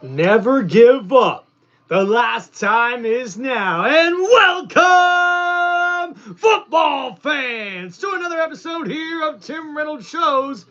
Never give up. The last time is now. And welcome, football fans, to another episode here of Tim Reynolds Show's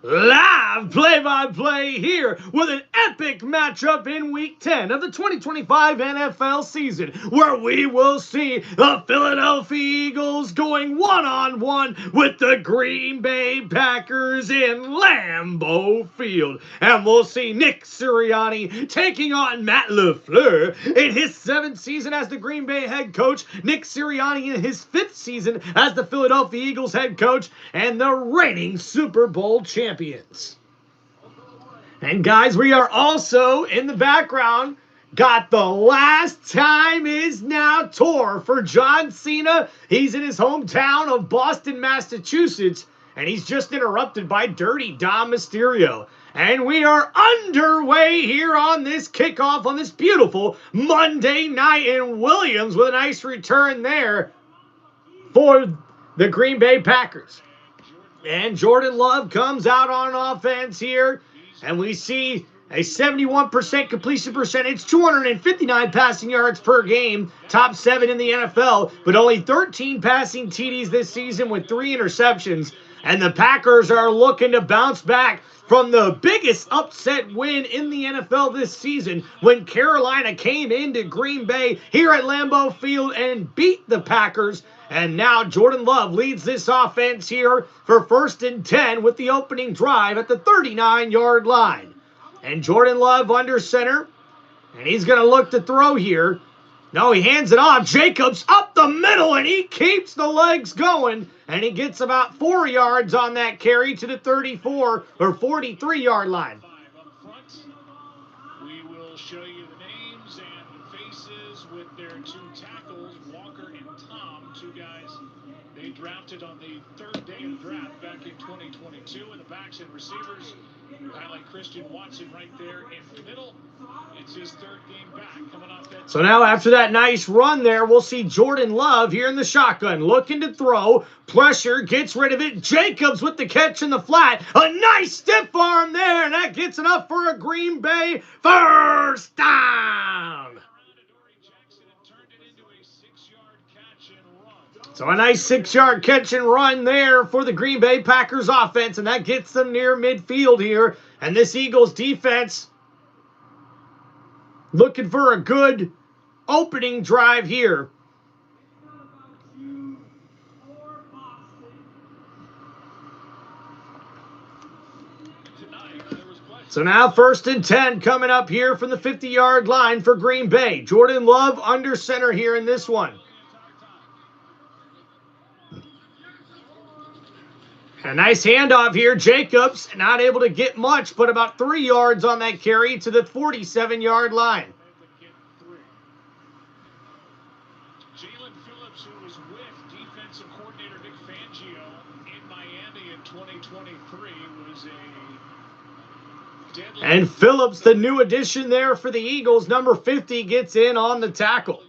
live play-by-play here with an epic matchup in Week 10 of the 2025 NFL season, where we will see the Philadelphia Eagles going one-on-one with the Green Bay Packers in Lambeau Field. And we'll see Nick Sirianni taking on Matt LaFleur in his 7th season as the Green Bay head coach, Nick Sirianni in his 5th season as the Philadelphia Eagles head coach, and the reigning Super Bowl champions. And guys, we are also in the background got the Last Time Is Now tour for John Cena. He's in his hometown of Boston, Massachusetts, and he's just interrupted by Dirty Dom Mysterio. And we are underway here on this kickoff on this beautiful Monday night in Williams with a nice return there for the Green Bay Packers. And Jordan Love comes out on offense here, and we see a 71% completion percentage, 259 passing yards per game, top 7 in the NFL, but only 13 passing TDs this season with 3 interceptions. And the Packers are looking to bounce back from the biggest upset win in the NFL this season when Carolina came into Green Bay here at Lambeau Field and beat the Packers. And now Jordan Love leads this offense here for 1st and 10 with the opening drive at the 39-yard line. And Jordan Love under center, and he's going to look to throw here. No, he hands it off. Jacobs up the middle, and he keeps the legs going. And he gets about 4 yards on that carry to the 34 or 43-yard line. We will show you the names and the faces with their 2 tackles, Walker and Tom, 2 guys they drafted on the 3rd day of the draft back in 2022. And the backs and receivers, you highlight Christian Watson right there in the middle. It's his 3rd game back coming off that. So now after that nice run there, we'll see Jordan Love here in the shotgun looking to throw. Pressure, gets rid of it. Jacobs with the catch in the flat. A nice stiff arm there, and that gets enough for a Green Bay first down. So a nice 6-yard catch and run there for the Green Bay Packers offense, and that gets them near midfield here. And this Eagles defense looking for a good opening drive here. So now 1st and 10 coming up here from the 50-yard line for Green Bay. Jordan Love under center here in this one. A nice handoff here. Jacobs not able to get much, but about 3 yards on that carry to the 47-yard line. Jalen Phillips, who was with defensive coordinator Nick Fangio in Miami in 2023, was a deadly. And Phillips, the new addition there for the Eagles, number 50, gets in on the tackle.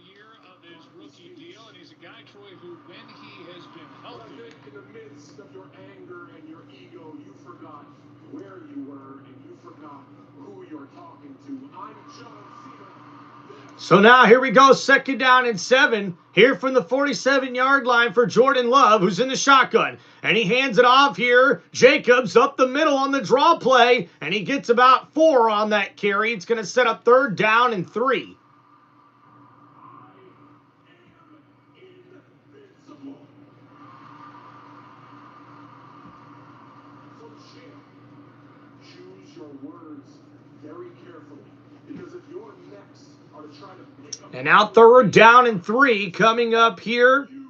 So now here we go, 2nd down and 7, here from the 47-yard line for Jordan Love, who's in the shotgun. And he hands it off here. Jacobs up the middle on the draw play, and he gets about 4 on that carry. It's going to set up 3rd down and 3. Choose your words very carefully, because if your next are to try to pick up. And now 3rd down and 3 coming up here. You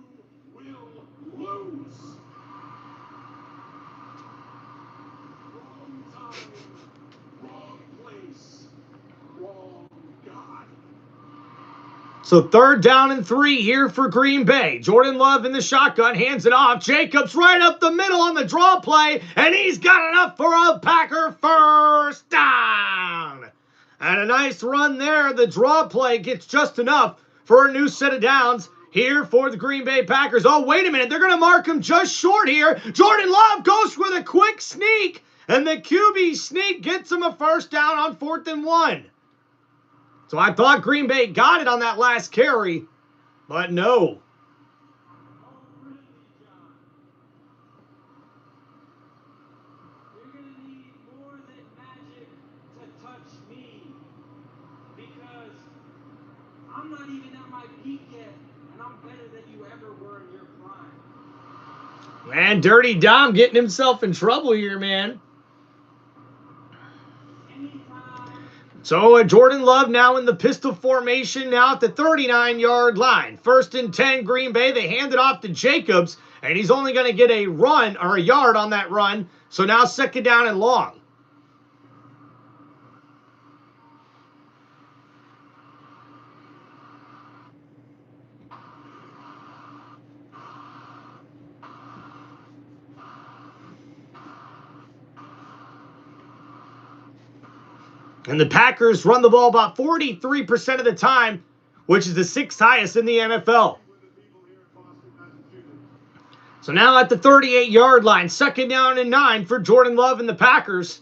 will lose. Wrong time, wrong place, wrong God. So 3rd down and 3 here for Green Bay. Jordan Love in the shotgun, hands it off. Jacobs right up the middle on the draw play, and he's got enough for a Packer first down. And a nice run there. The draw play gets just enough for a new set of downs here for the Green Bay Packers. Oh, wait a minute. They're going to mark him just short here. Jordan Love goes with a quick sneak, and the QB sneak gets him a first down on 4th and 1. So I thought Green Bay got it on that last carry, but no. You're going to need more than magic to touch me, because I'm not even at my peak yet, and I'm better than you ever were in your prime. Man, Dirty Dom getting himself in trouble here, man. So Jordan Love now in the pistol formation, now at the 39-yard line. 1st and 10, Green Bay. They hand it off to Jacobs, and he's only going to get a run or a yard on that run. So now 2nd down and long. And the Packers run the ball about 43% of the time, which is the 6th highest in the NFL. So now at the 38-yard line, 2nd down and 9 for Jordan Love and the Packers.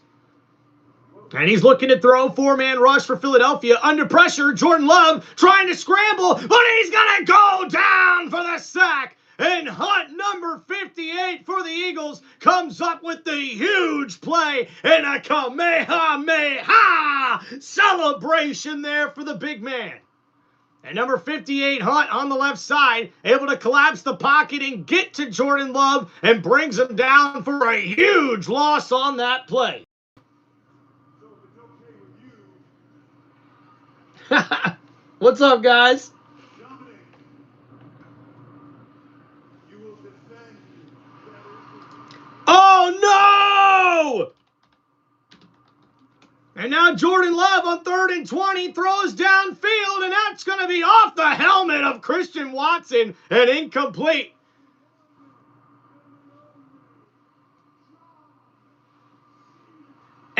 And he's looking to throw, 4-man rush for Philadelphia. Under pressure, Jordan Love trying to scramble, but he's going to go down for the sack. And Hunt, number 58 for the Eagles, comes up with the huge play and a Kamehameha celebration there for the big man. And number 58, Hunt, on the left side, able to collapse the pocket and get to Jordan Love and brings him down for a huge loss on that play. What's up, guys? Oh, no! And now Jordan Love on 3rd and 20 throws downfield, and that's going to be off the helmet of Christian Watson and incomplete.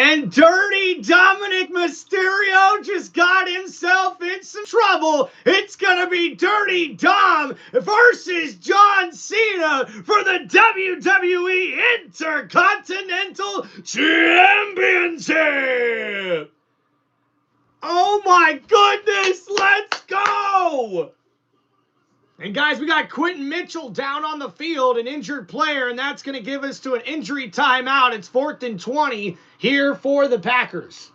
And Dirty Dominic Mysterio just got himself in some trouble. It's going to be Dirty Dom versus John Cena for the WWE Intercontinental Championship. Oh my goodness, let's go! And guys, we got Quentin Mitchell down on the field, an injured player, and that's going to give us to an injury timeout. It's 4th and 20 here for the Packers.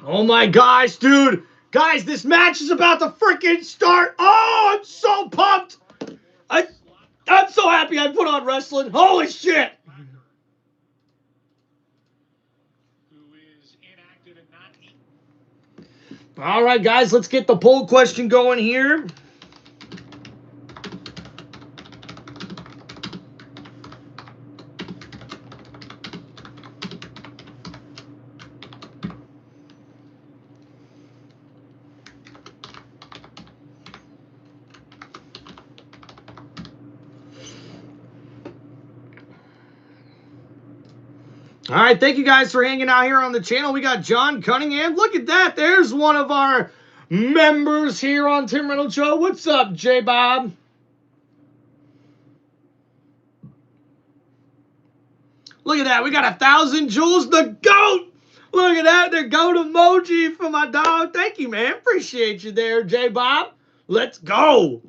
Oh my gosh, dude. Guys, this match is about to freaking start. Oh, I'm so pumped. I'm so happy I put on wrestling. Holy shit. All right, guys, let's get the poll question going here. All right, thank you guys for hanging out here on the channel. We got John Cunningham. Look at that. There's one of our members here on Tim Reynolds Show. What's up, J-Bob? Look at that. We got 1,000 jewels. The GOAT. Look at that. The GOAT emoji for my dog. Thank you, man. Appreciate you there, J-Bob. Let's go.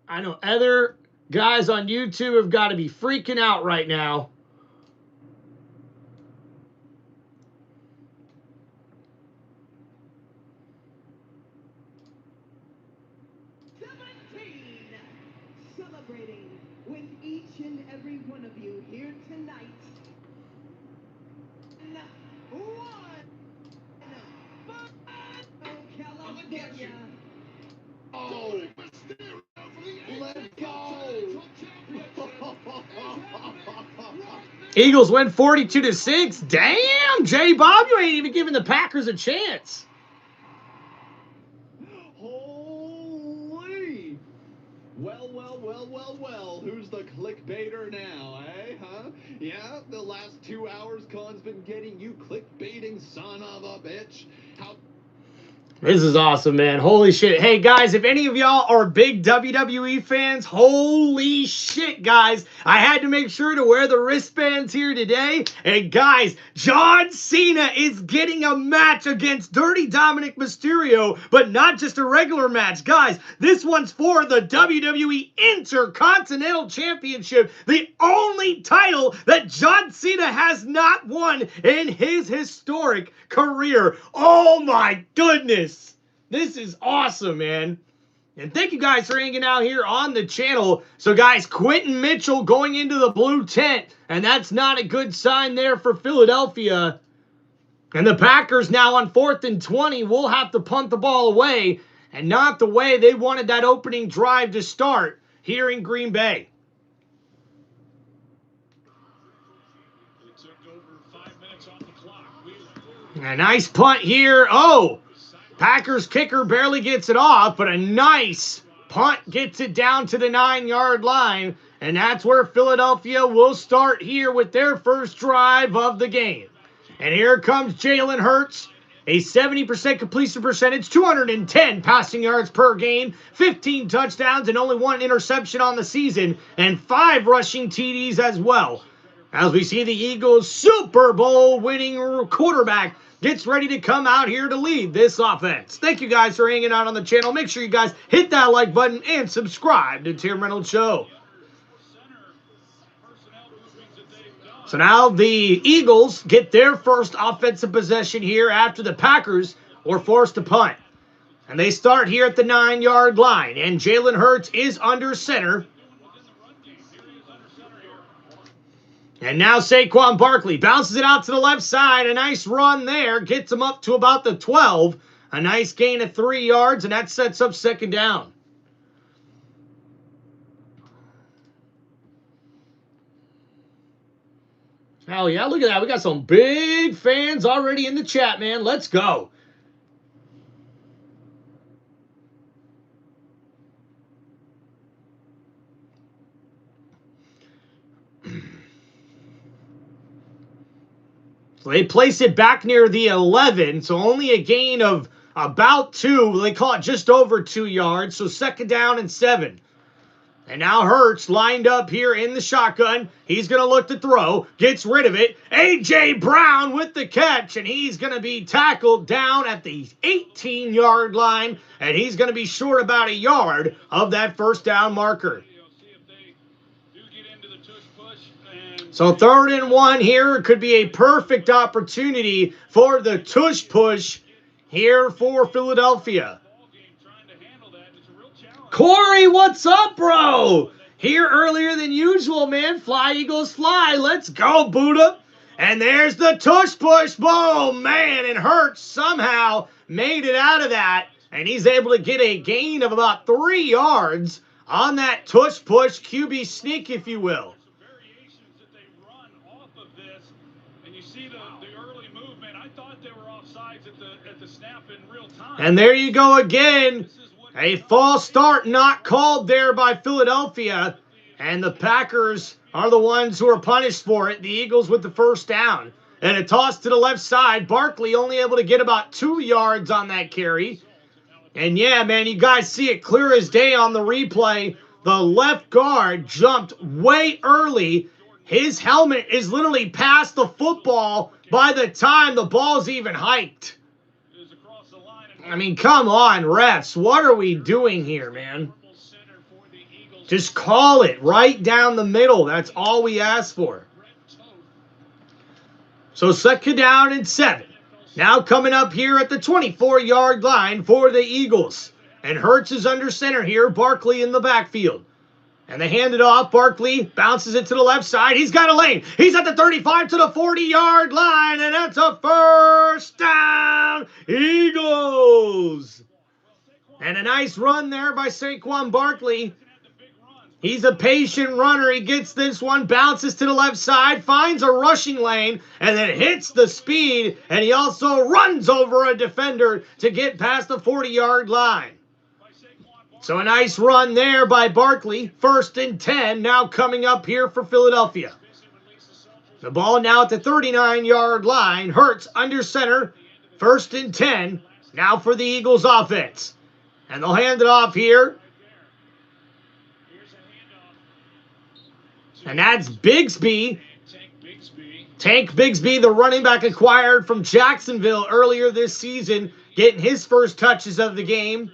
I know other guys on YouTube have got to be freaking out right now. Celebrating with each and every one of you here tonight. California. Oh, let's go. Eagles win 42-6. Damn, J-Bob, you ain't even giving the Packers a chance. Holy. Well, who's the clickbaiter now, eh, huh? Yeah, the last 2 hours Colin's been getting you clickbaiting son of a bitch. How... This is awesome, man. Holy shit. Hey, guys, if any of y'all are big WWE fans, holy shit, guys. I had to make sure to wear the wristbands here today. And, guys, John Cena is getting a match against Dirty Dominic Mysterio, but not just a regular match. Guys, this one's for the WWE Intercontinental Championship, the only title that John Cena has not won in his historic career. Oh, my goodness. This is awesome, man. And thank you guys for hanging out here on the channel. So, guys, Quentin Mitchell going into the blue tent, and that's not a good sign there for Philadelphia. And the Packers now on 4th and 20 will have to punt the ball away, and not the way they wanted that opening drive to start here in Green Bay. A nice punt here. Oh, Packers kicker barely gets it off, but a nice punt gets it down to the 9-yard line. And that's where Philadelphia will start here with their first drive of the game. And here comes Jalen Hurts. A 70% completion percentage, 210 passing yards per game, 15 touchdowns, and only 1 interception on the season, and 5 rushing TDs as well. As we see the Eagles' Super Bowl winning quarterback gets ready to come out here to lead this offense. Thank you guys for hanging out on the channel. Make sure you guys hit that like button and subscribe to Tim Reynolds Show. So now the Eagles get their first offensive possession here after the Packers were forced to punt. And they start here at the 9-yard line. And Jalen Hurts is under center. And now Saquon Barkley bounces it out to the left side. A nice run there. Gets him up to about the 12. A nice gain of 3 yards, and that sets up second down. Hell yeah, look at that. We got some big fans already in the chat, man. Let's go. So they place it back near the 11, so only a gain of about 2. They call it just over 2 yards, so second down and 7. And now Hurts lined up here in the shotgun. He's going to look to throw, gets rid of it. A.J. Brown with the catch, and he's going to be tackled down at the 18-yard line, and he's going to be short about a yard of that first down marker. So 3rd and 1 here could be a perfect opportunity for the tush push here for Philadelphia. Corey, what's up, bro? Here earlier than usual, man. Fly, Eagles, fly. Let's go, Buddha. And there's the tush push. Boom, man. And Hurts somehow made it out of that. And he's able to get a gain of about 3 yards on that tush push QB sneak, if you will. And there you go again. A false start not called there by Philadelphia. And the Packers are the ones who are punished for it. The Eagles with the first down. And a toss to the left side. Barkley only able to get about 2 yards on that carry. And yeah, man, you guys see it clear as day on the replay. The left guard jumped way early. His helmet is literally past the football by the time the ball's even hiked. I mean, come on, refs. What are we doing here, man? Just call it right down the middle. That's all we ask for. So second down and 7. Now coming up here at the 24-yard line for the Eagles. And Hurts is under center here. Barkley in the backfield. And they hand it off. Barkley bounces it to the left side. He's got a lane. He's at the 35 to the 40-yard line. And that's a first down. Eagles. And a nice run there by Saquon Barkley. He's a patient runner. He gets this one, bounces to the left side, finds a rushing lane, and then hits the speed. And he also runs over a defender to get past the 40-yard line. So a nice run there by Barkley. 1st and 10 now coming up here for Philadelphia. The ball now at the 39-yard line. Hurts under center. 1st and 10 now for the Eagles offense. And they'll hand it off here. And that's Bigsby. Tank Bigsby, the running back acquired from Jacksonville earlier this season, getting his first touches of the game.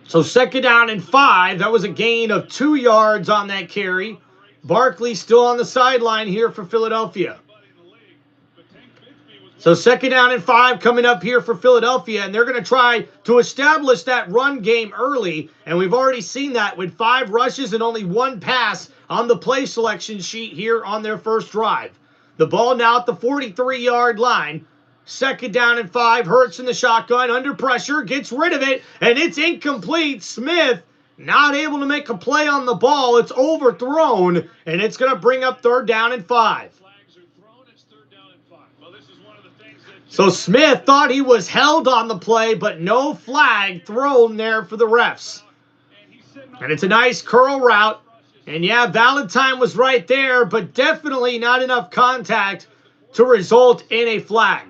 So 2nd down and 5. That was a gain of 2 yards on that carry. Barkley still on the sideline here for Philadelphia. So 2nd down and 5 coming up here for Philadelphia, and they're going to try to establish that run game early, and we've already seen that with 5 rushes and only 1 pass on the play selection sheet here on their first drive. The ball now at the 43-yard line. 2nd down and 5. Hurts in the shotgun, under pressure, gets rid of it, and it's incomplete. Smith not able to make a play on the ball. It's overthrown, and it's going to bring up 3rd down and 5. So Smith thought he was held on the play, but no flag thrown there for the refs. And it's a nice curl route. And yeah, Valentine was right there, but definitely not enough contact to result in a flag.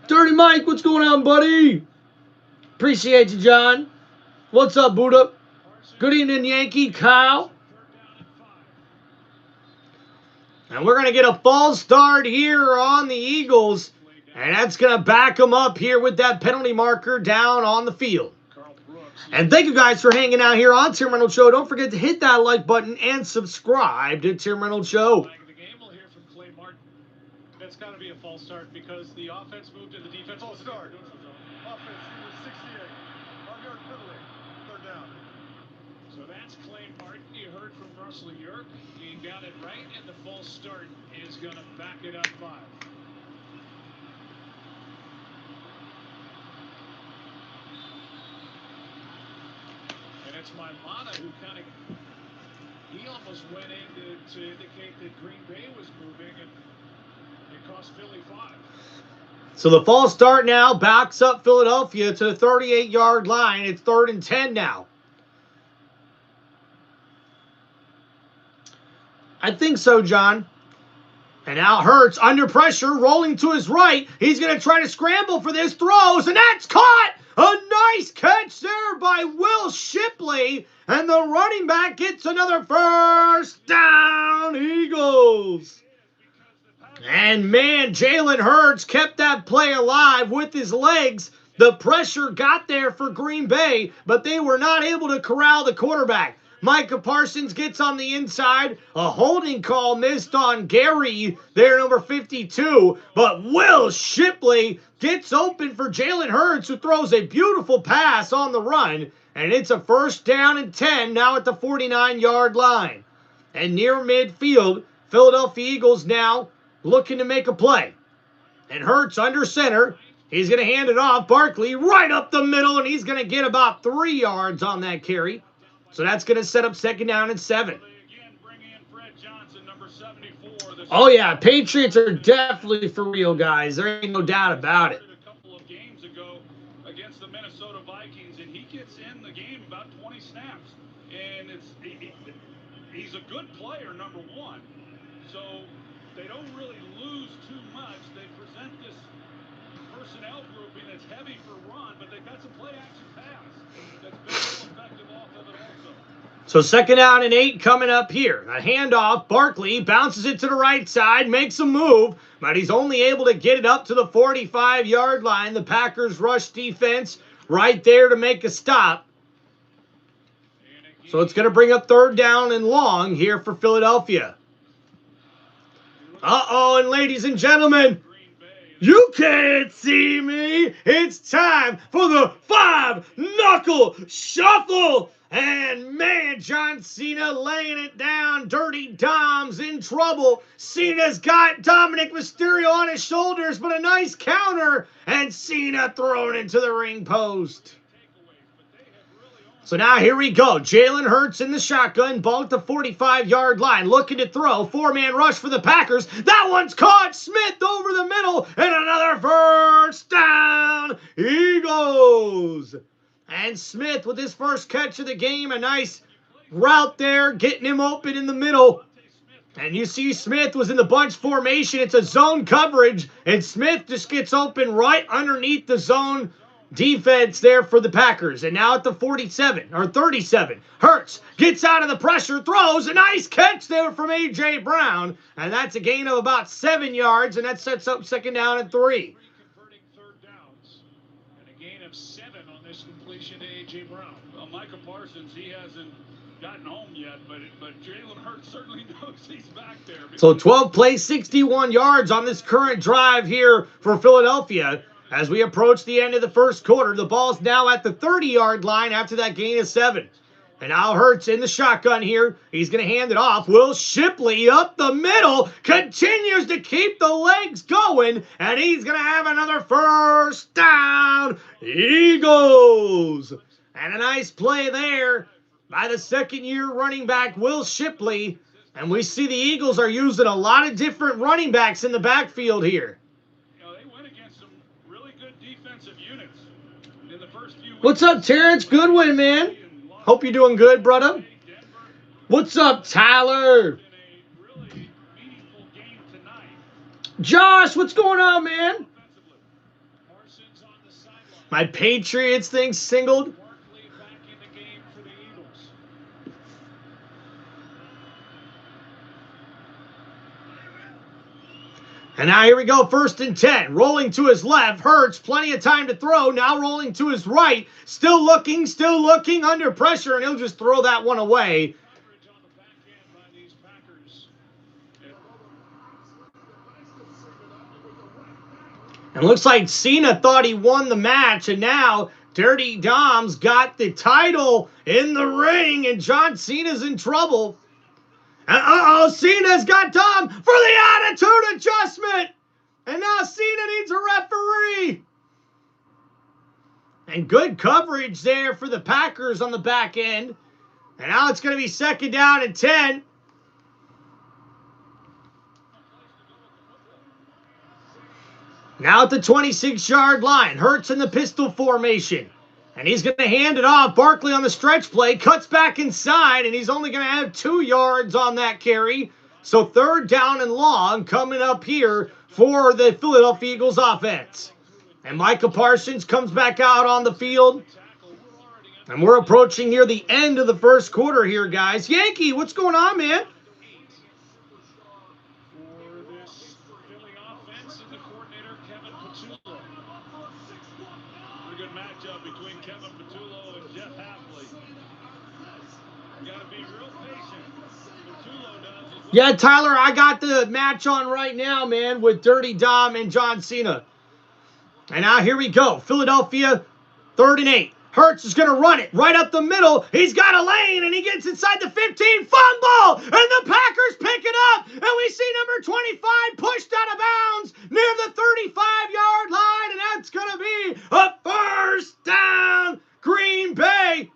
Dirty Mike, what's going on, buddy? Appreciate you, John. What's up, Buddha? Good evening, Yankee. Kyle. And we're going to get a false start here on the Eagles. And that's going to back them up here with that penalty marker down on the field. And thank you guys for hanging out here on Tim Reynolds Show. Don't forget to hit that like button and subscribe to Tim Reynolds Show. That's got to be a false start because the offense moved to the defense. False start. Offense, 68. 1-yard penalty. 3rd down. So that's Clay Martin. You heard from Russell York. He got it right, and the false start is going to back it up 5. And it's Mailata who he almost went in to indicate that Green Bay was moving, and it cost Philly 5. So the false start now backs up Philadelphia to the 38-yard line. It's 3rd and 10 now. I think so, John. And now Hurts under pressure, rolling to his right. He's going to try to scramble for this, throws, and that's caught! A nice catch there by Will Shipley. And the running back gets another 1st down, Eagles. And man, Jalen Hurts kept that play alive with his legs. The pressure got there for Green Bay, but they were not able to corral the quarterback. Micah Parsons gets on the inside. A holding call missed on Gary, there, number 52. But Will Shipley gets open for Jalen Hurts, who throws a beautiful pass on the run. And it's a 1st down and 10 now at the 49-yard line. And near midfield, Philadelphia Eagles now looking to make a play. And Hurts under center. He's going to hand it off. Barkley right up the middle, and he's going to get about 3 yards on that carry. So that's going to set up 2nd down and 7. Oh, yeah. Patriots are definitely for real, guys. There ain't no doubt about it. A couple of games ago against the Minnesota Vikings, and he gets in the game about 20 snaps. And he's a good player, number 1. So they don't really lose too much. They present this personnel grouping that's heavy for run, but they've got some play-action pass that's been real effective off of it also. So 2nd down and 8 coming up here. A handoff. Barkley bounces it to the right side, makes a move, but he's only able to get it up to the 45-yard line. The Packers rush defense right there to make a stop. So it's going to bring up 3rd down and long here for Philadelphia. Uh-oh, and ladies and gentlemen, you can't see me. It's time for the 5-knuckle shuffle. And man, John Cena laying it down. Dirty Dom's in trouble. Cena's got Dominic Mysterio on his shoulders, but a nice counter. And Cena thrown into the ring post. So now here we go. Jalen Hurts in the shotgun, ball at the 45-yard line, looking to throw. 4-man rush for the Packers. That one's caught. Smith over the middle, and another first down. Eagles. And Smith with his first catch of the game. A nice route there, getting him open in the middle. And you see Smith was in the bunch formation. It's a zone coverage, and Smith just gets open right underneath the zone defense there for the Packers. And now at the 37, Hurts gets out of the pressure, throws a nice catch there from A.J. Brown. And that's a gain of about 7 yards, and that sets up second down and 3. Converting third downs and a gain of 7 on this completion to A.J. Brown. Well, Micah Parsons, he hasn't gotten home yet, but Jalen Hurts certainly knows he's back there. So 12 plays, 61 yards on this current drive here for Philadelphia. As we approach the end of the first quarter, the ball's now at the 30-yard line after that gain of 7. And now Hurts in the shotgun here. He's going to hand it off. Will Shipley up the middle, continues to keep the legs going, and he's going to have another first down. Eagles. And a nice play there by the second-year running back, Will Shipley. And we see the Eagles are using a lot of different running backs in the backfield here. What's up, Terrence Goodwin, man? Hope you're doing good, brother. What's up, Tyler? Josh, what's going on, man? My Patriots thing singled. And now here we go, 1st and 10. Rolling to his left. Hurts, plenty of time to throw. Now rolling to his right. Still looking, under pressure, and he'll just throw that one away. And looks like Cena thought he won the match, and now Dirty Dom's got the title in the ring, and John Cena's in trouble. Cena's got Dom for the attitude adjustment. And now Cena needs a referee. And good coverage there for the Packers on the back end. And now it's going to be second down and 10. Now at the 26-yard line. Hurts in the pistol formation. And he's going to hand it off. Barkley on the stretch play. Cuts back inside. And he's only going to have 2 yards on that carry. So 3rd down and long coming up here for the Philadelphia Eagles offense. And Micah Parsons comes back out on the field. And we're approaching near the end of the first quarter here, guys. Yankee, what's going on, man? Yeah, Tyler, I got the match on right now, man, with Dirty Dom and John Cena. And now here we go. Philadelphia, 3rd and 8. Hurts is going to run it right up the middle. He's got a lane, and he gets inside the 15. Fumble! And the Packers pick it up. And we see number 25 pushed out of bounds near the 35-yard line. And that's going to be a first down, Green Bay.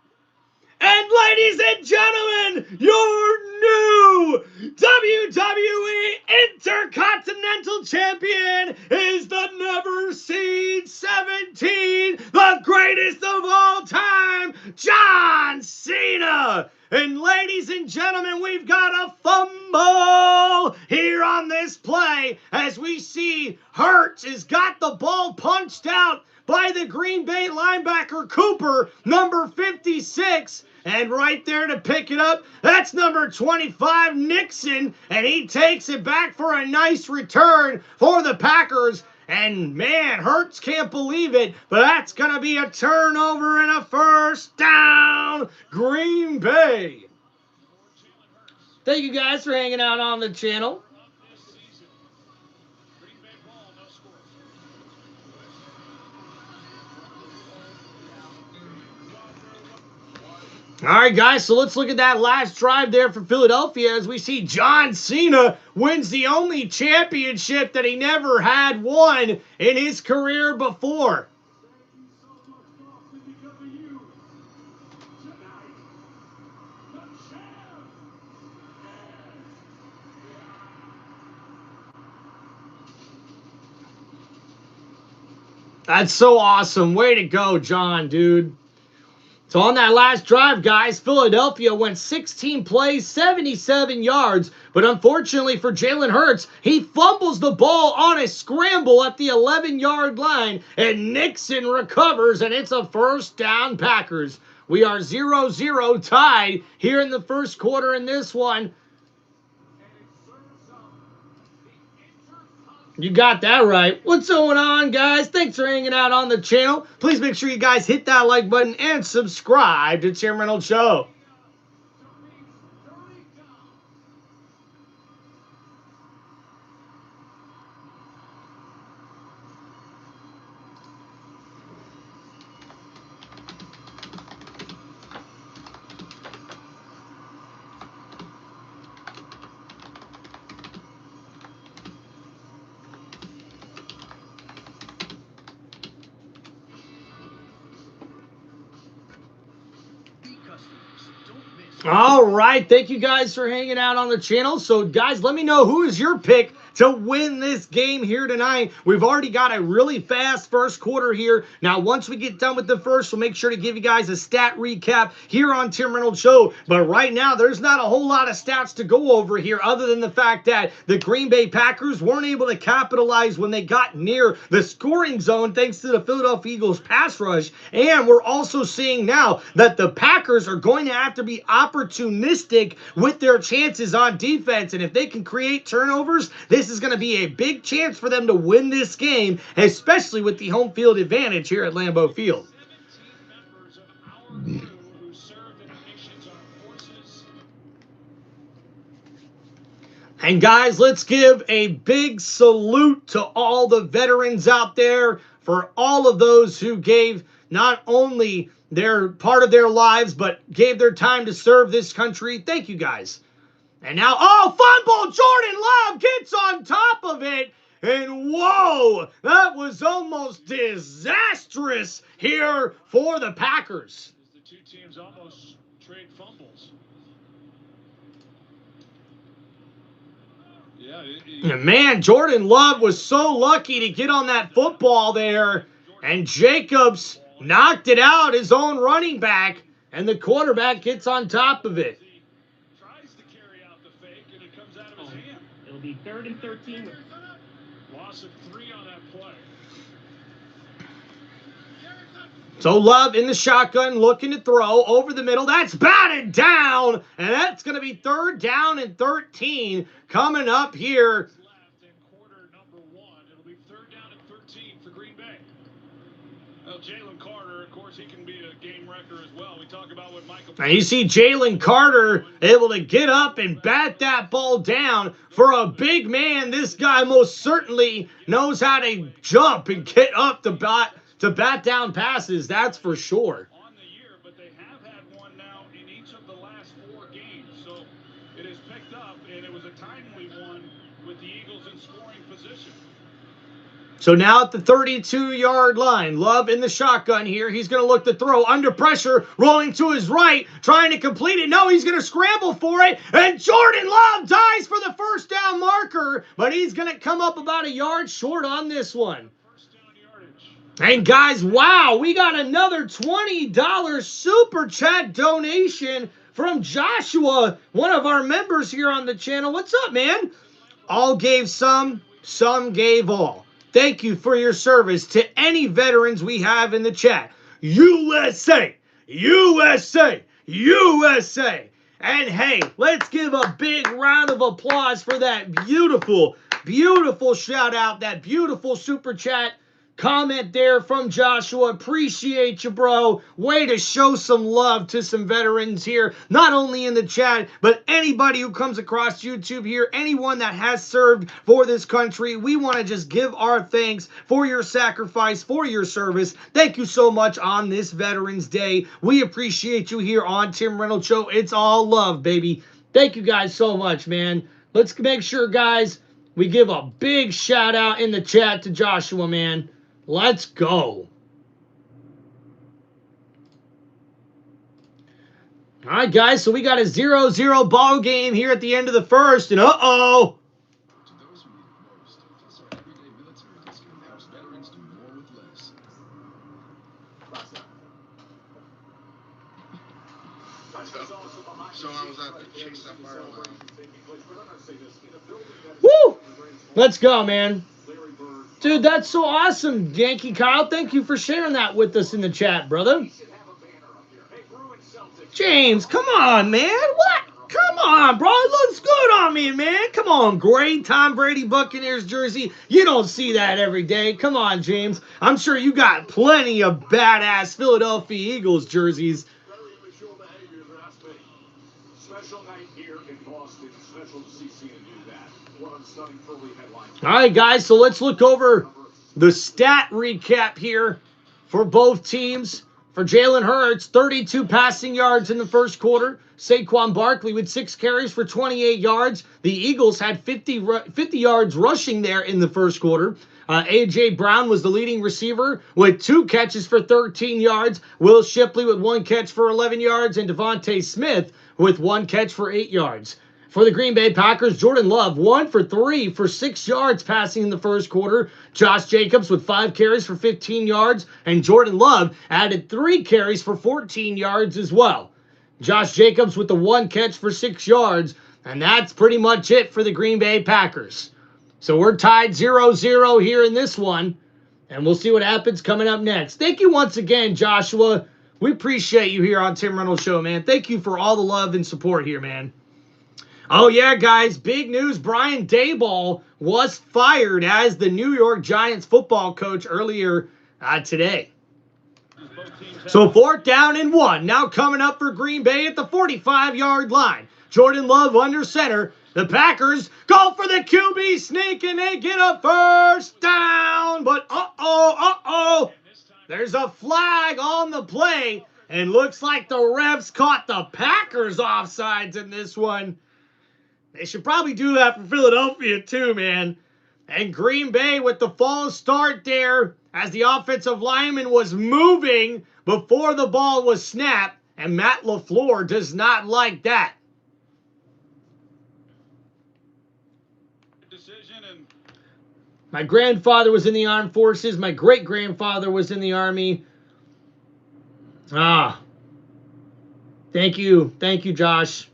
And ladies and gentlemen, your new WWE Intercontinental Champion is the Never Seen 17, the greatest of all time, John Cena. And ladies and gentlemen, we've got a fumble here on this play as we see Hurts has got the ball punched out by the Green Bay linebacker Cooper, number 56. And right there to pick it up, that's number 25, Nixon. And he takes it back for a nice return for the Packers. And man, Hurts can't believe it, but that's going to be a turnover and a first down, Green Bay. Thank you guys for hanging out on the channel. All right, guys, so let's look at that last drive there for Philadelphia as we see John Cena wins the only championship that he never had won in his career before. That's so awesome. Way to go, John, dude. So on that last drive, guys, Philadelphia went 16 plays, 77 yards. But unfortunately for Jalen Hurts, he fumbles the ball on a scramble at the 11-yard line. And Nixon recovers, and it's a first down Packers. We are 0-0 tied here in the first quarter in this one. You got that right. What's going on, guys? Thanks for hanging out on the channel. Please make sure you guys hit that like button and subscribe to Tim Reynolds Show. All right, thank you guys for hanging out on the channel. So, guys, let me know who is your pick to win this game here tonight. We've already got a really fast first quarter here. Now, once we get done with the first, we'll make sure to give you guys a stat recap here on Tim Reynolds Show. But right now, there's not a whole lot of stats to go over here other than the fact that the Green Bay Packers weren't able to capitalize when they got near the scoring zone thanks to the Philadelphia Eagles pass rush. And we're also seeing now that the Packers are going to have to be opportunistic with their chances on defense. And if they can create turnovers, this is going to be a big chance for them to win this game, especially with the home field advantage here at Lambeau Field. And guys, let's give a big salute to all the veterans out there for all of those who gave not only their part of their lives, but gave their time to serve this country. Thank you guys. And now, fumble! Jordan Love gets on top of it. And whoa, that was almost disastrous here for the Packers. The two teams almost trade fumbles. Yeah, man, Jordan Love was so lucky to get on that football there. And Jacobs knocked it out, his own running back. And the quarterback gets on top of it. It'll be 3rd and 13. Loss of 3 on that play. So Love in the shotgun, looking to throw over the middle. That's batted down, and that's going to be 3rd down and 13 coming up here. Left in quarter number 1. It'll be 3rd down and 13 for Green Bay. Well, Jalen Carter, of course, he can be a game wrecker as well. We talk about what Michael. And you see Jalen Carter able to get up and bat that ball down. For a big man, this guy most certainly knows how to jump and get up to bat down passes, that's for sure. On the year, but they have had one now in each of the last 4 games. So it has picked up, and it was a timely one with the Eagles in scoring position. So now at the 32-yard line, Love in the shotgun here. He's going to look to throw under pressure, rolling to his right, trying to complete it. No, he's going to scramble for it, and Jordan Love dies for the first down marker, but he's going to come up about a yard short on this one. And guys, wow, we got another $20 super chat donation from Joshua, one of our members here on the channel. What's up, man? All gave some gave all. Thank you for your service to any veterans we have in the chat. USA, USA, USA. And hey, let's give a big round of applause for that beautiful, beautiful shout out, that beautiful super chat comment there from Joshua. Appreciate you, bro. Way to show some love to some veterans here, not only in the chat, but anybody who comes across YouTube here, anyone that has served for this country. We want to just give our thanks for your sacrifice, for your service. Thank you so much on this Veterans Day. We appreciate you here on Tim Reynolds Show. It's all love, baby. Thank you guys so much, man. Let's make sure, guys, we give a big shout out in the chat to Joshua, man. Let's go. All right, guys, so we got a 0-0 ball game here at the end of the first, and uh-oh. To those who need it most, plus our everyday military discount helps veterans do more with less. So I was out there chasing that fire alarm. Woo! Let's go, man. Dude, that's so awesome, Yankee Kyle. Thank you for sharing that with us in the chat, brother. James, come on, man. What? Come on, bro. It looks good on me, man. Come on, great Tom Brady Buccaneers jersey. You don't see that every day. Come on, James. I'm sure you got plenty of badass Philadelphia Eagles jerseys. Special night here in Boston. Special to see Cena do that. One of the stunning Philly headlines. All right, guys, so let's look over the stat recap here for both teams. For Jalen Hurts, 32 passing yards in the first quarter. Saquon Barkley with 6 carries for 28 yards. The Eagles had 50 yards rushing there in the first quarter. A.J. Brown was the leading receiver with 2 catches for 13 yards. Will Shipley with 1 catch for 11 yards. And Devontae Smith with 1 catch for 8 yards. For the Green Bay Packers, Jordan Love, 1 for 3 for 6 yards passing in the first quarter. Josh Jacobs with 5 carries for 15 yards. And Jordan Love added 3 carries for 14 yards as well. Josh Jacobs with the 1 catch for 6 yards. And that's pretty much it for the Green Bay Packers. So we're tied 0-0 here in this one. And we'll see what happens coming up next. Thank you once again, Joshua. We appreciate you here on Tim Reynolds Show, man. Thank you for all the love and support here, man. Oh, yeah, guys, big news. Brian Daboll was fired as the New York Giants football coach earlier today. So 4th down and 1. Now coming up for Green Bay at the 45-yard line. Jordan Love under center. The Packers go for the QB sneak, and they get a first down. But there's a flag on the play, and looks like the refs caught the Packers offsides in this one. They should probably do that for Philadelphia too, man. And Green Bay with the false start there as the offensive lineman was moving before the ball was snapped. And Matt LaFleur does not like that. My grandfather was in the armed forces. My great-grandfather was in the Army. Thank you. Thank you, Josh.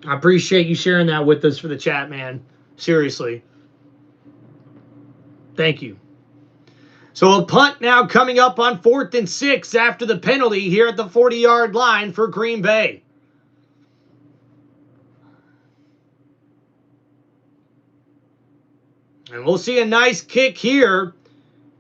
I appreciate you sharing that with us for the chat, man. Seriously. Thank you. So a punt now coming up on 4th and 6 after the penalty here at the 40-yard line for Green Bay. And we'll see a nice kick here.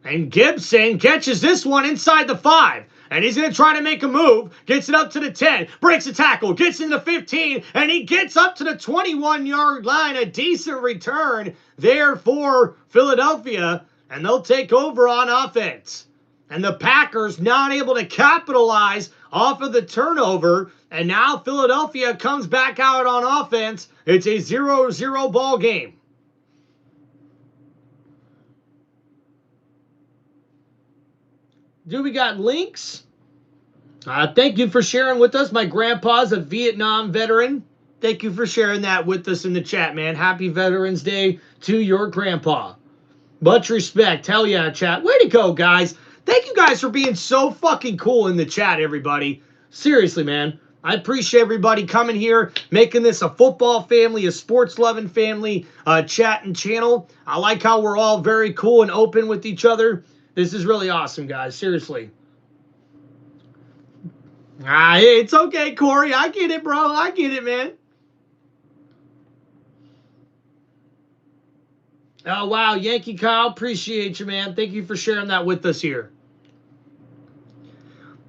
And Gibson catches this one inside the 5. And he's going to try to make a move. Gets it up to the 10. Breaks a tackle. Gets into the 15. And he gets up to the 21-yard line. A decent return there for Philadelphia. And they'll take over on offense. And the Packers not able to capitalize off of the turnover. And now Philadelphia comes back out on offense. It's a 0-0 ball game. Do we got links? Thank you for sharing with us. My grandpa's a Vietnam veteran. Thank you for sharing that with us in the chat, man. Happy Veterans Day to your grandpa. Much respect. Hell yeah, chat. Way to go, guys. Thank you guys for being so fucking cool in the chat, everybody. Seriously, man. I appreciate everybody coming here, making this a football family, a sports-loving family chat and channel. I like how we're all very cool and open with each other. This is really awesome, guys. Seriously. It's okay, Corey. I get it, bro. I get it, man. Oh, wow. Yankee Kyle, appreciate you, man. Thank you for sharing that with us here.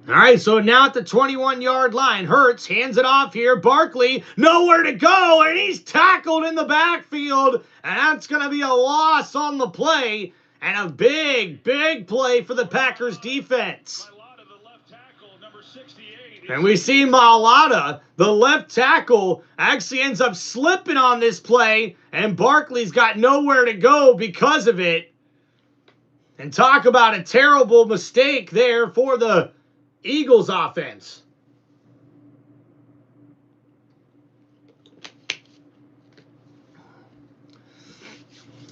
All right, so now at the 21-yard line, Hurts hands it off here. Barkley, nowhere to go, and he's tackled in the backfield, and that's going to be a loss on the play. And a big, big play for the Packers defense. And we see Mailata, the left tackle, actually ends up slipping on this play. And Barkley's got nowhere to go because of it. And talk about a terrible mistake there for the Eagles offense.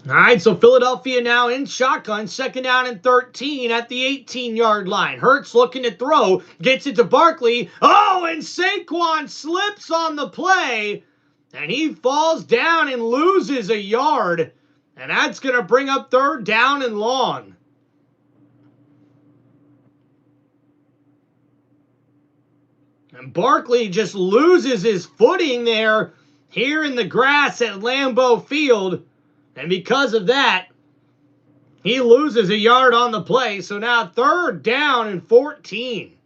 All right, so Philadelphia now in shotgun, 2nd down and 13 at the 18-yard line. Hurts looking to throw, gets it to Barkley. Oh, and Saquon slips on the play, and he falls down and loses a yard. And that's going to bring up 3rd down and long. And Barkley just loses his footing there here in the grass at Lambeau Field. And because of that, he loses a yard on the play. So now 3rd down and 14.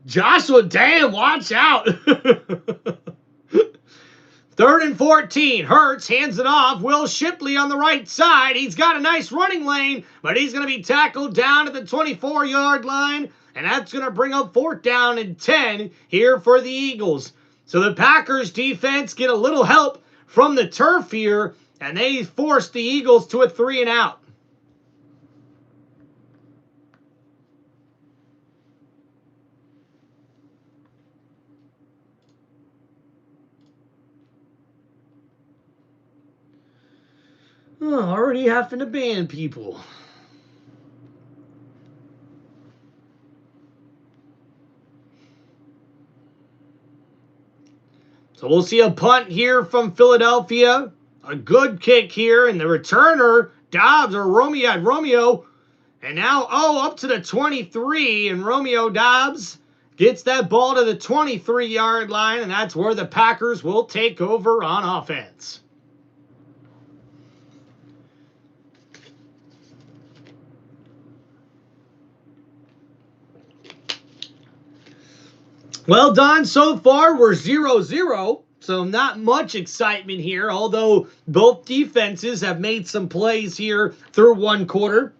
Joshua, damn, watch out. 3rd and 14. Hurts hands it off. Will Shipley on the right side. He's got a nice running lane, but he's going to be tackled down at the 24-yard line. And that's going to bring up 4th down and 10 here for the Eagles. So the Packers defense get a little help from the turf here, and they force the Eagles to a 3-and-out. Oh, already having to ban people. So we'll see a punt here from Philadelphia. A good kick here, and the returner, Dobbs or Romeo. And now, up to the 23, and Romeo Dobbs gets that ball to the 23-yard line, and that's where the Packers will take over on offense. Well done so far. We're 0-0, so not much excitement here, although both defenses have made some plays here through one quarter.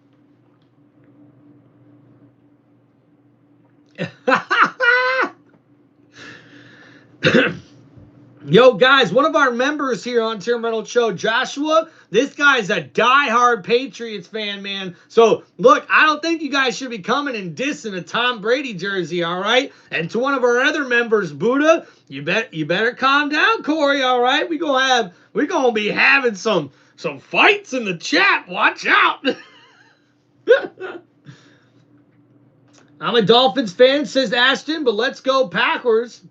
Yo, guys, one of our members here on Tim Reynolds Show, Joshua, this guy's a diehard Patriots fan, man. So, look, I don't think you guys should be coming and dissing a Tom Brady jersey, all right? And to one of our other members, Buddha, you better calm down, Corey, all right? We're gonna be having some fights in the chat. Watch out. I'm a Dolphins fan, says Ashton, but let's go Packers.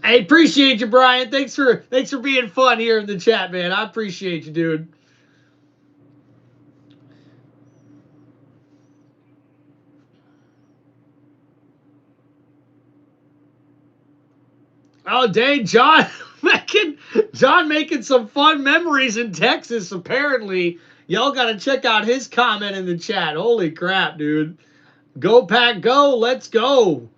I appreciate you, Brian. Thanks for being fun here in the chat, man. I appreciate you, dude. Oh, dang, John making some fun memories in Texas, apparently. Y'all got to check out his comment in the chat. Holy crap, dude. Go, Pack, go. Let's go.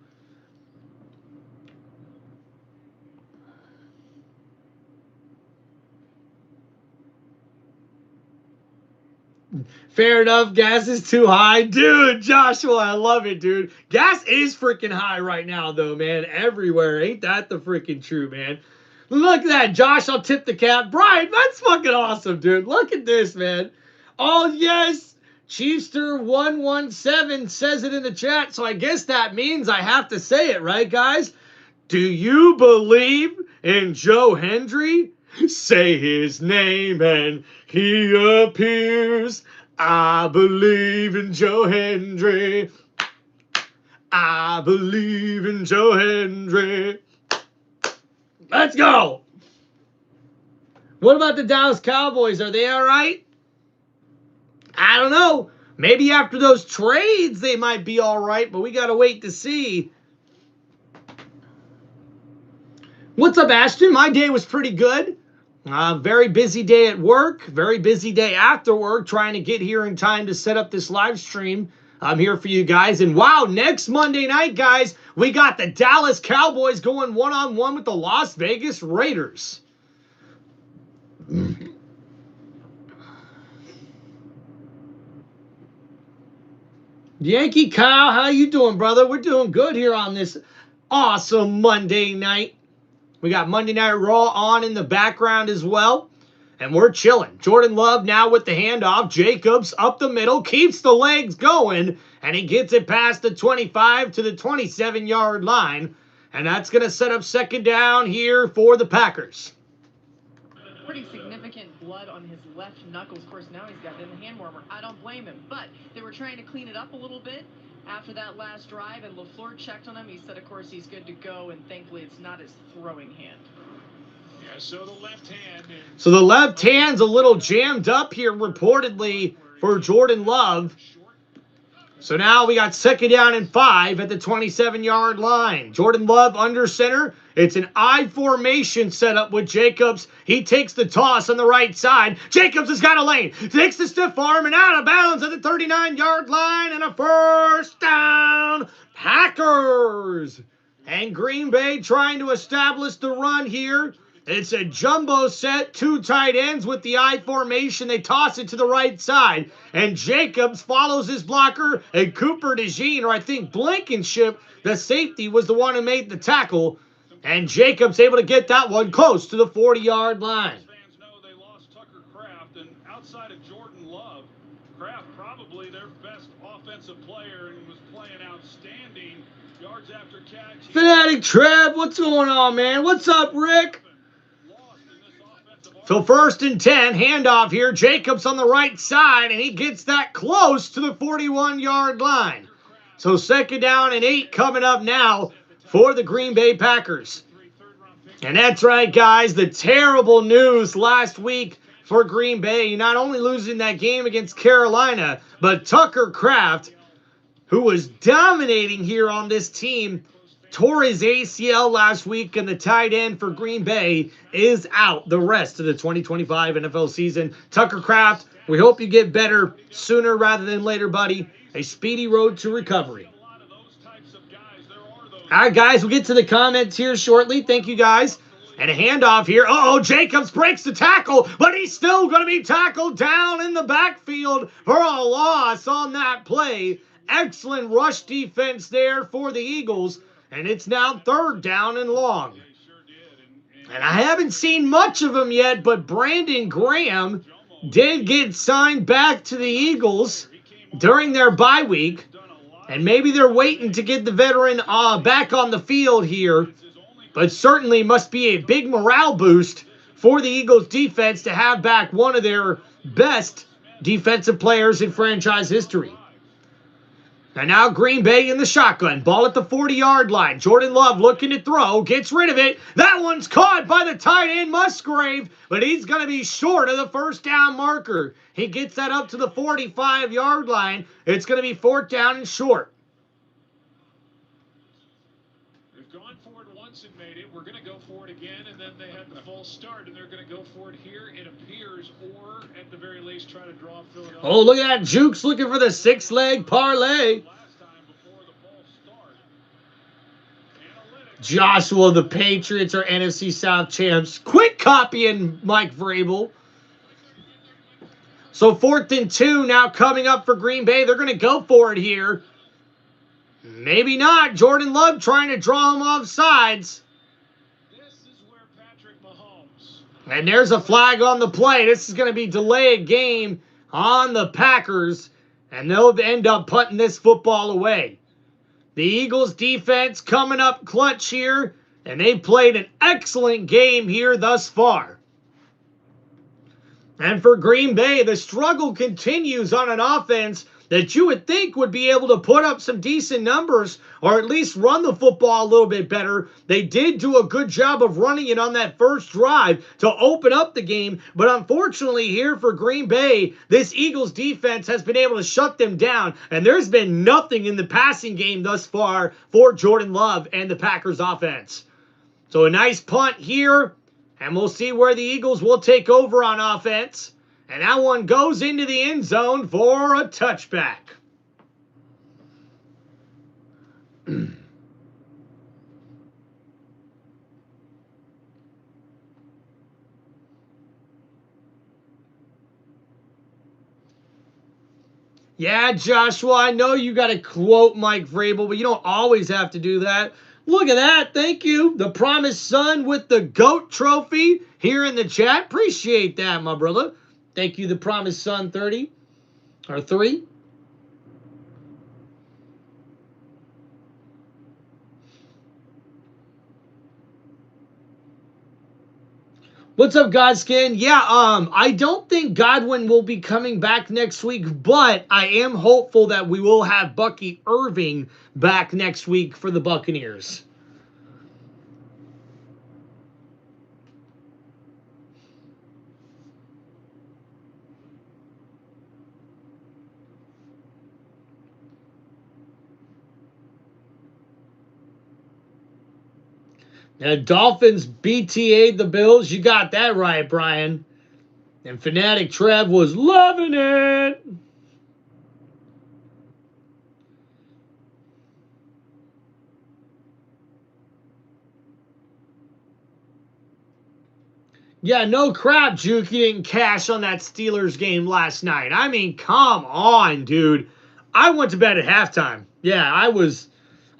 Fair enough, gas is too high. Dude, Joshua, I love it, dude. Gas is freaking high right now, though, man. Everywhere. Ain't that the freaking truth, man? Look at that. Josh, I'll tip the cap. Brian, that's fucking awesome, dude. Look at this, man. Oh, yes. Chiefster117 says it in the chat, so I guess that means I have to say it, right, guys? Do you believe in Joe Hendry? Say his name and he appears. I believe in Joe Hendry. I believe in Joe Hendry. Let's go. What about the Dallas Cowboys? Are they all right? I don't know. Maybe after those trades they might be all right, but we got to wait to see. What's up, Ashton? My day was pretty good. Very busy day at work, very busy day after work, trying to get here in time to set up this live stream. I'm here for you guys. And wow, next Monday night, guys, we got the Dallas Cowboys going one-on-one with the Las Vegas Raiders. Yankee Kyle, how you doing, brother? We're doing good here on this awesome Monday night. We got Monday Night Raw on in the background as well. And we're chilling. Jordan Love now with the handoff. Jacobs up the middle. Keeps the legs going. And he gets it past the 25 to the 27-yard line. And that's going to set up second down here for the Packers. Pretty significant blood on his left knuckles. Of course, now he's got it in the hand warmer. I don't blame him. But they were trying to clean it up a little bit after that last drive, and LaFleur checked on him. He said, of course, he's good to go, and thankfully it's not his throwing hand. Yeah, so the left hand. So the left hand's a little jammed up here, reportedly, for Jordan Love. So now we got second down and 5 at the 27-yard line. Jordan Love under center. It's an I formation setup with Jacobs. He takes the toss on the right side. Jacobs has got a lane. Takes the stiff arm and out of bounds at the 39-yard line. And a first down. Packers. And Green Bay trying to establish the run here. It's a jumbo set, 2 tight ends with the I formation. They toss it to the right side. And Jacobs follows his blocker. And Cooper DeJean, or I think Blankenship, the safety, was the one who made the tackle. And Jacobs able to get that one close to the 40-yard line. Fans know they lost Tucker Kraft, and outside of Jordan Love, Kraft probably their best offensive player and was playing outstanding yards after catch. Fanatic Trev, what's going on, man? What's up, Rick? So first and 10, handoff here. Jacobs on the right side, and he gets that close to the 41-yard line. So second down and 8 coming up now for the Green Bay Packers. And that's right, guys. The terrible news last week for Green Bay. Not only losing that game against Carolina, but Tucker Kraft, who was dominating here on this team, tore his ACL last week, and the tight end for Green Bay is out the rest of the 2025 NFL season. Tucker Kraft, we hope you get better sooner rather than later, buddy. A speedy road to recovery. All right, guys, we'll get to the comments here shortly. Thank you, guys. And a handoff here. Uh-oh, Jacobs breaks the tackle, but he's still going to be tackled down in the backfield for a loss on that play. Excellent rush defense there for the Eagles. And it's now third down and long. And I haven't seen much of him yet, but Brandon Graham did get signed back to the Eagles during their bye week. And maybe they're waiting to get the veteran back on the field here. But certainly must be a big morale boost for the Eagles defense to have back one of their best defensive players in franchise history. And now Green Bay in the shotgun. Ball at the 40-yard line. Jordan Love looking to throw. Gets rid of it. That one's caught by the tight end Musgrave. But he's going to be short of the first down marker. He gets that up to the 45-yard line. It's going to be fourth down and short. They've gone for it once and made it. We're going to go for it again. And then they had the false start. And they're going to go for it here, it appears. Or at the very least try to draw Philadelphia. Oh, look at that. Juke's looking for the 6-leg parlay. Joshua, the Patriots are NFC South champs. Quick copying Mike Vrabel. So 4th and 2 now coming up for Green Bay. They're going to go for it here. Maybe not. Jordan Love trying to draw him off sides. This is where Patrick Mahomes. And there's a flag on the play. This is going to be delay a game on the Packers. And they'll end up putting this football away. The Eagles defense coming up clutch here, and they played an excellent game here thus far. And for Green Bay, the struggle continues on an offense that you would think would be able to put up some decent numbers or at least run the football a little bit better. They did do a good job of running it on that first drive to open up the game, but unfortunately here for Green Bay, this Eagles defense has been able to shut them down, and there's been nothing in the passing game thus far for Jordan Love and the Packers offense. So a nice punt here, and we'll see where the Eagles will take over on offense. And that one goes into the end zone for a touchback. Yeah, Joshua, I know you got to quote Mike Vrabel, but you don't always have to do that. Look at that. Thank you. The promised son with the GOAT trophy here in the chat. Appreciate that, my brother. Thank you, the promised son 30 or 3. What's up, Godskin? Yeah, I don't think Godwin will be coming back next week, but I am hopeful that we will have Bucky Irving back next week for the Buccaneers. Now, Dolphins BTA'd the Bills. You got that right, Brian. And Fanatic Trev was loving it. Yeah, no crap, Juke. You didn't cash on that Steelers game last night. I mean, come on, dude. I went to bed at halftime. Yeah, I was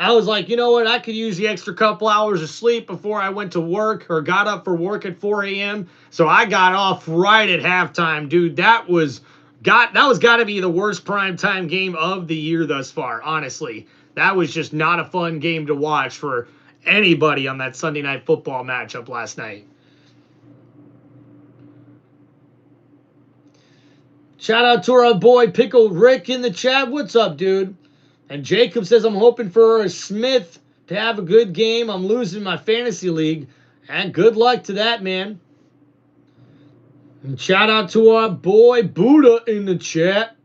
like, you know what? I could use the extra couple hours of sleep before I went to work or got up for work at 4 a.m. So I got off right at halftime, dude. That was got to be the worst primetime game of the year thus far, honestly. That was just not a fun game to watch for anybody on that Sunday Night Football matchup last night. Shout out to our boy Pickle Rick in the chat. What's up, dude? And Jacob says, I'm hoping for Smith to have a good game. I'm losing my fantasy league. And good luck to that, man. And shout out to our boy Buddha in the chat.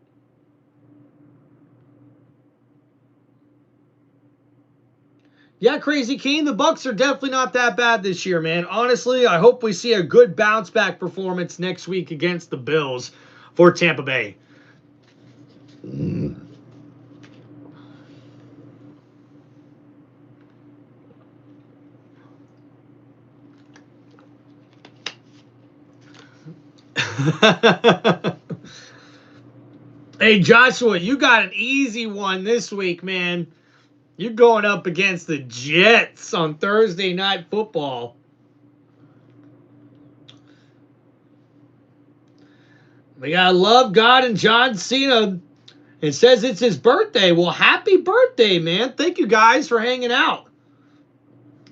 Yeah, Crazy King, the Bucs are definitely not that bad this year, man. Honestly, I hope we see a good bounce back performance next week against the Bills for Tampa Bay. Hey, Joshua, you got an easy one this week, man. You're going up against the Jets on Thursday Night Football. We got Love God and John Cena. It says it's his birthday. Well, happy birthday, man. Thank you guys for hanging out.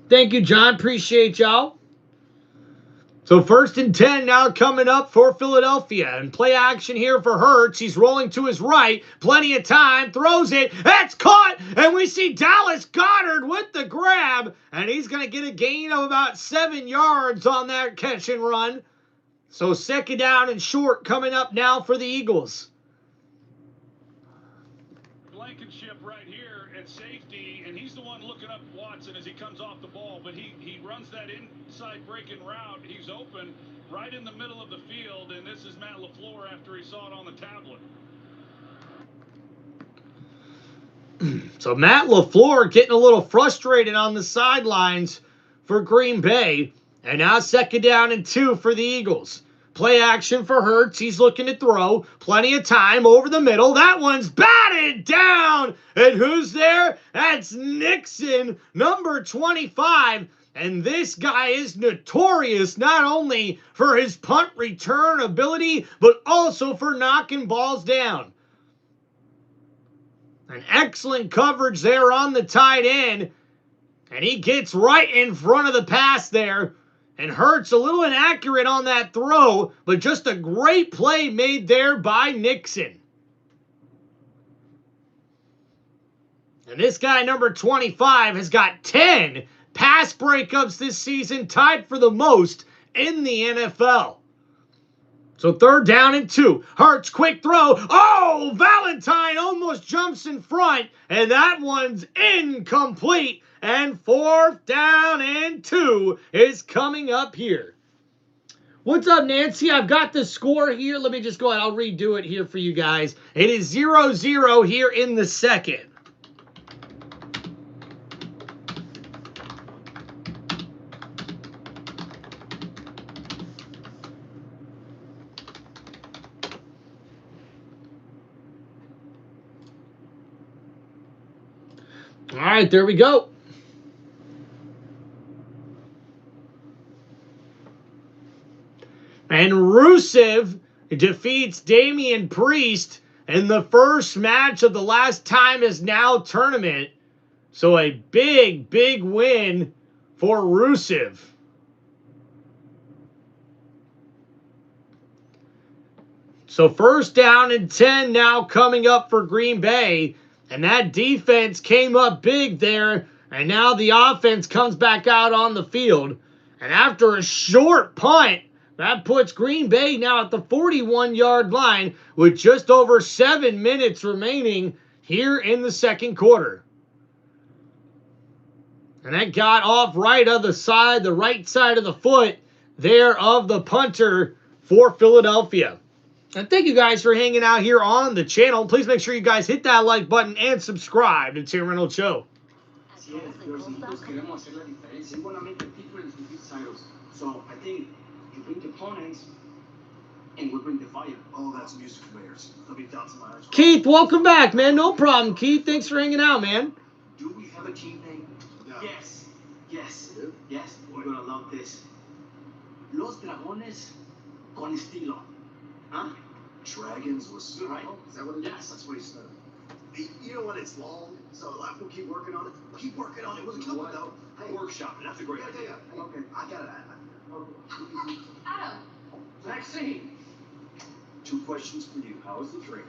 Thank you, John. Appreciate y'all. So 1st and 10 now coming up for Philadelphia. And play action here for Hurts. He's rolling to his right. Plenty of time. Throws it. That's caught. And we see Dallas Goedert with the grab. And he's going to get a gain of about 7 yards on that catch and run. So 2nd down and short coming up now for the Eagles. Blankenship right here at safety, and he's the one looking up Watson as he comes off the ball, but he runs that inside breaking route. He's open right in the middle of the field, and this is Matt LaFleur after he saw it on the tablet. So Matt LaFleur getting a little frustrated on the sidelines for Green Bay. And now 2nd down and 2 for the Eagles. Play action for Hurts. He's looking to throw. Plenty of time over the middle. That one's batted down. And who's there? That's Nixon, number 25. And this guy is notorious not only for his punt return ability, but also for knocking balls down. An excellent coverage there on the tight end. And he gets right in front of the pass there. And Hurts a little inaccurate on that throw, but just a great play made there by Nixon. And this guy, number 25, has got 10 pass breakups this season, tied for the most in the NFL. So 3rd down and 2. Hurts, quick throw. Oh, Valentine almost jumps in front, and that one's incomplete. And 4th down and 2 is coming up here. What's up, Nancy? I've got the score here. Let me just go ahead. I'll redo it here for you guys. It is 0-0 here in the 2nd. All right, there we go. And Rusev defeats Damian Priest in the first match of the Last Time Is Now tournament. So a big, big win for Rusev. So 1st down and 10 now coming up for Green Bay. And that defense came up big there. And now the offense comes back out on the field. And after a short punt, that puts Green Bay now at the 41-yard line with just over 7 minutes remaining here in the 2nd quarter. And that got off right of the right side of the foot there of the punter for Philadelphia. And thank you guys for hanging out here on the channel. Please make sure you guys hit that like button and subscribe to Tim Reynolds Show. So I think you bring the opponents and we bring the fire. Oh, that's music from ears. There'll be doubts in my eyes. Keith, welcome back, man. No problem, Keith. Thanks for hanging out, man. Do we have a team name? No. Yes. Yes. We're gonna love this. Los Dragones con estilo. Huh? Dragons with steel. Right. Is that what it is? Yes. That's what he said. Hey, you know what? It's long, so we'll keep working on it. Keep working on it. We'll do it, though. Hey, Workshop. That's a great idea. Okay, I got it. Okay. Adam. Vaccine. 2 questions for you. How is the training?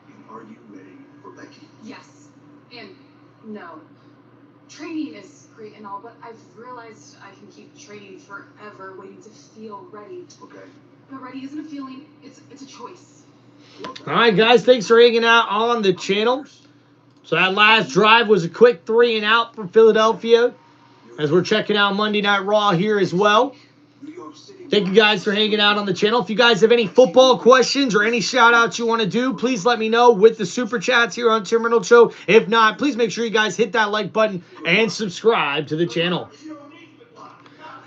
And are you ready for Becky? Yes. And no. Training is great and all, but I've realized I can keep training forever waiting to feel ready. Okay. But ready isn't a feeling, it's a choice. All right, guys. Thanks for hanging out on the channel. So that last drive was a quick 3 and out for Philadelphia as we're checking out Monday Night Raw here as well. Thank you guys for hanging out on the channel. If you guys have any football questions or any shout-outs you want to do, please let me know with the Super Chats here on Tim Reynolds Show. If not, please make sure you guys hit that like button and subscribe to the channel.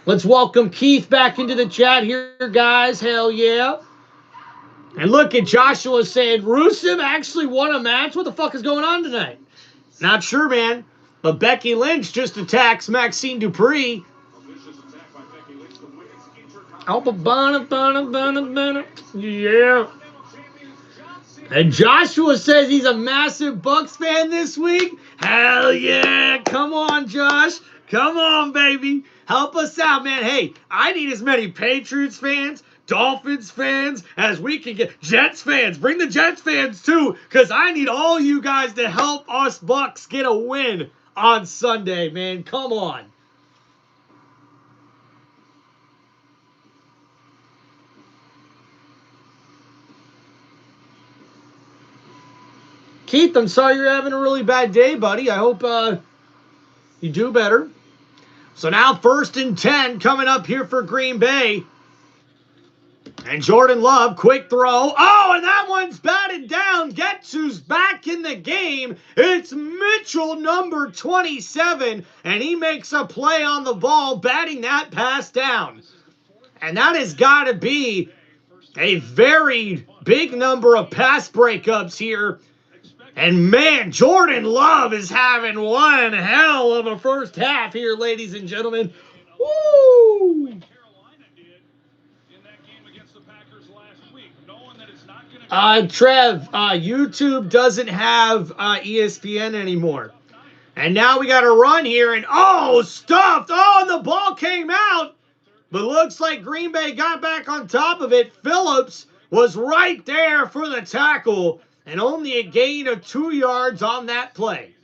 Let's welcome Keith back into the chat here, guys. Hell yeah. And look at Joshua saying, Rusev actually won a match? What the fuck is going on tonight? Not sure, man. But Becky Lynch just attacks Maxine Dupree. Yeah. And Joshua says he's a massive Bucks fan this week. Hell yeah. Come on, Josh. Come on, baby. Help us out, man. Hey, I need as many Patriots fans, Dolphins fans as we can get. Jets fans. Bring the Jets fans, too, because I need all you guys to help us Bucks get a win on Sunday, man. Come on. Keith, I'm sorry you're having a really bad day, buddy. I hope you do better. So now 1st and 10 coming up here for Green Bay. And Jordan Love, quick throw. Oh, and that one's batted down. Guess who's back in the game? It's Mitchell, number 27. And he makes a play on the ball, batting that pass down. And that has got to be a very big number of pass breakups here. And man, Jordan Love is having one hell of a first half here, ladies and gentlemen. Woo! Trev, YouTube doesn't have ESPN anymore. And now we got a run here, and oh, stuffed. Oh, and the ball came out. But looks like Green Bay got back on top of it. Phillips was right there for the tackle. And only a gain of 2 yards on that play.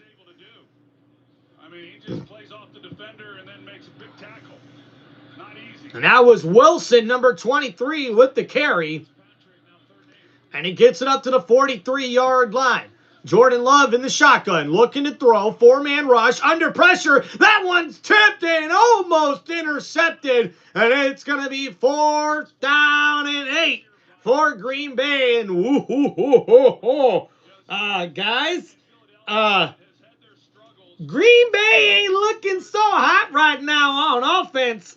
I mean, he just plays off the defender and then makes a big tackle. Not easy. And that was Wilson, number 23, with the carry. And he gets it up to the 43-yard line. Jordan Love in the shotgun, looking to throw. 4-man rush, under pressure. That one's tipped and almost intercepted. And it's going to be 4th down and 8. For Green Bay, and guys, Green Bay ain't looking so hot right now on offense.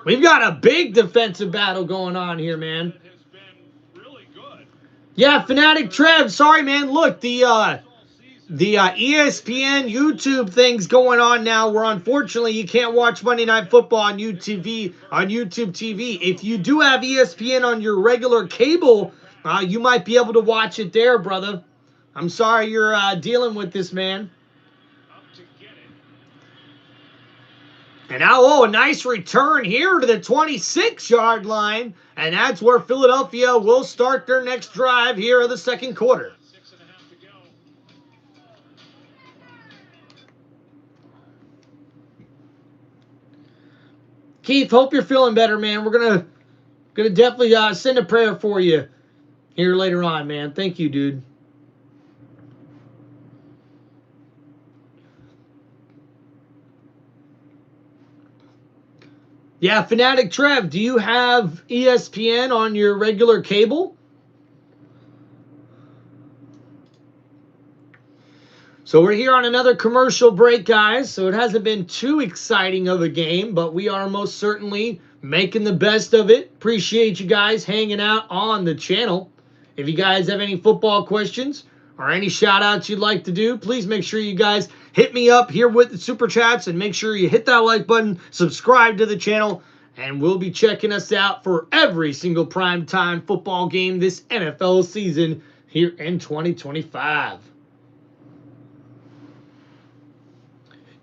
We've got a big defensive battle going on here, man. Yeah, Fanatic Trev, sorry, man. Look, the ESPN YouTube thing's going on now where unfortunately you can't watch Monday Night Football on YouTube TV. If you do have ESPN on your regular cable, you might be able to watch it there, brother. I'm sorry you're dealing with this, man. And now, oh, a nice return here to the 26-yard line. And that's where Philadelphia will start their next drive here of the second quarter. 6.5 to go. Keith, hope you're feeling better, man. We're gonna definitely send a prayer for you here later on, man. Thank you, dude. Yeah, Fanatic Trev, do you have ESPN on your regular cable? So we're here on another commercial break, guys. So it hasn't been too exciting of a game, but we are most certainly making the best of it. Appreciate you guys hanging out on the channel. If you guys have any football questions or any shout outs you'd like to do, please make sure you guys hit me up here with the super chats and make sure you hit that like button, subscribe to the channel, and we'll be checking us out for every single primetime football game this NFL season here in 2025.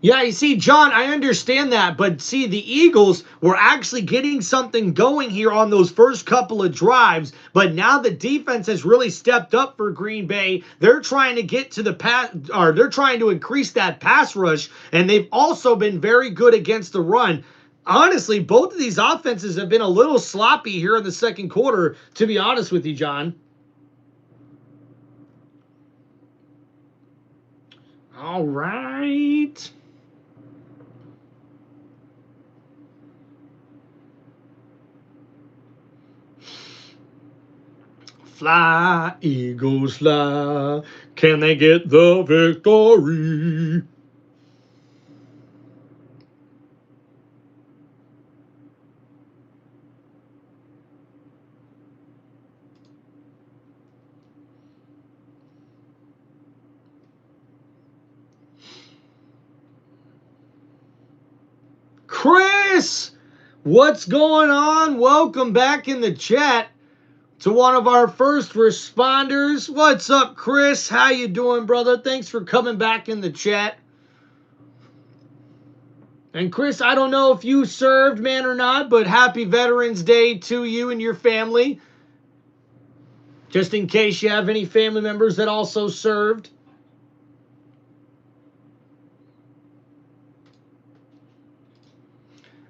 Yeah, you see, John, I understand that, but see, the Eagles were actually getting something going here on those first couple of drives, but now the defense has really stepped up for Green Bay. They're trying to get to the pass, or they're trying to increase that pass rush, and they've also been very good against the run. Honestly, both of these offenses have been a little sloppy here in the second quarter, to be honest with you, John. All right. Fly, Eagles fly, can they get the victory? Chris, what's going on? Welcome back in the chat to one of our first responders. What's up, Chris? How you doing, brother? Thanks for coming back in the chat. And Chris, I don't know if you served, man, or not, but happy Veterans Day to you and your family. Just in case you have any family members that also served.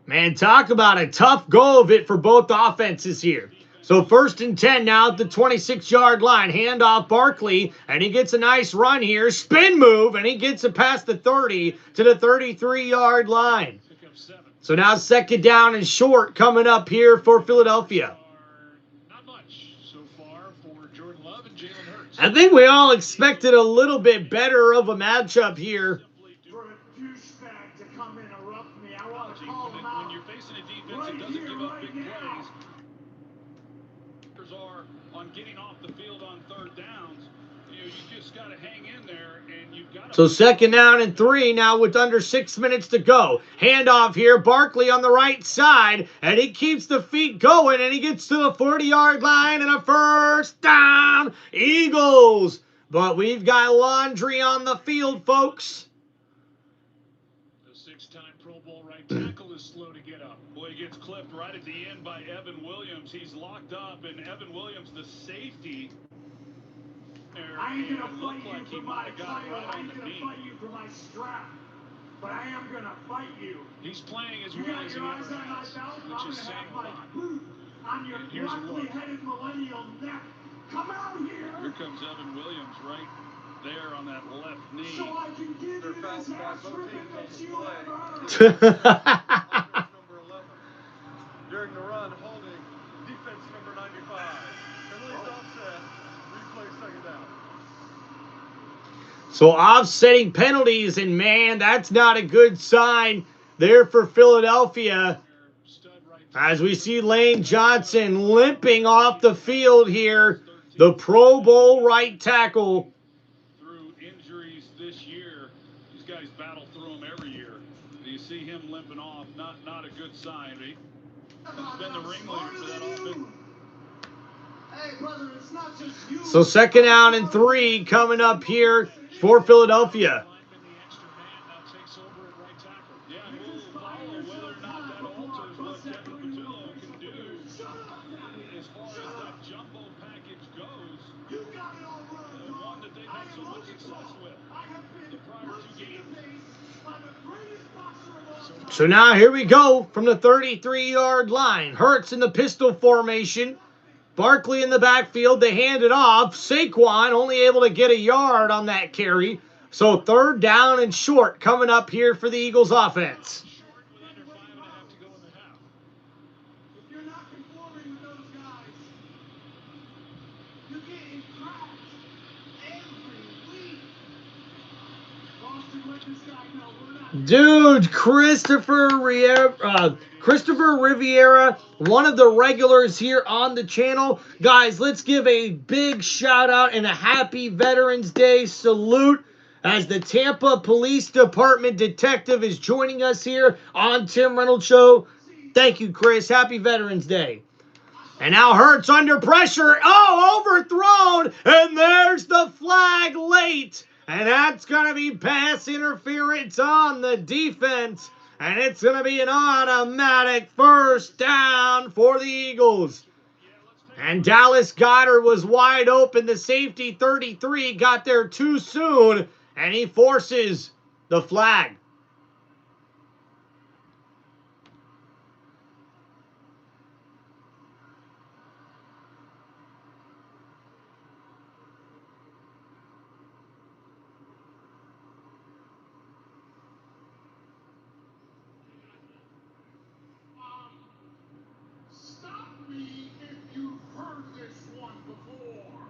Man, talk about a tough go of it for both offenses here. So 1st and 10 now at the 26-yard line. Handoff Barkley, and he gets a nice run here. Spin move, and he gets it past the 30 to the 33-yard line. So now 2nd down and short coming up here for Philadelphia. Not much so far for Jordan Love and Jalen Hurts. I think we all expected a little bit better of a matchup here. For a douchebag to come interrupt me, I want to call him out. When you're facing a defense that doesn't give up big plays, are on getting off the field on 3rd downs, you just got to hang in there, and you've got to. So 2nd down and 3 now with under 6 minutes to go. Handoff here, Barkley on the right side, and he keeps the feet going, and he gets to the 40-yard line and a 1st down, Eagles. But we've got laundry on the field, folks. The 6-time Pro Bowl right tackle is slow to get up. Boy, he gets clipped right at the end by Evan Williams. He's locked up, and Evan Williams, the safety, I ain't gonna fight you like for my title. I ain't gonna fight you for my strap. But I am gonna fight you. He's playing as You well got as he your ever eyes on my has, belt. which I'm is gonna saying have a my lot. boot on your And here's a look. broccoli-headed millennial neck. Come out here. Here comes Evan Williams right there on that left knee. So I can give They're you fouled this by ass both ripping teams that on you the ever heard. Number 11. During the run, holding defense number 95. Penalties offset. Replay 2nd down. So offsetting penalties, and man, that's not a good sign there for Philadelphia. As we see Lane Johnson limping off the field here, the Pro Bowl right tackle. Through injuries this year, these guys battle through them every year. You see him limping off, not a good sign. He's been the ringleader for that offense. Hey, brother, it's not just you. So 2nd down and 3 coming up here for Philadelphia. Lineman, the extra man, now takes over at right tackle. Yeah, and we'll follow whether or not that alters what Kevin Patillo can do as far as that jumbo package goes. You got it all wrong, The one that they've had so much success with the prior 2 games. So now here we go from the 33-yard line. Hurts in the pistol formation. Barkley in the backfield. They hand it off. Saquon only able to get a yard on that carry. So 3rd down and short coming up here for the Eagles offense. Short with under 5.5 to go in the half. If you're not conforming with those guys, you're getting cracked every week. Boston, let this guy know we're not. Dude, Christopher Riviera, one of the regulars here on the channel. Guys, let's give a big shout out and a happy Veterans Day salute as the Tampa Police Department detective is joining us here on Tim Reynolds Show. Thank you, Chris. Happy Veterans Day. And now Hurts under pressure. Oh, overthrown. And there's the flag late. And that's going to be pass interference on the defense. And it's going to be an automatic 1st down for the Eagles. And Dallas Goedert was wide open. The safety 33 got there too soon. And he forces the flag. Stop me if you've heard this one before.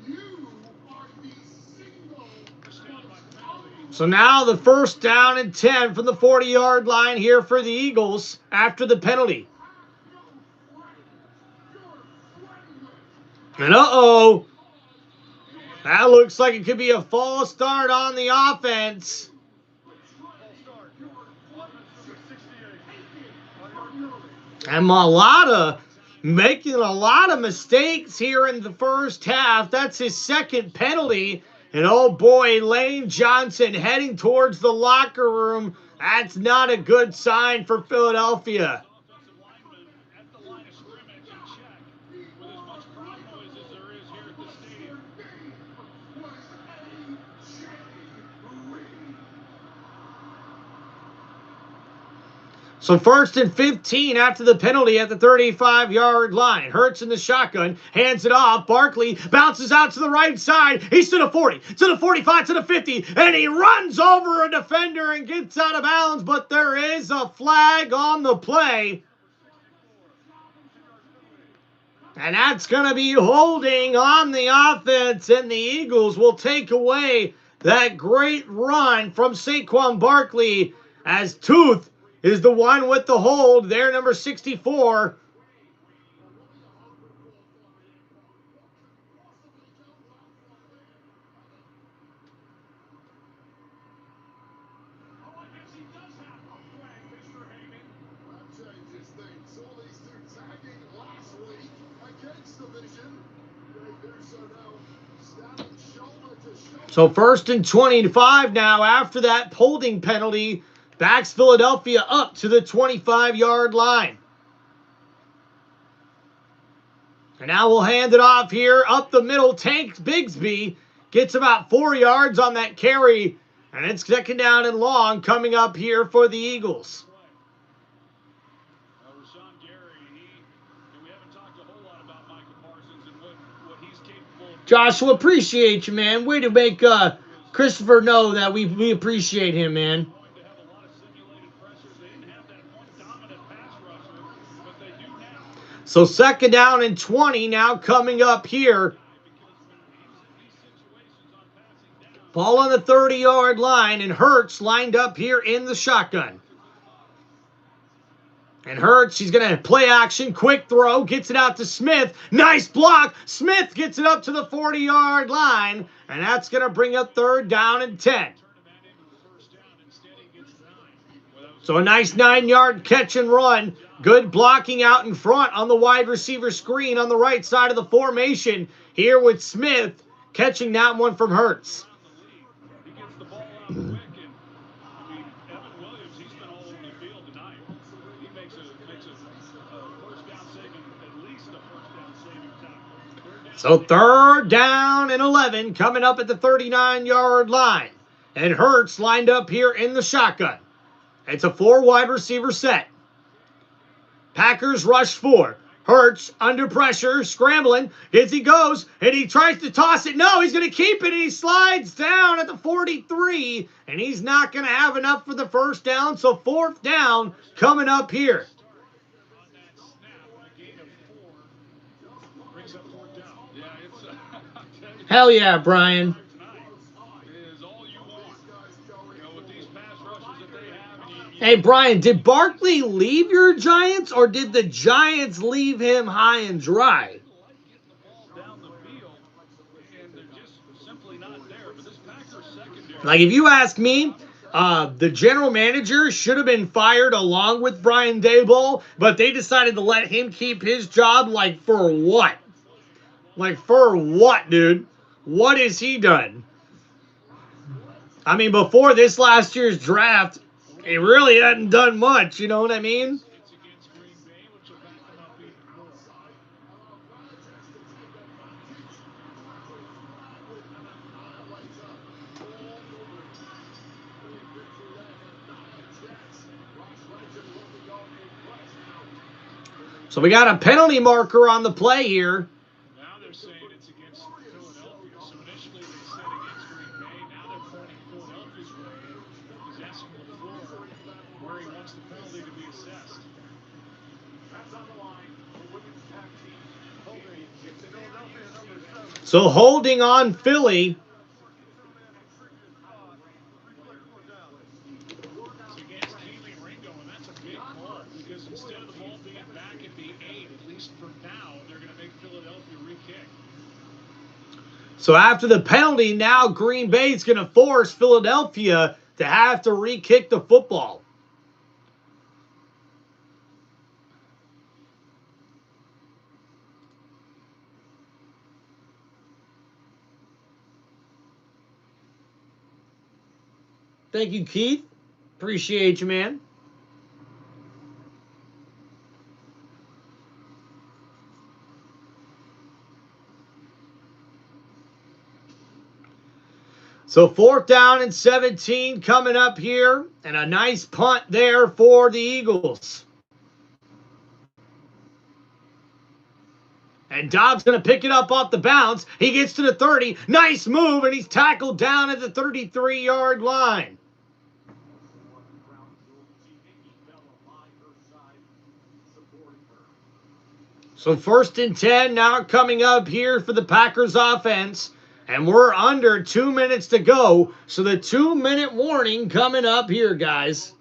You are the single So now the 1st down and 10 from the 40-yard line here for the Eagles after the penalty. And that looks like it could be a false start on the offense. And Mailata making a lot of mistakes here in the 1st half. That's his 2nd penalty. And oh boy, Lane Johnson heading towards the locker room. That's not a good sign for Philadelphia. Offensive lineman at the line of scrimmage in check with as much crowd noise as there is here at the stadium. So 1st and 15 after the penalty at the 35-yard line. Hurts in the shotgun, hands it off. Barkley bounces out to the right side. He's to the 40, to the 45, to the 50, and he runs over a defender and gets out of bounds, but there is a flag on the play. And that's going to be holding on the offense, and the Eagles will take away that great run from Saquon Barkley as Tooth is the one with the hold there, number 64. So 1st and 25 now after that holding penalty. Backs Philadelphia up to the 25-yard line. And now we'll hand it off here up the middle. Tank Bigsby gets about 4 yards on that carry. And it's 2nd down and long coming up here for the Eagles. Rashawn Gary, we haven't talked a whole lot about Micah Parsons and what he's capable of. Joshua, appreciate you, man. Way to make Christopher know that we appreciate him, man. So 2nd down and 20 now coming up here. Ball on the 30-yard line, and Hurts lined up here in the shotgun. And Hurts, he's going to play action, quick throw, gets it out to Smith. Nice block. Smith gets it up to the 40-yard line, and that's going to bring up 3rd down and 10. So a nice 9-yard catch and run. Good blocking out in front on the wide receiver screen on the right side of the formation. Here with Smith catching that one from Hurts. So 3rd down and 11 coming up at the 39-yard line. And Hurts lined up here in the shotgun. It's a 4 wide receiver set. Packers rush 4. Hurts under pressure, scrambling. As he goes, and he tries to toss it. No, he's going to keep it, and he slides down at the 43, and he's not going to have enough for the 1st down. So 4th down coming up here. Hell yeah, Brian. Hey, Brian, did Barkley leave your Giants, or did the Giants leave him high and dry? Like, if you ask me, the general manager should have been fired along with Brian Daboll, but they decided to let him keep his job, like, for what? Like, for what, dude? What has he done? I mean, before this last year's draft, he really hadn't done much, you know what I mean? So we got a penalty marker on the play here. Now they're saying it's against Philadelphia. So initially they said against Green Bay. Now they're pointing Philadelphia's way. He's asking LaFleur where he wants the penalty to be assessed. That's on the line for Williams tag team. Holding. It's Philadelphia number 7. So holding on Philly. It's against Keely Ringo, and that's a big call because instead of the ball being back at the 8, at least for now, they're going to make Philadelphia re-kick. So after the penalty, now Green Bay's going to force Philadelphia to have to re-kick the football. Thank you, Keith. Appreciate you, man. So 4th down and 17 coming up here. And a nice punt there for the Eagles. And Dobbs going to pick it up off the bounce. He gets to the 30. Nice move, and he's tackled down at the 33-yard line. So 1st and 10 now coming up here for the Packers offense. And we're under 2 minutes to go. So the 2-minute warning coming up here, guys.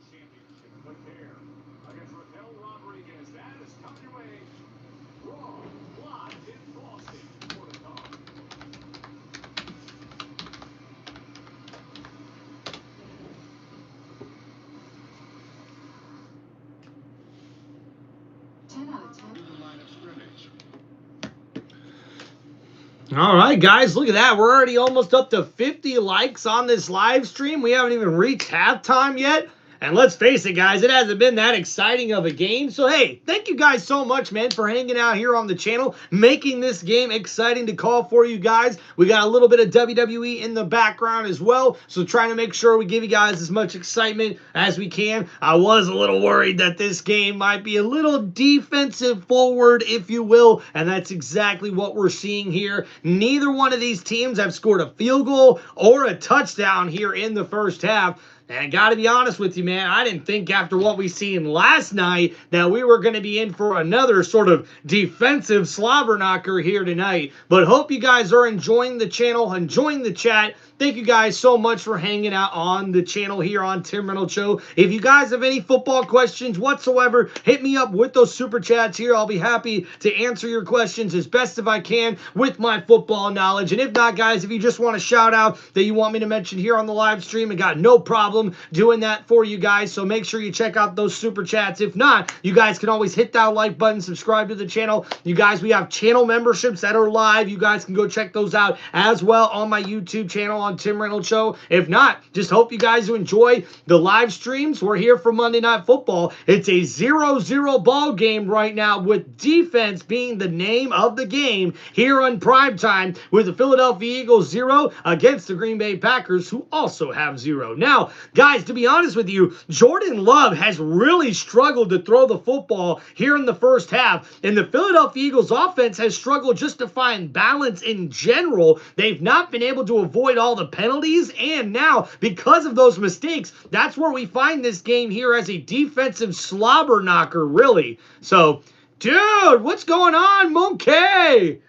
All right, guys, look at that. We're already almost up to 50 likes on this live stream. We haven't even reached halftime yet. And let's face it, guys, it hasn't been that exciting of a game. So, hey, thank you guys so much, man, for hanging out here on the channel, making this game exciting to call for you guys. We got a little bit of WWE in the background as well, so trying to make sure we give you guys as much excitement as we can. I was a little worried that this game might be a little defensive forward, if you will, and that's exactly what we're seeing here. Neither one of these teams have scored a field goal or a touchdown here in the first half. And I got to be honest with you, man, I didn't think after what we seen last night that we were going to be in for another sort of defensive slobber knocker here tonight. But hope you guys are enjoying the channel, enjoying the chat. Thank you guys so much for hanging out on the channel here on Tim Reynolds Show. If you guys have any football questions whatsoever, hit me up with those super chats here. I'll be happy to answer your questions as best as I can with my football knowledge. And if not, guys, if you just want a shout out that you want me to mention here on the live stream, I got no problem doing that for you guys. So make sure you check out those super chats. If not, you guys can always hit that like button, subscribe to the channel. You guys, we have channel memberships that are live. You guys can go check those out as well on my YouTube channel on on Tim Reynolds Show. If not, just hope you guys enjoy the live streams. We're here for Monday Night Football. It's a 0-0 ball game right now, with defense being the name of the game here on primetime, with the Philadelphia Eagles 0 against the Green Bay Packers, who also have 0. Now, guys, to be honest with you, Jordan Love has really struggled to throw the football here in the first half, and the Philadelphia Eagles offense has struggled just to find balance in general. They've not been able to avoid all the penalties, and now, because of those mistakes, that's where we find this game here as a defensive slobber knocker, really. So, dude, what's going on, Monkey?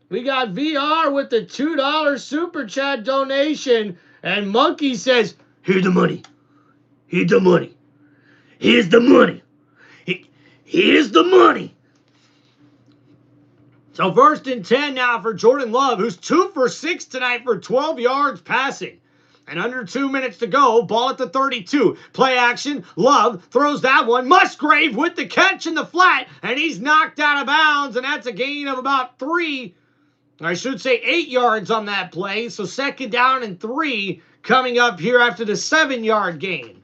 We got VR with the $2 Super Chat donation, and Monkey says, here's the money. Here's the money. Here's the money. Here's the money. So 1st and 10 now for Jordan Love, who's 2 for 6 tonight for 12 yards passing. And under 2 minutes to go, ball at the 32. Play action, Love throws that one. Musgrave with the catch in the flat, and he's knocked out of bounds, and that's a gain of about 8 yards on that play. So 2nd down and 3 coming up here after the 7-yard gain.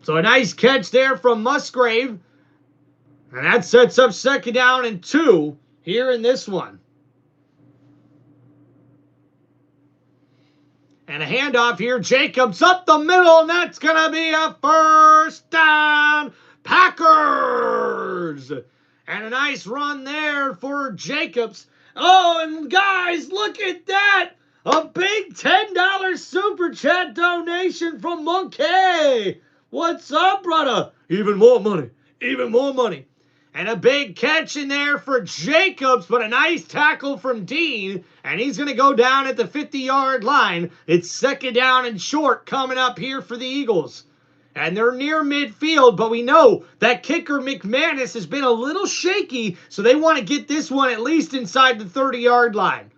So a nice catch there from Musgrave, and that sets up 2nd down and 2 here in this one. And a handoff here. Jacobs up the middle, and that's going to be a 1st down. Packers! And a nice run there for Jacobs. Oh, and guys, look at that. A big $10 Super Chat donation from Monkey. What's up, brother? Even more money. Even more money. And a big catch in there for Jacobs, but a nice tackle from Dean. And he's going to go down at the 50-yard line. It's 2nd down and short coming up here for the Eagles. And they're near midfield, but we know that kicker McManus has been a little shaky, so they want to get this one at least inside the 30-yard line.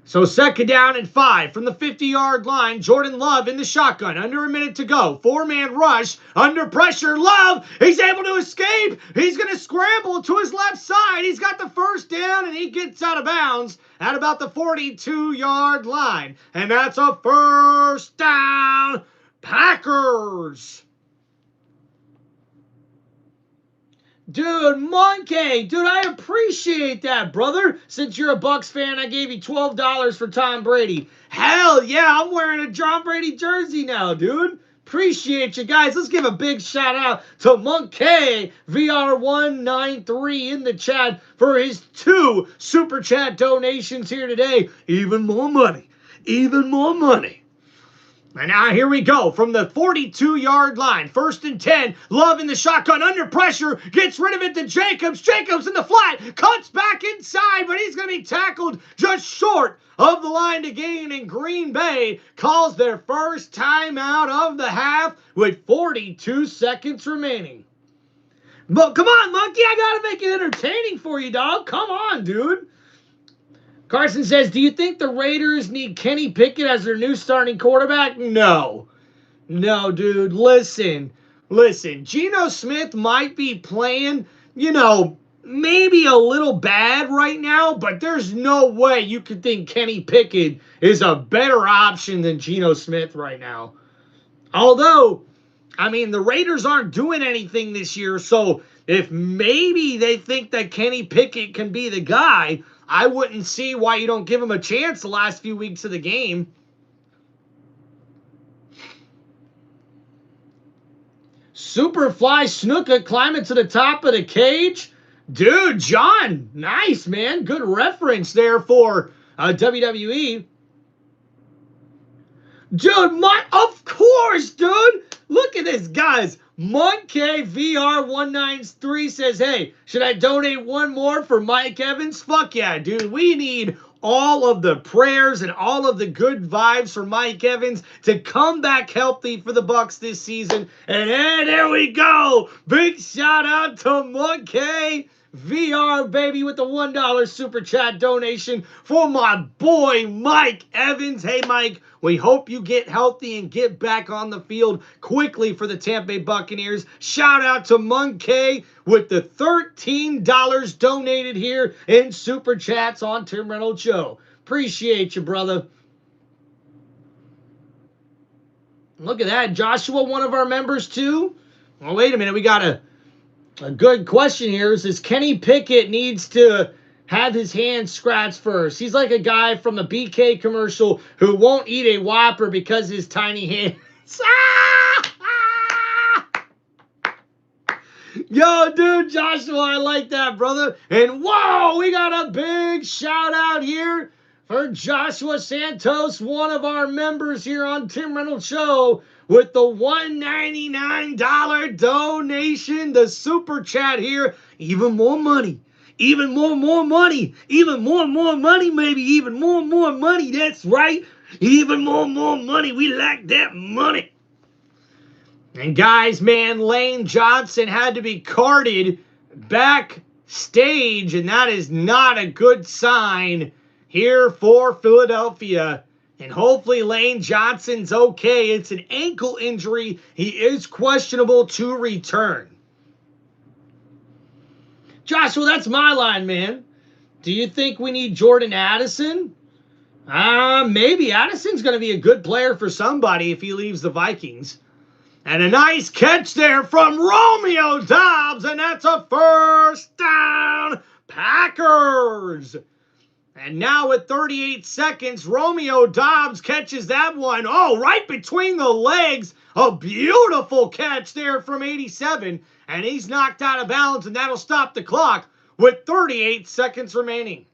So 2nd down and 5 from the 50-yard line. Jordan Love in the shotgun. Under a minute to go. 4-man rush. Under pressure. Love. He's able to escape. He's going to scramble to his left side. He's got the 1st down, and he gets out of bounds at about the 42-yard line. And that's a 1st down. Packers. Dude, Monkey, dude, I appreciate that, brother. Since you're a Bucs fan, I gave you $12 for Tom Brady. Hell yeah, I'm wearing a John Brady jersey now, dude. Appreciate you guys. Let's give a big shout out to Monkey VR193 in the chat for his 2 Super Chat donations here today. Even more money. Even more money. And now here we go from the 42-yard line. 1st and 10. Love in the shotgun under pressure. Gets rid of it to Jacobs. Jacobs in the flat. Cuts back inside, but he's going to be tackled just short of the line to gain. And Green Bay calls their first timeout of the half with 42 seconds remaining. But come on, Monkey. I got to make it entertaining for you, dog. Come on, dude. Carson says, do you think the Raiders need Kenny Pickett as their new starting quarterback? No. No, dude. Listen. Geno Smith might be playing, maybe a little bad right now, but there's no way you could think Kenny Pickett is a better option than Geno Smith right now. Although, the Raiders aren't doing anything this year, so if maybe they think that Kenny Pickett can be the guy, I wouldn't see why you don't give him a chance the last few weeks of the game. Superfly Snuka climbing to the top of the cage. Dude, John, nice, man. Good reference there for WWE. Dude, of course, dude. Look at this, guys. Monkey VR193 says, hey, should I donate one more for Mike Evans? Fuck yeah, dude. We need all of the prayers and all of the good vibes for Mike Evans to come back healthy for the Bucs this season. And hey, there we go. Big shout out to Monkey VR, baby, with the $1 Super Chat donation for my boy Mike Evans. Hey, Mike, we hope you get healthy and get back on the field quickly for the Tampa Bay Buccaneers. Shout out to Monkey with the $13 donated here in Super Chats on Tim Reynolds Show. Appreciate you, brother. Look at that. Joshua, one of our members too. Well, wait a minute. We got a good question here. It says Kenny Pickett needs to have his hands scratched first. He's like a guy from a BK commercial who won't eat a Whopper because of his tiny hands. Yo, dude, Joshua, I like that, brother. And whoa, we got a big shout out here for Joshua Santos, one of our members here on Tim Reynolds Show, with the $199 donation, the super chat here. Even more money. Even more money. Even more money, maybe. Even more money. That's right. Even more money. We like that money. And guys, man, Lane Johnson had to be carted backstage, and that is not a good sign here for Philadelphia. And hopefully Lane Johnson's okay. It's an ankle injury. He is questionable to return. Joshua, that's my line, man. Do you think we need Jordan Addison? Maybe. Addison's going to be a good player for somebody if he leaves the Vikings. And a nice catch there from Romeo Doubs, and that's a first down, Packers. And now with 38 seconds, Romeo Doubs catches that one. Oh, right between the legs. A beautiful catch there from 87. And he's knocked out of bounds, and that'll stop the clock with 38 seconds remaining.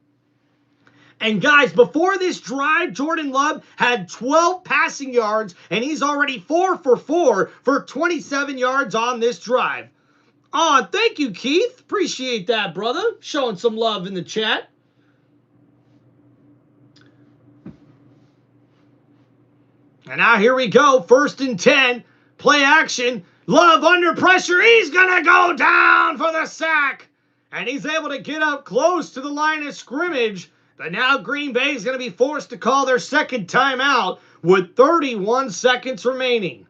And guys, before this drive, Jordan Love had 12 passing yards, and he's already 4 for 4 for 27 yards on this drive. Oh, thank you, Keith. Appreciate that, brother. Showing some love in the chat. And now here we go. 1st and 10. Play action. Love under pressure. He's going to go down for the sack. And he's able to get up close to the line of scrimmage. But now Green Bay is going to be forced to call their second timeout with 31 seconds remaining.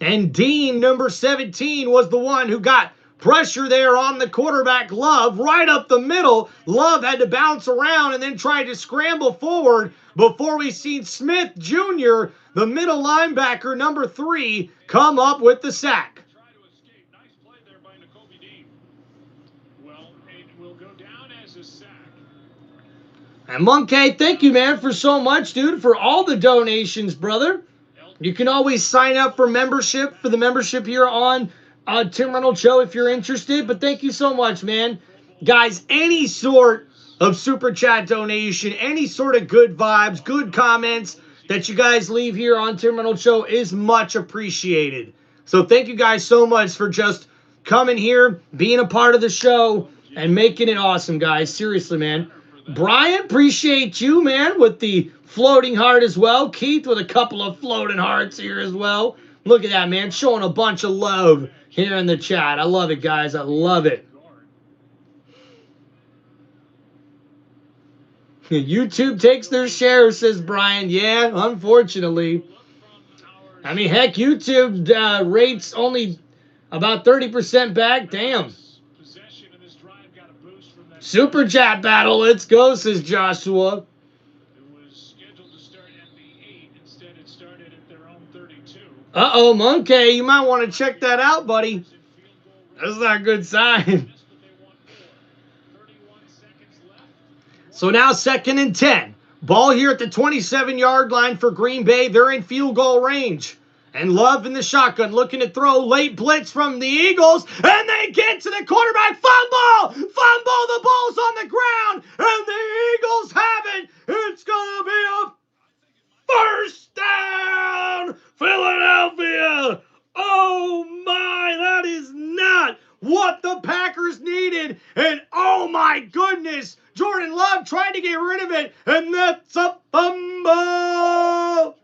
And Dean, number 17, was the one who got pressure there on the quarterback, Love, right up the middle. Love had to bounce around and then try to scramble forward before we seen Smith Jr., the middle linebacker, number 3, come up with the sack. Nice play there by Nakobe Dean. Well, it will go down as a sack. And Monkey, thank you, man, for so much, dude, for all the donations, brother. You can always sign up for the membership here on Tim Reynolds Show if you're interested. But thank you so much, man. Guys, any sort of super chat donation, any sort of good vibes, good comments that you guys leave here on Tim Reynolds Show is much appreciated. So thank you guys so much for just coming here, being a part of the show, and making it awesome, guys. Seriously, man. Brian, appreciate you, man, with the floating heart as well. Keith with a couple of floating hearts here as well. Look at that, man. Showing a bunch of love here in the chat. I love it, guys. I love it. YouTube takes their share, says Brian. Yeah, unfortunately. I mean, heck, YouTube rates only about 30% back. Damn. Super chat battle. Let's go, says Joshua. It was scheduled to start at the 8. Instead, it started at their own 32. Uh-oh, Monkey. You might want to check that out, buddy. That's not a good sign. So now 2nd and 10. Ball here at the 27-yard line for Green Bay. They're in field goal range. And Love in the shotgun looking to throw. Late blitz from the Eagles. And they get to the quarterback. Fumble! Fumble! The ball's on the ground. And the Eagles have it. It's going to be a first down, Philadelphia. Oh, my. That is not what the Packers needed. And, oh, my goodness. Jordan Love tried to get rid of it. And that's a fumble.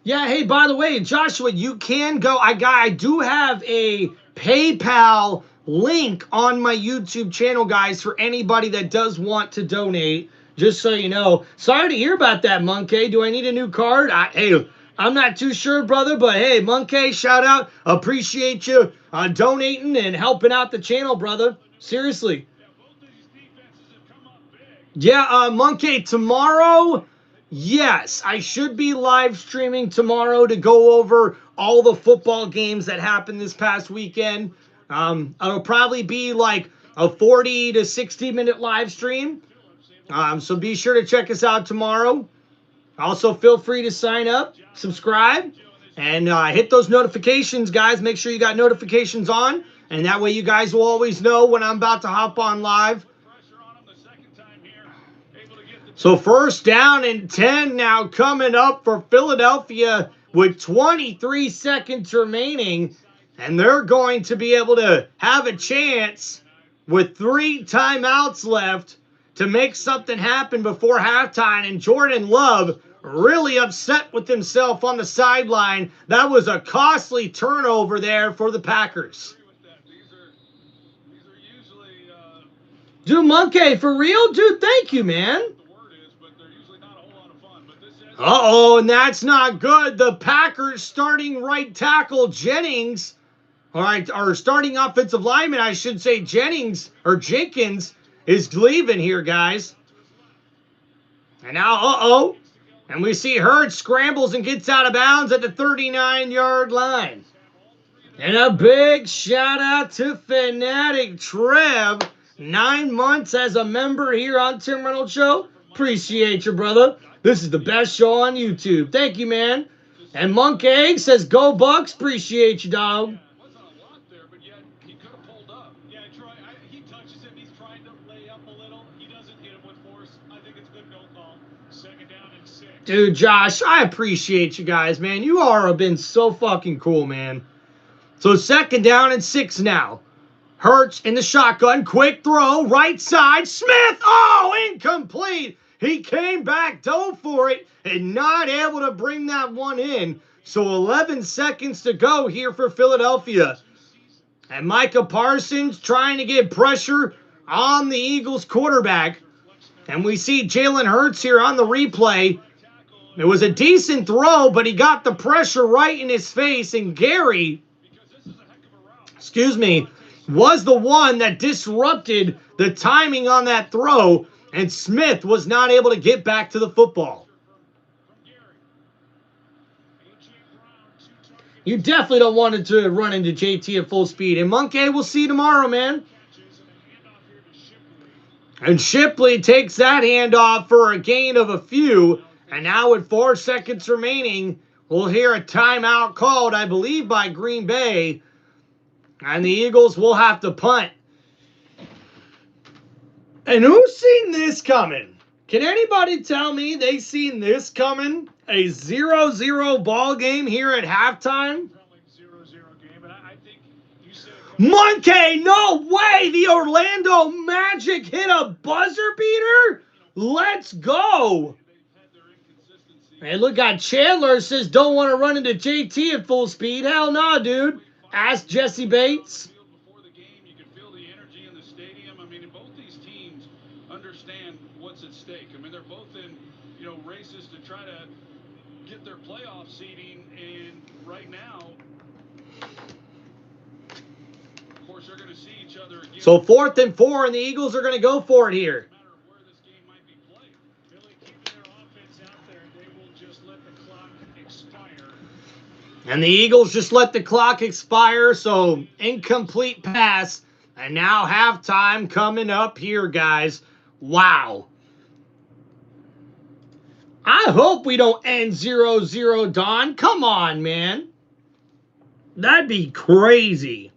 Yeah, hey, by the way, Joshua, you can go. I do have a PayPal link on my YouTube channel, guys, for anybody that does want to donate, just so you know. Sorry to hear about that, Monkey. Do I need a new card? Hey, I'm not too sure, brother, but hey, Monkey, shout out. Appreciate you donating and helping out the channel, brother. Seriously. Yeah, both of these defenses have come up big. Yeah, Monkey, tomorrow, yes, I should be live streaming tomorrow to go over all the football games that happened this past weekend. It'll probably be like a 40 to 60 minute live stream. So be sure to check us out tomorrow. Also, feel free to sign up, subscribe, and hit those notifications, guys. Make sure you got notifications on, and that way you guys will always know when I'm about to hop on live. So 1st down and 10 now coming up for Philadelphia with 23 seconds remaining, and they're going to be able to have a chance with 3 timeouts left to make something happen before halftime. And Jordan Love really upset with himself on the sideline. That was a costly turnover there for the Packers. Dude, Monkey, for real? Dude, thank you, man. Uh-oh, and that's not good. The Packers starting right tackle Jennings, all right, or starting offensive lineman, I should say, Jenkins is leaving here, guys. And now, and we see Hurts scrambles and gets out of bounds at the 39-yard line. And a big shout out to Fanatic Trev. 9 months as a member here on Tim Reynolds Show. Appreciate you, brother. This is the best show on YouTube. Thank you, man. And Monk Egg says, go Bucks. Appreciate you, dog. He touches him. He's trying to lay up a little. He doesn't hit him with force. I think it's good no call. 2nd down and 6. Dude, Josh, I appreciate you guys, man. You all have been so fucking cool, man. So 2nd down and 6 now. Hurts in the shotgun. Quick throw. Right side. Smith. Oh, incomplete. He came back, dove for it, and not able to bring that one in. So 11 seconds to go here for Philadelphia. And Micah Parsons trying to get pressure on the Eagles quarterback. And we see Jalen Hurts here on the replay. It was a decent throw, but he got the pressure right in his face. And Gary, was the one that disrupted the timing on that throw. And Smith was not able to get back to the football. You definitely don't want it to run into JT at full speed. And Monkey, we'll see you tomorrow, man. And Shipley takes that handoff for a gain of a few. And now with 4 seconds remaining, we'll hear a timeout called, I believe, by Green Bay. And the Eagles will have to punt. And who's seen this coming? Can anybody tell me they seen this coming? A 0-0 ball game here at halftime? Monkey, no way! The Orlando Magic hit a buzzer beater? Let's go! Hey, look at Chandler says don't want to run into JT at full speed. Hell no, dude. Ask Jesse Bates. They're both in, races to try to get their playoff seeding, and right now, of course, they're going to see each other again. So 4th and 4, and the Eagles are going to go for it here. No matter where this game might be played, Billy keeping their offense out there, they will just let the clock expire. And the Eagles just let the clock expire, so incomplete pass. And now halftime coming up here, guys. Wow. I hope we don't end 0-0, Don. Come on, man. That'd be crazy.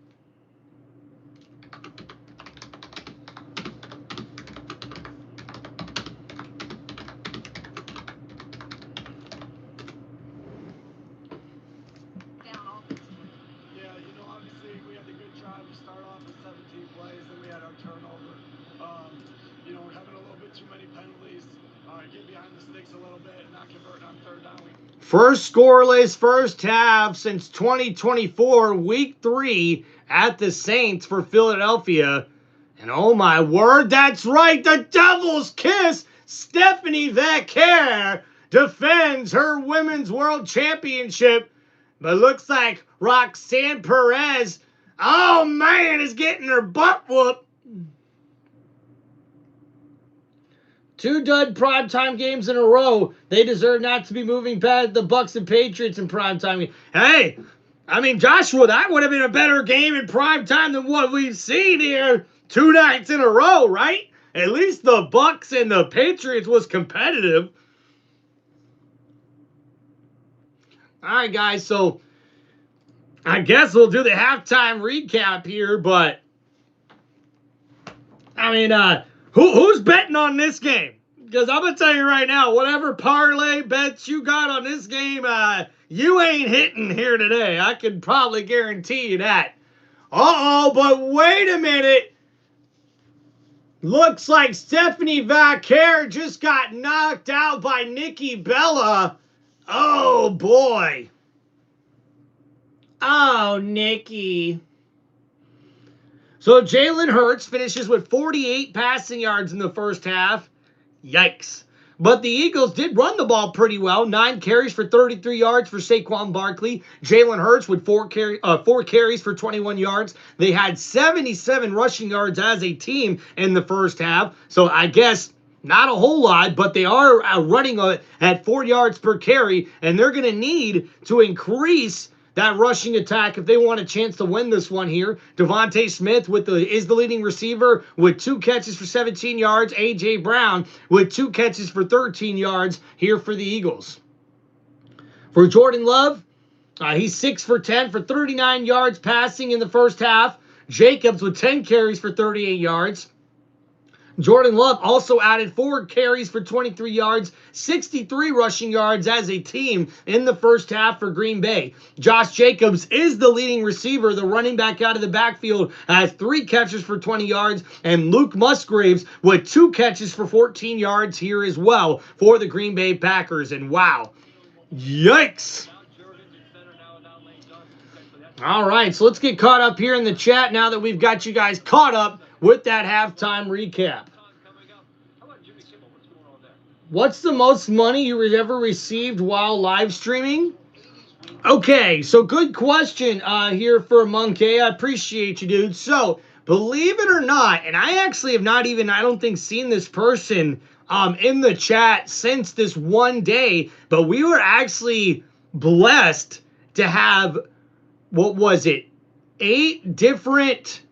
Obviously we had a good drive to start off with 17 plays, then we had our turnover. We're having a little bit too many penalties. Get behind the sticks a little bit and not convert on 3rd down. First scoreless first half since 2024, week 3 at the Saints for Philadelphia. And oh my word, that's right, the Devil's Kiss. Stephanie Vaquer defends her Women's World Championship. But looks like Roxanne Perez, oh man, is getting her butt whooped. 2 dud primetime games in a row. They deserve not to be moving past the Bucks and Patriots in primetime. Hey, I mean, Joshua, that would have been a better game in primetime than what we've seen here 2 nights in a row, right? At least the Bucks and the Patriots was competitive. All right, guys, so I guess we'll do the halftime recap here, but I mean, who's betting on this game? Because I'm going to tell you right now, whatever parlay bets you got on this game, you ain't hitting here today. I can probably guarantee you that. Uh-oh, but wait a minute. Looks like Stephanie Vaquer just got knocked out by Nikki Bella. Oh, boy. Oh, Nikki. So Jalen Hurts finishes with 48 passing yards in the first half. Yikes. But the Eagles did run the ball pretty well. 9 carries for 33 yards for Saquon Barkley. Jalen Hurts with 4 carries for 21 yards. They had 77 rushing yards as a team in the first half. So I guess not a whole lot, but they are running at 4 yards per carry, and they're going to need to increase that rushing attack if they want a chance to win this one here. Devontae Smith is the leading receiver with 2 catches for 17 yards. A.J. Brown with 2 catches for 13 yards here for the Eagles. For Jordan Love, he's 6 for 10 for 39 yards passing in the first half. Jacobs with 10 carries for 38 yards. Jordan Love also added 4 carries for 23 yards, 63 rushing yards as a team in the first half for Green Bay. Josh Jacobs is the leading receiver, the running back out of the backfield, has 3 catches for 20 yards, and Luke Musgraves with 2 catches for 14 yards here as well for the Green Bay Packers. And wow, yikes. All right, so let's get caught up here in the chat now that we've got you guys caught up with that halftime recap. What's the most money you ever received while live streaming? Okay, so good question here for Monkey. I appreciate you, dude. So, believe it or not, and I actually have not even, I don't think, seen this person in the chat since this one day, but we were actually blessed to have, what was it, 8 different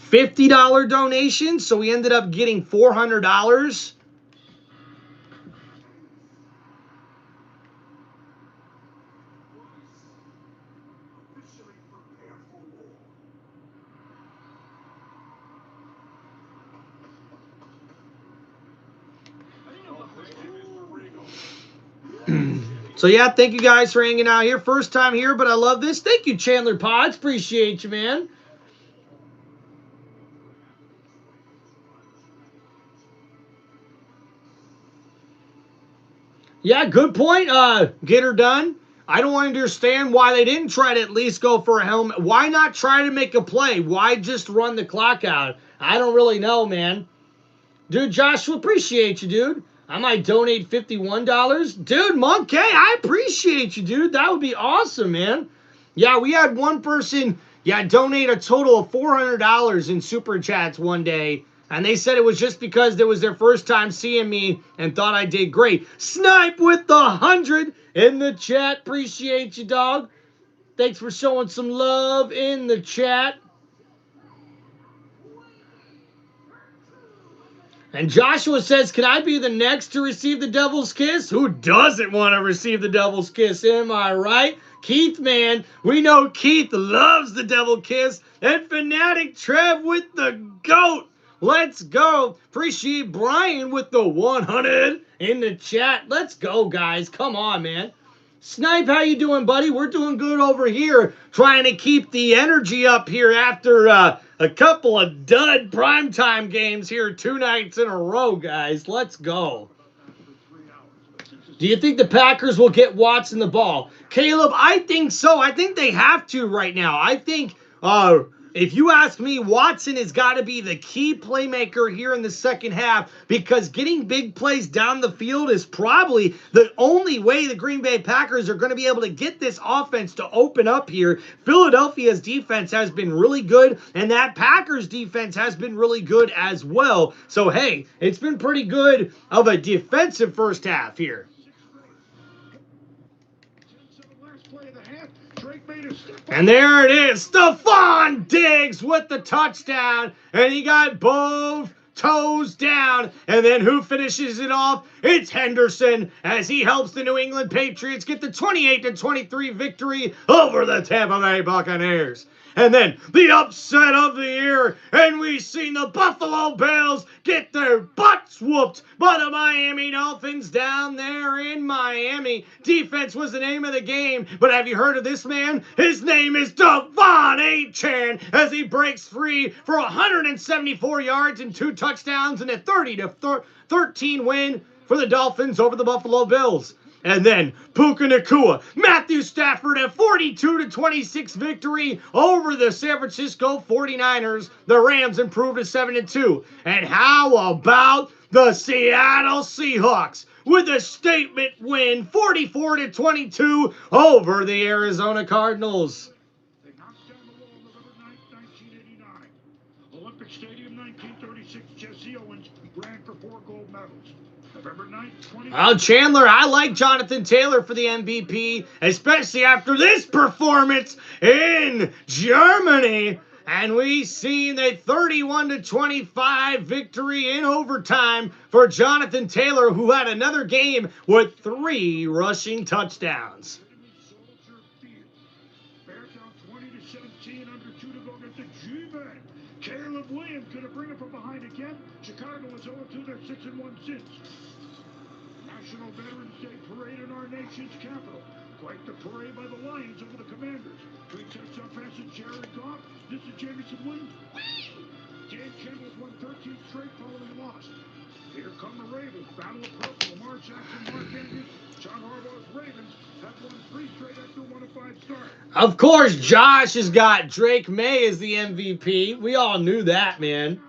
$50 donations, so we ended up getting $400. So yeah, thank you guys for hanging out here. First time here, but I love this. Thank you, Chandler Potts. Appreciate you, man. Yeah, good point. Get her done. I don't understand why they didn't try to at least go for a helmet. Why not try to make a play? Why just run the clock out? I don't really know, man. Dude, Joshua, appreciate you, dude. I might donate $51. Dude, Monkey, I appreciate you, dude. That would be awesome, man. Yeah, we had one person, donate a total of $400 in Super Chats one day. And they said it was just because it was their first time seeing me and thought I did great. Snipe with the 100 in the chat. Appreciate you, dog. Thanks for showing some love in the chat. And Joshua says, can I be the next to receive the devil's kiss? Who doesn't want to receive the devil's kiss? Am I right? Keith, man. We know Keith loves the devil kiss. And Fanatic Trev with the GOAT. Let's go. Appreciate Brian with the 100 in the chat. Let's go, guys. Come on, man. Snipe, how you doing, buddy? We're doing good over here. Trying to keep the energy up here after a couple of dud primetime games here 2 nights in a row, guys. Let's go. Do you think the Packers will get Watson the ball? Caleb, I think so. I think they have to right now. I think if you ask me, Watson has got to be the key playmaker here in the second half, because getting big plays down the field is probably the only way the Green Bay Packers are going to be able to get this offense to open up here. Philadelphia's defense has been really good, and that Packers defense has been really good as well. So, hey, it's been pretty good of a defensive first half here. And there it is, Stephon Diggs with the touchdown, and he got both toes down. And then who finishes it off? It's Henderson, as he helps the New England Patriots get the 28-23 victory over the Tampa Bay Buccaneers. And then the upset of the year, and we've seen the Buffalo Bills get their butts whooped by the Miami Dolphins down there in Miami. Defense was the name of the game, but have you heard of this man? His name is Devon Achane, as he breaks free for 174 yards and 2 touchdowns and a 30-13 win for the Dolphins over the Buffalo Bills. And then Puka Nacua, Matthew Stafford, a 42-26 victory over the San Francisco 49ers. The Rams improved to 7-2. And how about the Seattle Seahawks with a statement win, 44-22 over the Arizona Cardinals? They knocked down the wall November 9th, 1989. Olympic Stadium, 1936. Jesse Owens ran for 4 gold medals. Well, Chandler, I like Jonathan Taylor for the MVP, especially after this performance in Germany. And we seen a 31-25 victory in overtime for Jonathan Taylor, who had another game with 3 rushing touchdowns. Bears down 20-17, under 2 to go against the G-Man. Caleb Williams going to bring it from behind again. Chicago is 0-2, they're 6-1 since. National Veterans Day parade in our nation's capital. Quite the parade by the Lions over the Commanders. Three touchdown passes, Jared Goff. This is Jameson Williams. Dan Campbell's won 13 straight following a loss. Here come the Ravens. Battle of purple. Lamar Jackson, Mark Andrews. John Harbaugh's Ravens have won 3 straight after 1-5 start. Of course, Josh has got Drake May as the MVP. We all knew that, man.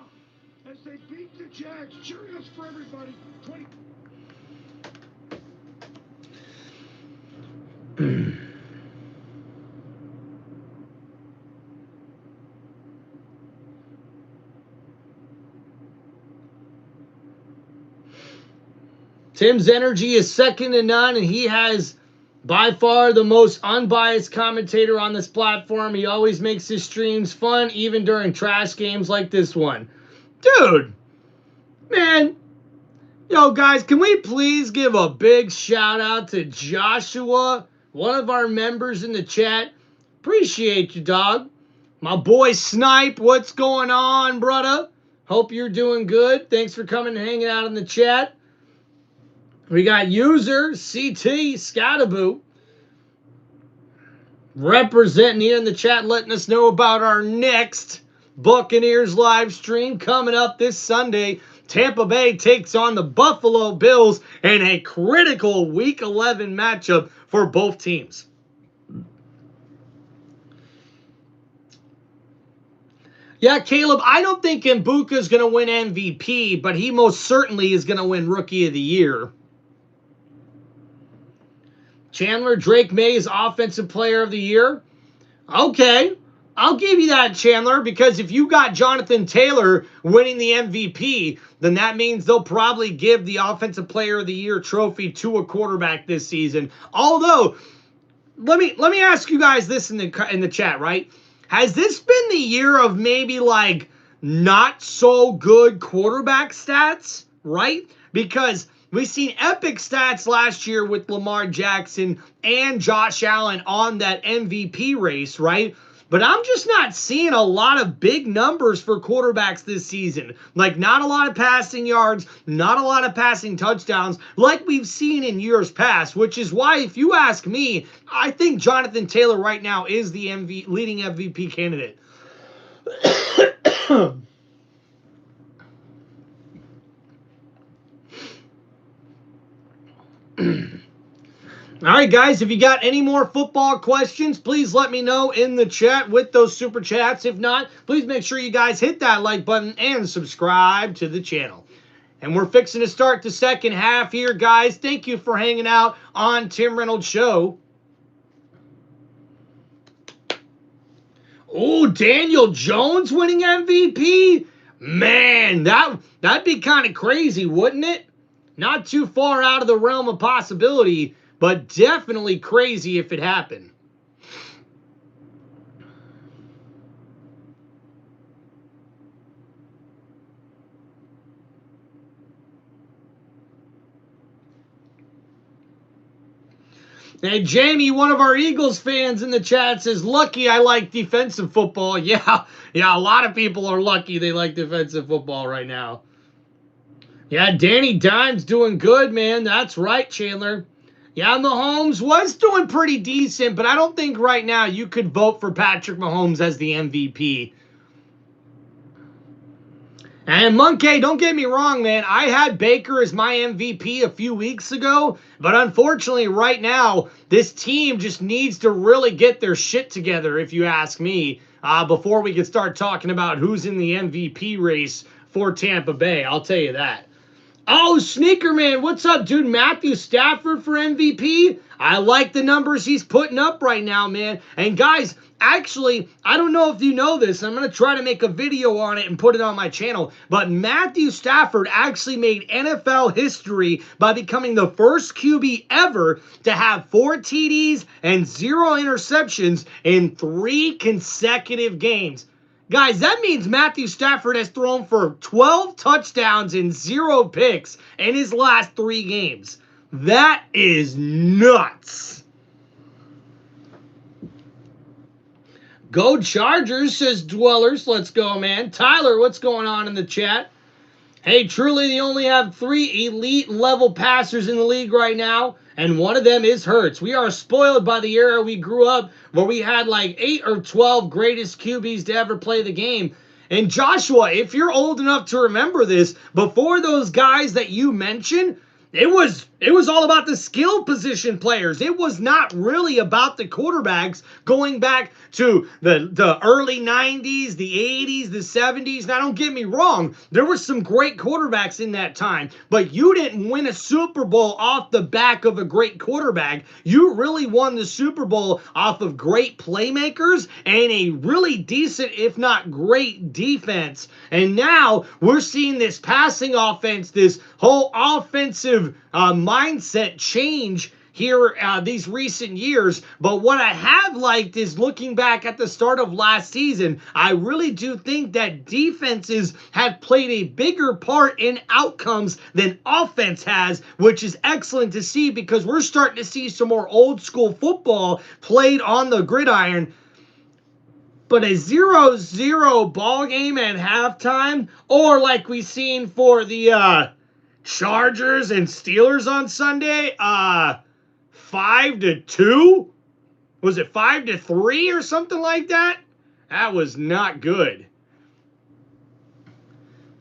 As they beat the Jags, cheering us for everybody. 20. Tim's energy is second to none, and he has by far the most unbiased commentator on this platform. He always makes his streams fun, even during trash games like this one. Dude, man, yo, guys, can we please give a big shout out to Joshua, one of our members in the chat? Appreciate you, dog. My boy Snipe, what's going on, brother? Hope you're doing good. Thanks for coming and hanging out in the chat. We got user CT Scataboo representing here in the chat, letting us know about our next Buccaneers live stream coming up this Sunday. Tampa Bay takes on the Buffalo Bills in a critical Week 11 matchup for both teams. Yeah, Caleb, I don't think Mbuka's going to win MVP, but he most certainly is going to win Rookie of the Year. Chandler, Drake May is Offensive Player of the Year. Okay, I'll give you that, Chandler, because if you got Jonathan Taylor winning the MVP, then that means they'll probably give the Offensive Player of the Year trophy to a quarterback this season. Although, let me ask you guys this in the chat, right? Has this been the year of maybe like not so good quarterback stats, right? Because we've seen epic stats last year with Lamar Jackson and Josh Allen on that MVP race, right? But I'm just not seeing a lot of big numbers for quarterbacks this season. Like, not a lot of passing yards, not a lot of passing touchdowns like we've seen in years past, which is why, if you ask me, I think Jonathan Taylor right now is the leading MVP candidate. All right, guys, if you got any more football questions, please let me know in the chat with those super chats. If not, please make sure you guys hit that like button and subscribe to the channel. And we're fixing to start the second half here, guys. Thank you for hanging out on Tim Reynolds Show. Oh, Daniel Jones winning MVP? Man, that'd be kind of crazy, wouldn't it? Not too far out of the realm of possibility, but definitely crazy if it happened. Hey, Jamie, one of our Eagles fans in the chat says, lucky I like defensive football. Yeah, a lot of people are lucky they like defensive football right now. Yeah, Danny Dimes doing good, man. That's right, Chandler. Yeah, Mahomes was doing pretty decent, but I don't think right now you could vote for Patrick Mahomes as the MVP. And Monkey, don't get me wrong, man. I had Baker as my MVP a few weeks ago, but unfortunately right now, this team just needs to really get their shit together, if you ask me, before we can start talking about who's in the MVP race for Tampa Bay. I'll tell you that. Oh, Sneaker Man, what's up, dude? Matthew Stafford for MVP? I like the numbers he's putting up right now, man. And guys, actually, I don't know if you know this. I'm going to try to make a video on it and put it on my channel. But Matthew Stafford actually made NFL history by becoming the first QB ever to have 4 TDs and 0 interceptions in 3 consecutive games. Guys, that means Matthew Stafford has thrown for 12 touchdowns and 0 picks in his last 3 games. That is nuts. Go Chargers, says Dwellers. Let's go, man. Tyler, what's going on in the chat? Hey, truly, they only have 3 elite level passers in the league right now, and one of them is Hurts. We are spoiled by the era we grew up where we had like 8 or 12 greatest QBs to ever play the game. And Joshua, if you're old enough to remember this, before those guys that you mentioned, it was all about the skill position players. It was not really about the quarterbacks going back to the early 90s, the 80s, the 70s. Now, don't get me wrong. There were some great quarterbacks in that time, but you didn't win a Super Bowl off the back of a great quarterback. You really won the Super Bowl off of great playmakers and a really decent, if not great, defense. And now we're seeing this passing offense, this whole offensive mindset change here these recent years. But what I have liked is looking back at the start of last season, I really do think that defenses have played a bigger part in outcomes than offense has, which is excellent to see because we're starting to see some more old school football played on the gridiron. But a 0-0 ball game at halftime, or like we seen for the Chargers and Steelers on Sunday, 5-2? Was it 5-3 or something like that? That was not good.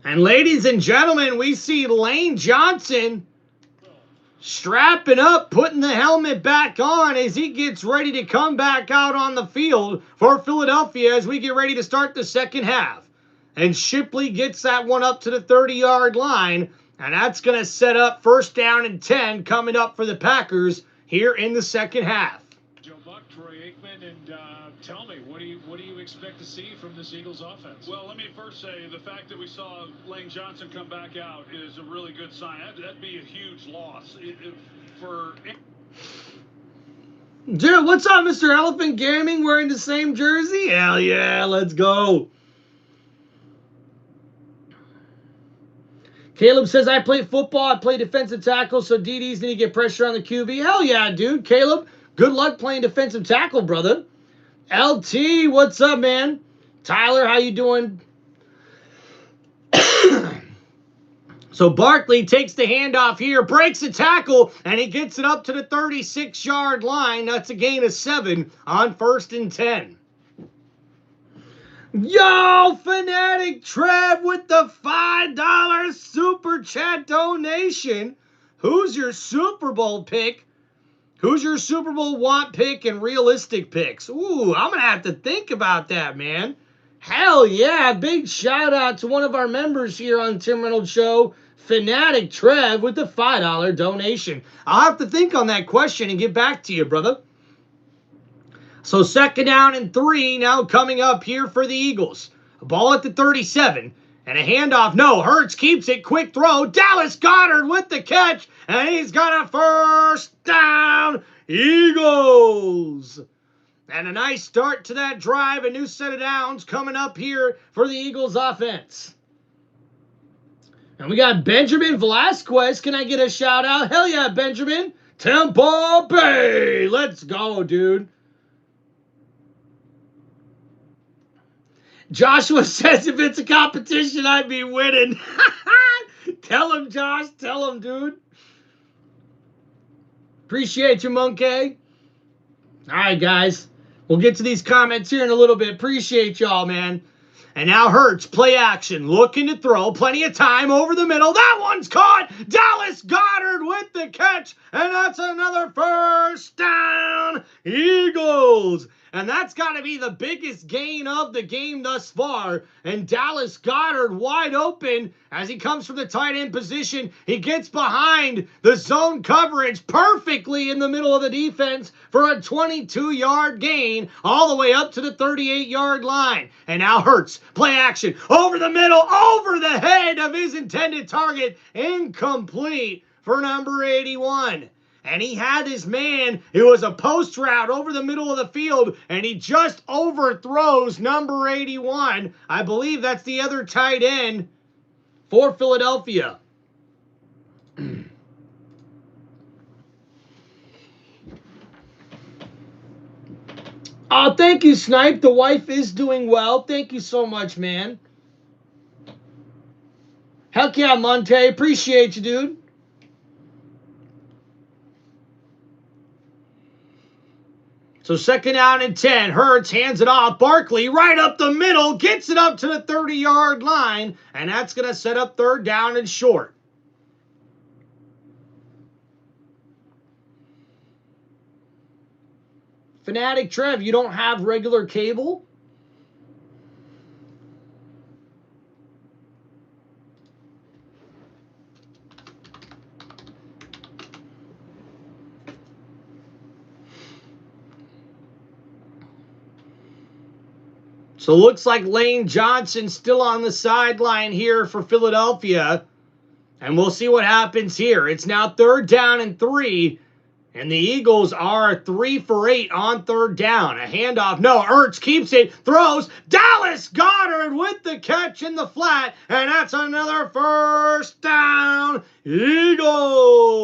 And ladies and gentlemen, we see Lane Johnson strapping up, putting the helmet back on as he gets ready to come back out on the field for Philadelphia as we get ready to start the second half. And Shipley gets that one up to the 30-yard line, and that's going to set up 1st down and 10 coming up for the Packers here in the second half. Joe Buck, Troy Aikman, and tell me, what do you expect to see from this Eagles offense? Well, let me first say the fact that we saw Lane Johnson come back out is a really good sign. That'd be a huge loss for. Dude, what's up, Mr. Elephant Gaming, wearing the same jersey? Hell yeah, let's go. Caleb says, I play football, I play defensive tackle, so DDs need to get pressure on the QB. Hell yeah, dude. Caleb, good luck playing defensive tackle, brother. LT, what's up, man? Tyler, how you doing? So Barkley takes the handoff here, breaks the tackle, and he gets it up to the 36-yard line. That's a gain of 7 on 1st and 10. Yo, Fanatic Trev with the $5 super chat donation. Who's your Super Bowl pick? Who's your Super Bowl want pick and realistic picks? Ooh, I'm going to have to think about that, man. Hell yeah. Big shout out to one of our members here on Tim Reynolds Show, Fanatic Trev, with the $5 donation. I'll have to think on that question and get back to you, brother. So 2nd down and 3 now coming up here for the Eagles. A ball at the 37 and a handoff. No, Hurts keeps it. Quick throw. Dallas Goedert with the catch. And he's got a 1st down. Eagles. And a nice start to that drive. A new set of downs coming up here for the Eagles offense. And we got Benjamin Velasquez. Can I get a shout out? Hell yeah, Benjamin. Tampa Bay. Let's go, dude. Joshua says if it's a competition, I'd be winning. Tell him, Josh. Tell him, dude. Appreciate you, Monkey. All right, guys. We'll get to these comments here in a little bit. Appreciate y'all, man. And now Hurts, play action, looking to throw. Plenty of time over the middle. That one's caught. Dallas Goedert with the catch. And that's another 1st down. Eagles. And that's got to be the biggest gain of the game thus far. And Dallas Goedert wide open as he comes from the tight end position. He gets behind the zone coverage perfectly in the middle of the defense for a 22-yard gain all the way up to the 38-yard line. And now Hurts, play action, over the middle, over the head of his intended target. Incomplete for number 81. And he had his man. It was a post route over the middle of the field, and he just overthrows number 81. I believe that's the other tight end for Philadelphia. Oh, thank you, Snipe. The wife is doing well. Thank you so much, man. Heck yeah, Monte. Appreciate you, dude. So 2nd down and 10. Hurts hands it off. Barkley right up the middle. Gets it up to the 30-yard line. And that's going to set up 3rd down and short. Fanatic Trev, you don't have regular cable? So looks like Lane Johnson still on the sideline here for Philadelphia. And we'll see what happens here. It's now 3rd down and 3. And the Eagles are 3 for 8 on 3rd down. A handoff. No, Ertz keeps it. Throws. Dallas Goedert with the catch in the flat. And that's another 1st down. Eagles.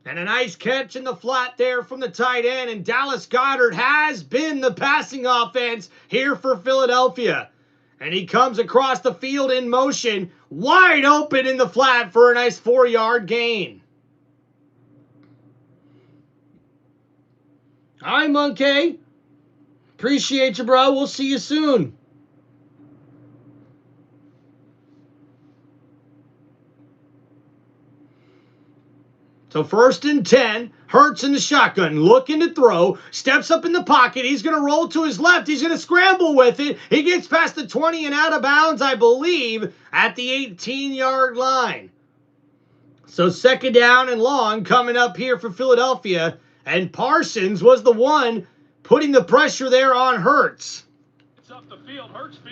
And a nice catch in the flat there from the tight end. And Dallas Goedert has been the passing offense here for Philadelphia. And he comes across the field in motion, wide open in the flat for a nice 4-yard gain. All right, Monkey. Appreciate you, bro. We'll see you soon. So 1st and 10, Hurts in the shotgun, looking to throw, steps up in the pocket. He's going to roll to his left. He's going to scramble with it. He gets past the 20 and out of bounds, I believe, at the 18-yard line. So 2nd down and long coming up here for Philadelphia. And Parsons was the one putting the pressure there on Hurts.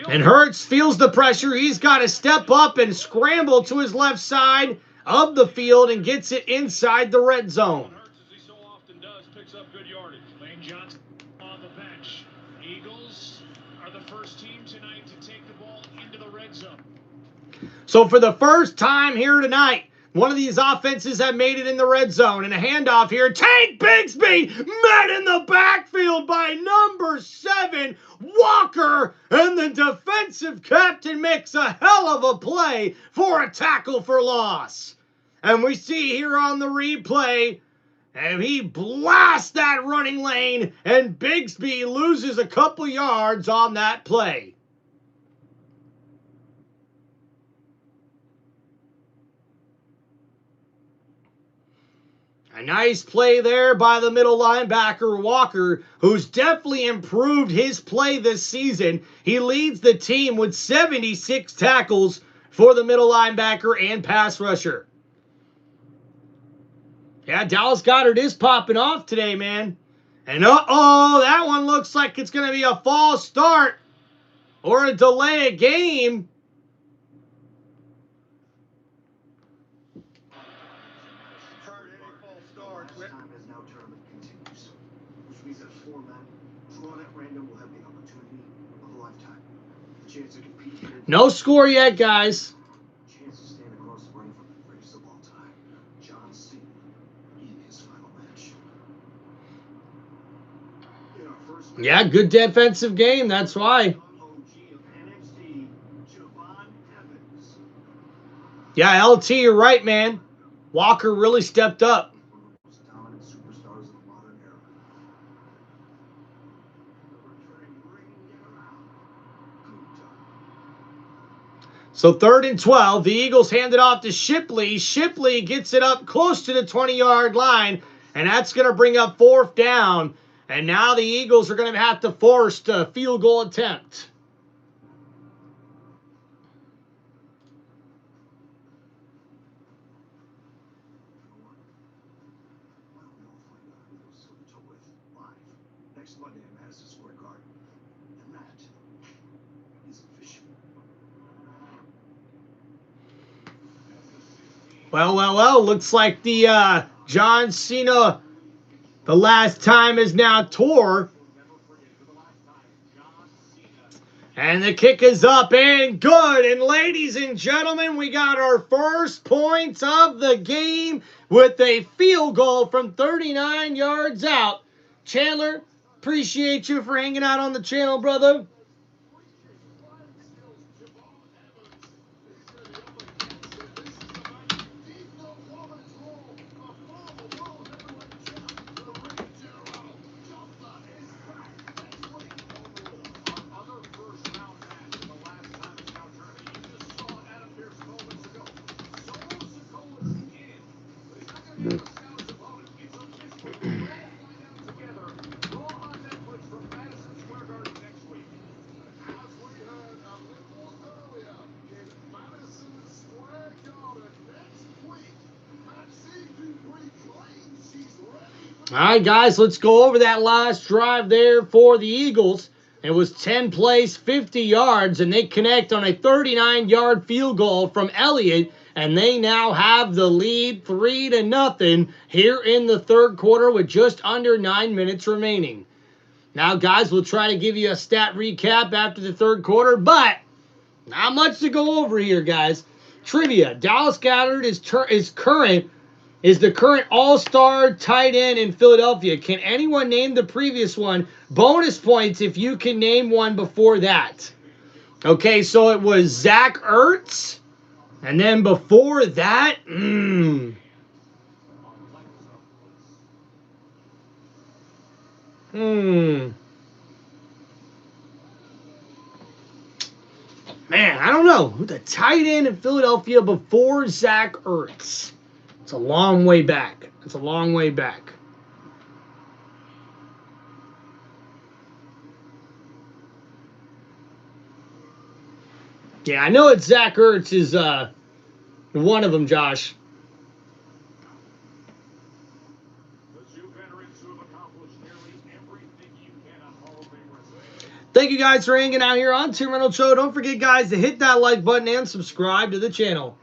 And Hurts feels the pressure. He's got to step up and scramble to his left side of the field and gets it inside the red zone. Hurts, as he so often does, picks up good yardage. Lane Johnson on the bench. Eagles are the first team tonight to take the ball into the red zone. So for the first time here tonight, one of these offenses have made it in the red zone. And a handoff here. Tank Bigsby met in the backfield by number 7, Walker. And the defensive captain makes a hell of a play for a tackle for loss. And we see here on the replay, and he blasts that running lane, and Bigsby loses a couple yards on that play. A nice play there by the middle linebacker, Walker, who's definitely improved his play this season. He leads the team with 76 tackles for the middle linebacker and pass rusher. Yeah, Dallas Goedert is popping off today, man. And uh-oh, that one looks like it's going to be a false start or a delay of game. Time as now tournament continues, which means that 4 men drawn at random will have the opportunity of a lifetime. The chance to compete. No score yet, guys. Chance to stand across the ring from the greatest of all time, John Cena, in his final match. In our first match, Yeah, good defensive game. That's why. OG of NXT, Javon Evans. Yeah, LT, you're right, man. Walker really stepped up. Most dominant superstars of the modern era. The returning ring general, Gunther. So 3rd and 12, the Eagles hand it off to Shipley. Shipley gets it up close to the 20-yard line, and that's going to bring up 4th down. And now the Eagles are going to have to force a field goal attempt. Next Monday at Madison Square Garden. And that is official. Well, looks like the John Cena, the last time is now tour. And the kick is up and good. And ladies and gentlemen, we got our first points of the game with a field goal from 39 yards out. Chandler, appreciate you for hanging out on the channel, brother. All right, guys, let's go over that last drive there for the Eagles. It was 10 plays, 50 yards, and they connect on a 39-yard field goal from Elliott, and they now have the lead 3-0 here in the 3rd quarter with just under 9 minutes remaining. Now, guys, we'll try to give you a stat recap after the 3rd quarter, but not much to go over here, guys. Trivia: Dallas Goedert is the current all-star tight end in Philadelphia. Can anyone name the previous one? Bonus points if you can name one before that. Okay, so it was Zach Ertz. And then before that, Man, I don't know. Who the tight end in Philadelphia before Zach Ertz? It's a long way back. It's a long way back. Yeah, I know it's Zach Ertz is one of them, Josh. Thank you guys for hanging out here on Tim Reynolds Show. Don't forget, guys, to hit that like button and subscribe to the channel.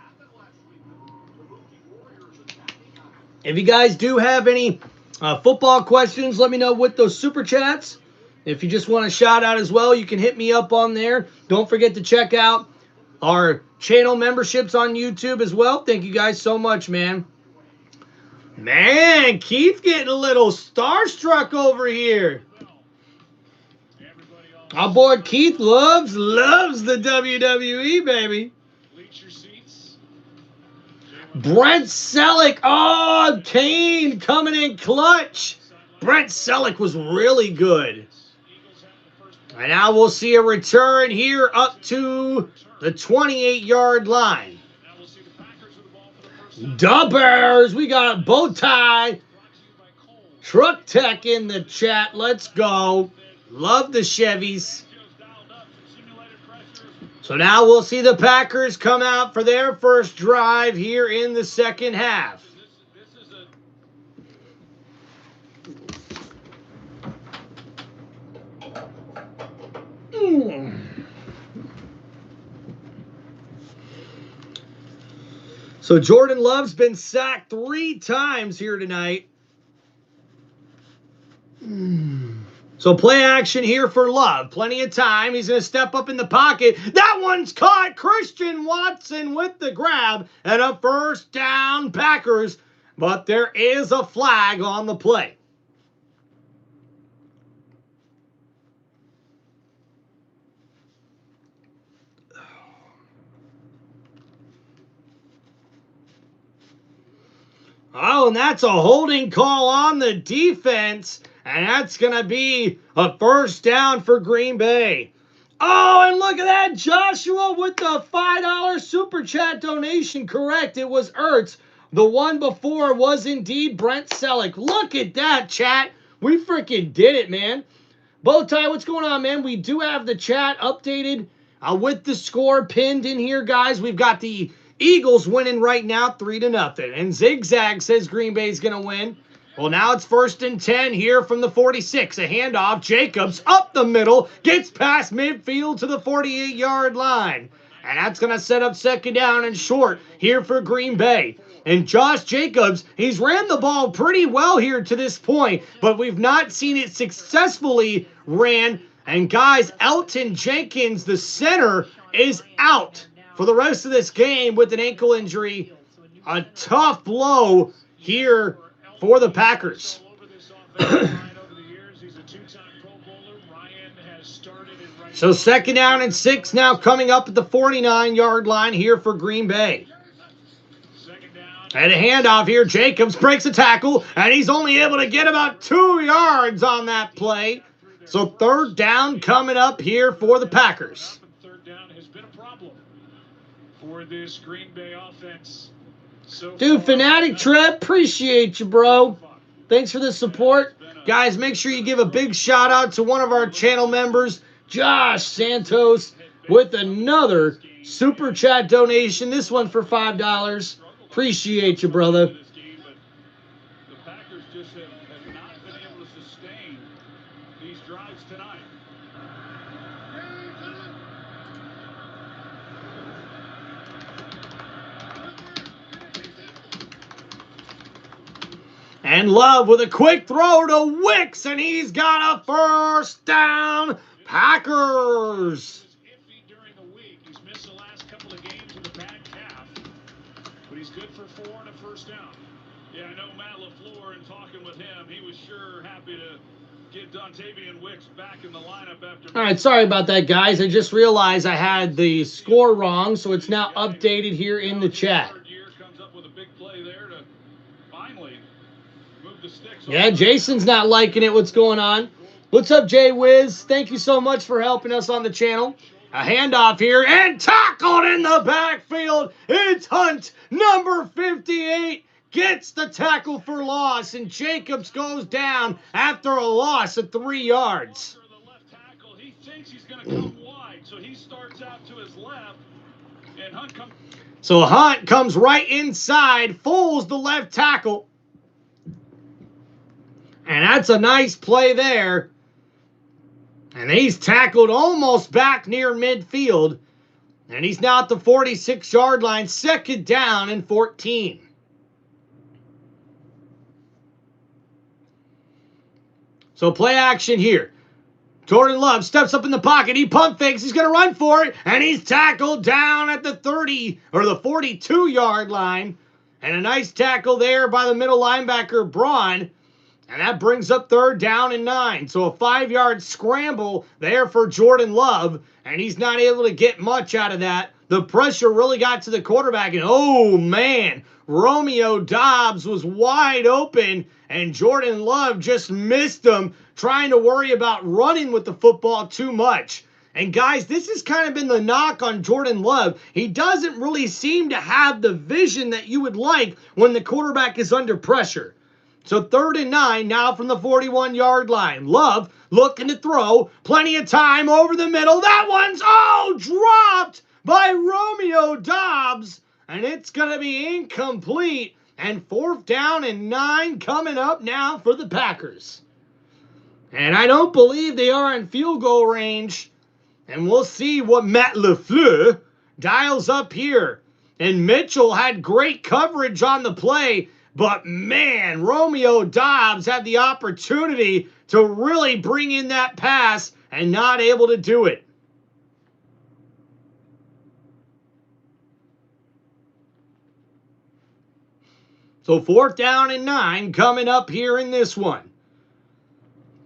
If you guys do have any football questions, let me know with those super chats. If you just want a shout out as well, you can hit me up on there. Don't forget to check out our channel memberships on YouTube as well. Thank you guys so much, man. Man, Keith getting a little starstruck over here. Our boy Keith loves the WWE, baby. Brent Selleck. Oh, Kane coming in clutch. Brent Selleck was really good. And now we'll see a return here up to the 28-yard line. Dubbers, we got bow tie. Truck Tech in the chat. Let's go. Love the Chevys. So now we'll see the Packers come out for their first drive here in the second half. So Jordan Love's been sacked 3 times here tonight. So play action here for Love. Plenty of time. He's going to step up in the pocket. That one's caught. Christian Watson with the grab and a first down, Packers. But there is a flag on the play. Oh, and that's a holding call on the defense. And that's going to be a first down for Green Bay. Oh, and look at that. Joshua with the $5 super chat donation. Correct. It was Ertz. The one before was indeed Brent Selleck. Look at that, chat. We freaking did it, man. Bowtie, what's going on, man? We do have the chat updated with the score pinned in here, guys. We've got the Eagles winning right now 3-0. And Zigzag says Green Bay's going to win. Well, now it's 1st and 10 here from the 46. A handoff. Jacobs up the middle. Gets past midfield to the 48-yard line. And that's going to set up second down and short here for Green Bay. And Josh Jacobs, he's ran the ball pretty well here to this point, but we've not seen it successfully ran. And guys, Elton Jenkins, the center, is out for the rest of this game with an ankle injury. A tough blow here for the Packers. So second down and 6 now coming up at the 49-yard line here for Green Bay. And a handoff here. Jacobs breaks a tackle, and he's only able to get about 2 yards on that play. So third down coming up here for the Packers. Third down has been a problem for this Green Bay offense. Dude, Fanatic Trev, appreciate you, bro. Thanks for the support. Guys, make sure you give a big shout out to one of our channel members, Josh Santos, with another super chat donation. This one for $5. Appreciate you, brother. The Packers just have not been able to sustain these drives tonight. And Love with a quick throw to Wicks, and he's got a first down. Packers. During the week, he's missed the last couple of games with a bad calf, but he's good for 4 and a first down. Yeah, I know Matt LaFleur, and talking with him, he was sure happy to get Dontavian Wicks back in the lineup after. All right, sorry about that, guys. I just realized I had the score wrong, so it's now updated here in the chat. Comes up with a big play there to finally move the sticks. Yeah, Jason's not liking it. What's going on? What's up, Jay Wiz? Thank you so much for helping us on the channel. A handoff here and tackled in the backfield. It's Hunt, number 58. Gets the tackle for loss, and Jacobs goes down after a loss of 3 yards. The left tackle, he thinks he's going to come wide, so he starts out to his left, and Hunt comes. So Hunt comes right inside, fools the left tackle. And that's a nice play there. And he's tackled almost back near midfield. And he's now at the 46-yard line, second down and 14. So play action here. Jordan Love steps up in the pocket. He pump fakes. He's going to run for it. And he's tackled down at the 30 or the 42-yard line. And a nice tackle there by the middle linebacker, Braun. And that brings up third down and 9. So a 5-yard scramble there for Jordan Love. And he's not able to get much out of that. The pressure really got to the quarterback. And oh, man, Romeo Doubs was wide open. And Jordan Love just missed him, trying to worry about running with the football too much. And guys, this has kind of been the knock on Jordan Love. He doesn't really seem to have the vision that you would like when the quarterback is under pressure. So 3rd and 9 now from the 41-yard line. Love looking to throw. Plenty of time over the middle. That one's, dropped by Romeo Doubs. And it's going to be incomplete. And 4th down and 9 coming up now for the Packers. And I don't believe they are in field goal range. And we'll see what Matt LaFleur dials up here. And Mitchell had great coverage on the play. But, man, Romeo Doubs had the opportunity to really bring in that pass and not able to do it. So 4th down and 9 coming up here in this one.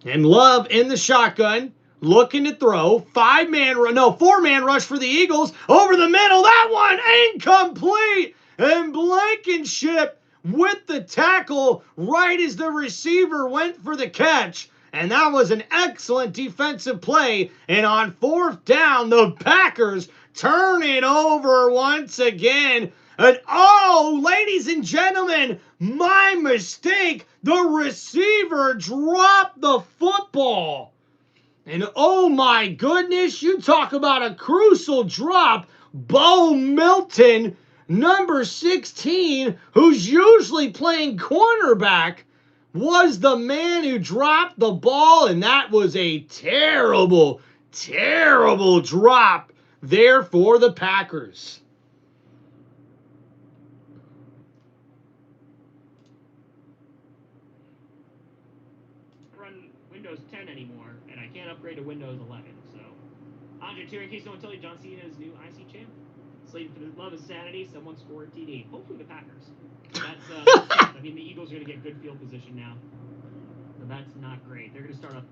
And Love in the shotgun, looking to throw. 4-man rush for the Eagles. Over the middle, that one incomplete. And Blankenship with the tackle right as the receiver went for the catch. And that was an excellent defensive play. And on 4th down, the Packers turn it over once again. And ladies and gentlemen, my mistake. The receiver dropped the football. And oh my goodness, you talk about a crucial drop. Bo Milton, number 16, who's usually playing cornerback, was the man who dropped the ball. And that was a terrible, terrible drop there for the Packers. Windows 10 anymore, and I can't upgrade to Windows 11, so. Andre, in case someone tell you, John Cena is new IC champ. Slated for the love of sanity, someone scored TD. Hopefully the Packers. So that's, I mean, the Eagles are going to get good field position now. So that's not great. They're going to start up.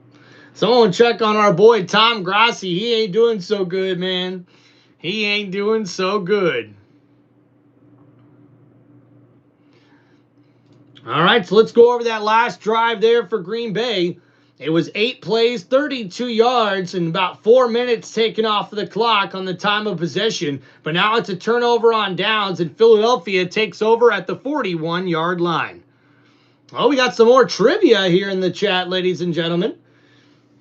Someone check on our boy Tom Grassi. He ain't doing so good, man. He ain't doing so good. All right, so let's go over that last drive there for Green Bay. It was 8 plays, 32 yards, and about 4 minutes taken off of the clock on the time of possession. But now it's a turnover on downs, and Philadelphia takes over at the 41-yard line. Oh, we got some more trivia here in the chat, ladies and gentlemen.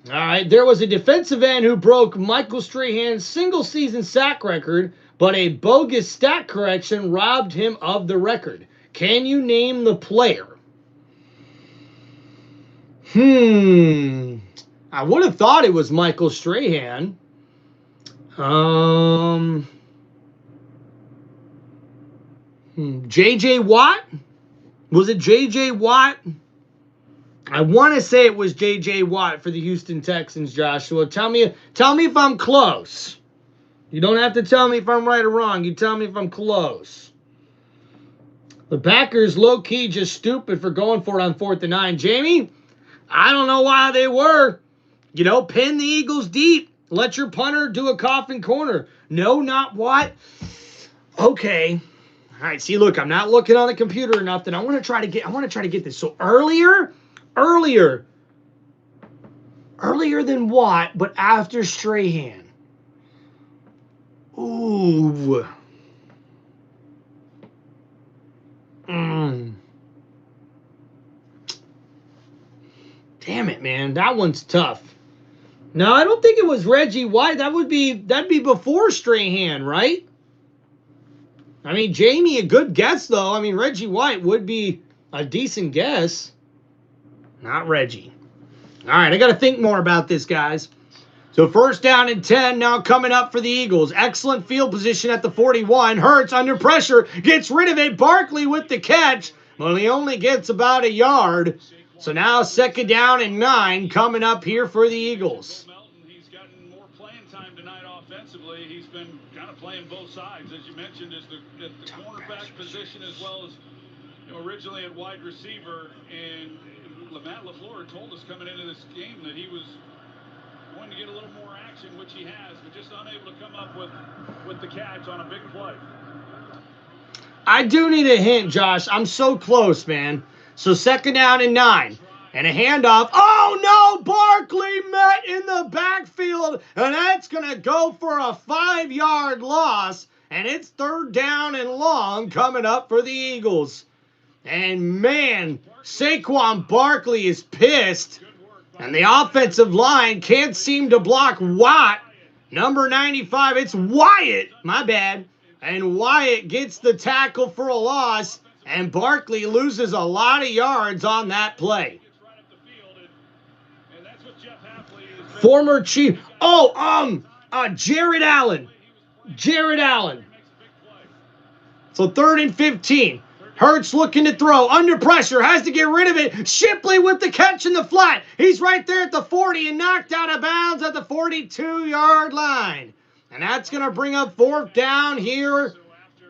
All right, there was a defensive end who broke Michael Strahan's single-season sack record, but a bogus stat correction robbed him of the record. Can you name the player? I would have thought it was Michael Strahan. J.J. Watt? Was it J.J. Watt? I want to say it was J.J. Watt for the Houston Texans, Joshua. Tell me if I'm close. You don't have to tell me if I'm right or wrong. You tell me if I'm close. The Packers, low-key, just stupid for going for it on 4th and 9. Jamie, I don't know why they were. Pin the Eagles deep. Let your punter do a coffin corner. No, not what? Okay. All right, see, look, I'm not looking on the computer or nothing. I want to try to get this. So earlier than Watt, but after Strahan. Ooh. Damn it, man. That one's tough. No, I don't think it was Reggie White. That'd be before Strahan, right? I mean, Jamie, a good guess, though. I mean, Reggie White would be a decent guess. Not Reggie. All right, I got to think more about this, guys. So 1st down and 10 now coming up for the Eagles. Excellent field position at the 41. Hurts under pressure. Gets rid of it. Barkley with the catch. Well, he only gets about a yard. So now 2nd down and 9 coming up here for the Eagles. He's gotten more playing time tonight offensively. He's been kind of playing both sides, as you mentioned, at the cornerback position as well as originally at wide receiver. And Matt LaFleur told us coming into this game that he was going to get a little more action, which he has, but just unable to come up with the catch on a big play. I do need a hint, Josh. I'm so close, man. So 2nd down and 9. And a handoff. Oh, no! Barkley met in the backfield. And that's going to go for a 5-yard loss. And it's 3rd down and long coming up for the Eagles. And, man, Saquon Barkley is pissed. And the offensive line can't seem to block Watt. Number 95, it's Wyatt. My bad. And Wyatt gets the tackle for a loss. And Barkley loses a lot of yards on that play. Former Chief. Jared Allen. Jared Allen. So 3rd and 15. Hurts looking to throw. Under pressure. Has to get rid of it. Shipley with the catch in the flat. He's right there at the 40 and knocked out of bounds at the 42-yard line. And that's going to bring up 4th down here.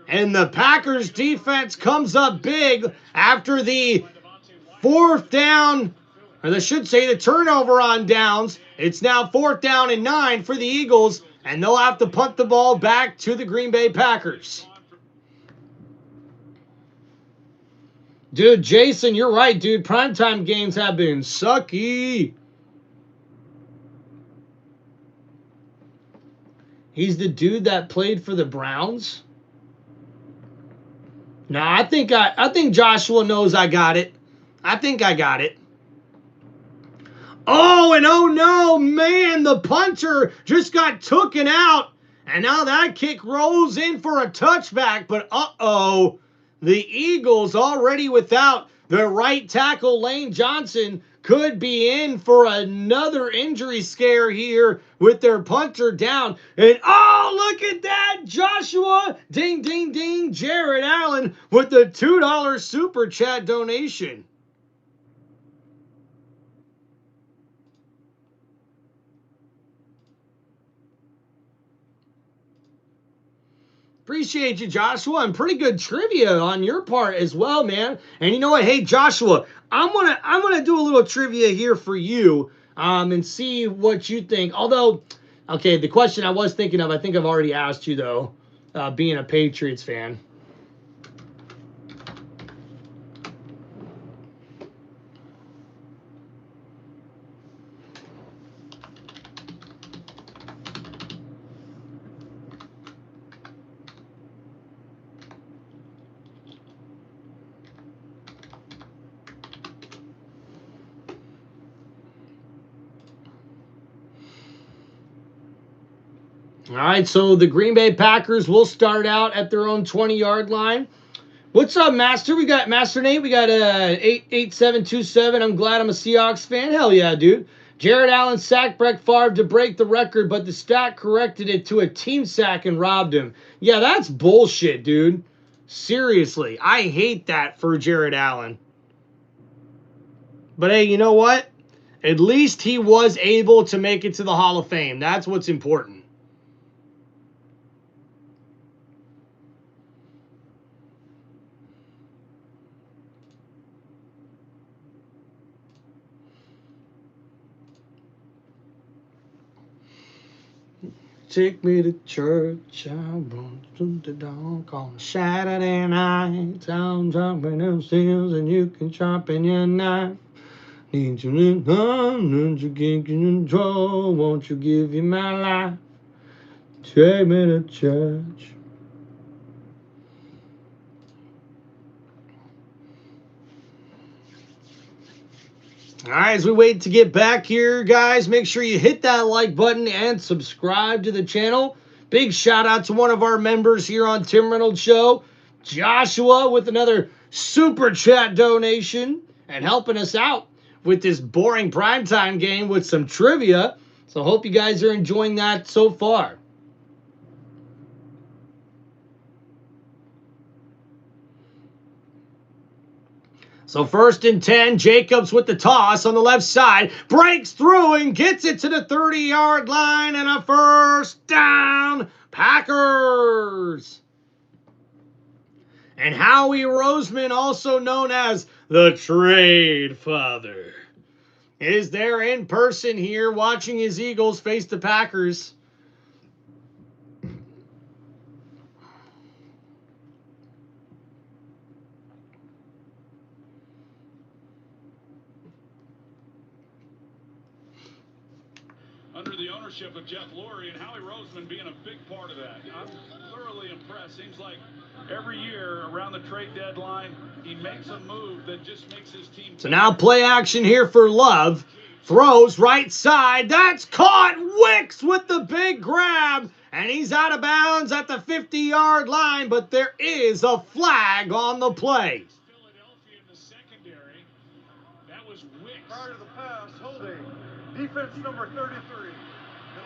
And the Packers defense comes up big after the 4th down, or I should say the turnover on downs. It's now 4th down and 9 for the Eagles, and they'll have to punt the ball back to the Green Bay Packers. Dude, Jason, you're right, dude. Primetime games have been sucky. He's the dude that played for the Browns? No, I think Joshua knows I got it. I think I got it. Oh, and oh no, man, the punter just got taken out. And now that kick rolls in for a touchback. But uh-oh, the Eagles already without the right tackle, Lane Johnson, could be in for another injury scare here with their punter down. And oh, look at that, Joshua, ding, ding, ding, Jared Allen with the $2 super chat donation. Appreciate you, Joshua, and pretty good trivia on your part as well, man. And you know what? Hey, Joshua, I'm gonna do a little trivia here for you, and see what you think. Although, okay, the question I was thinking of, I think I've already asked you though, being a Patriots fan. All right, so the Green Bay Packers will start out at their own 20-yard line. What's up, Master? We got Master Nate. We got 88727. I'm glad I'm a Seahawks fan. Hell yeah, dude. Jared Allen sacked Brett Favre to break the record, but the stat corrected it to a team sack and robbed him. Yeah, that's bullshit, dude. Seriously, I hate that for Jared Allen. But hey, you know what? At least he was able to make it to the Hall of Fame. That's what's important. Take me to church, I run to the dark on a Saturday night. I'm jumping upstairs and you can sharpen your knife. Need you in home, need you get control. Won't you give me my life? Take me to church. All right, as we wait to get back here, guys, make sure you hit that like button and subscribe to the channel. Big shout out to one of our members here on Tim Reynolds Show, Joshua, with another super chat donation and helping us out with this boring primetime game with some trivia. So hope you guys are enjoying that so far. So 1st and 10, Jacobs with the toss on the left side, breaks through and gets it to the 30-yard line, and a 1st down, Packers. And Howie Roseman, also known as the Trade Father, is there in person here watching his Eagles face the Packers. under the ownership of Jeff Lurie, and Howie Roseman being a big part of that. I'm thoroughly impressed. Seems like every year around the trade deadline, he makes a move that just makes his team. So now play action here for Love. Throws right side. That's caught. Wicks with the big grab. And he's out of bounds at the 50-yard line, but there is a flag on the play. Philadelphia in the secondary. That was Wicks. Prior to the pass, holding. Defense number 33.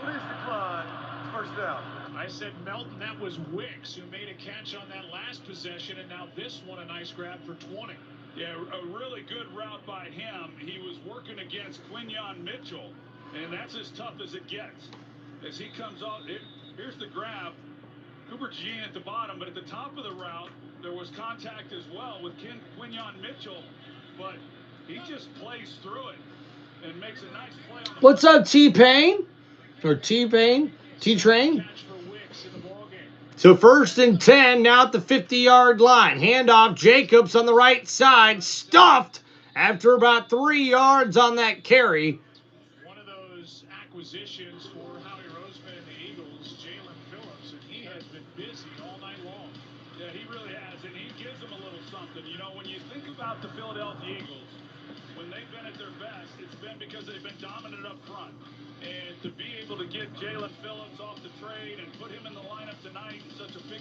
At least decline. First down. I said Melton, that was Wicks who made a catch on that last possession, and now this one a nice grab for 20. Yeah, a really good route by him. He was working against Quinyon Mitchell, and that's as tough as it gets. As he comes off, here's the grab. Cooper Jean at the bottom, but at the top of the route, there was contact as well with Quinyon Mitchell, but he just plays through it and makes a nice play on the What's up, T-Pain? Or T-Pain? T-Train? Catch for Wicks in the ballgame. So 1st and 10, now at the 50-yard line. Handoff, Jacobs on the right side, stuffed after about 3 yards on that carry. One of those acquisitions for Howie Roseman and the Eagles, Jalen Phillips, and he has been busy all night long. Yeah, he really has, and he gives them a little something. You know, when you think about the Philadelphia Eagles, when they've been at their best, it's been because they've been dominant up front. And to be able to get Jalen Phillips off the trade and put him in the lineup tonight in such a big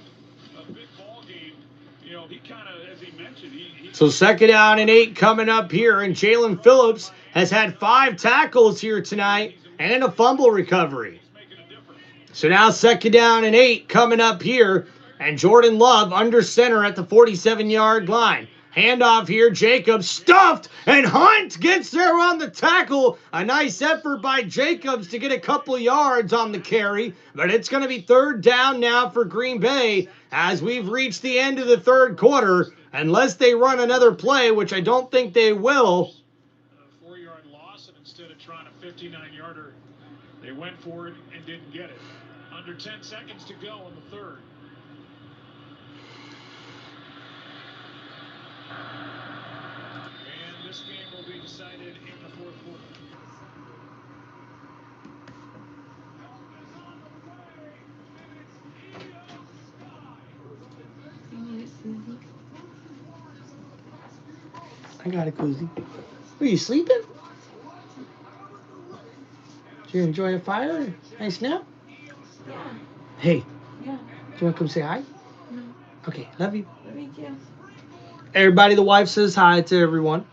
ball game, you know, he kind of, as he mentioned, So 2nd down and 8 coming up here, and Jalen Phillips has had 5 tackles here tonight and a fumble recovery. So now 2nd down and 8 coming up here, and Jordan Love under center at the 47-yard line. Handoff here, Jacobs stuffed, and Hunt gets there on the tackle. A nice effort by Jacobs to get a couple yards on the carry, but it's going to be 3rd down now for Green Bay as we've reached the end of the 3rd quarter, unless they run another play, which I don't think they will. A 4-yard loss, and instead of trying a 59-yarder, they went for it and didn't get it. Under 10 seconds to go in the 3rd. And this game will be decided in the 4th quarter. I got a koozie. Were you sleeping? Did you enjoy a fire? Nice nap? Yeah. Hey, Yeah. do you want to come say hi? No. Okay, love you. Love you too. Everybody, the wife says hi to everyone.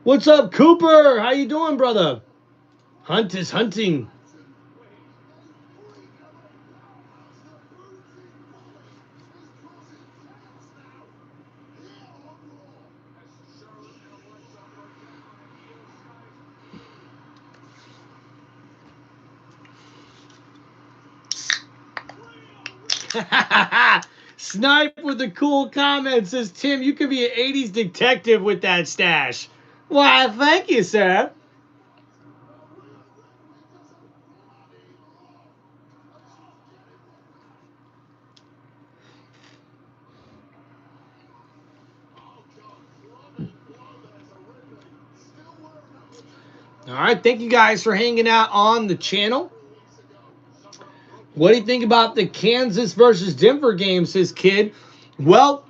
What's up, Cooper? How you doing, brother? Hunt is hunting. Snipe with the cool comment says, Tim, you could be an 80s detective with that stash. Why, thank you, sir. All right, thank you guys for hanging out on the channel. What do you think about the Kansas versus Denver game, says Kid? Well,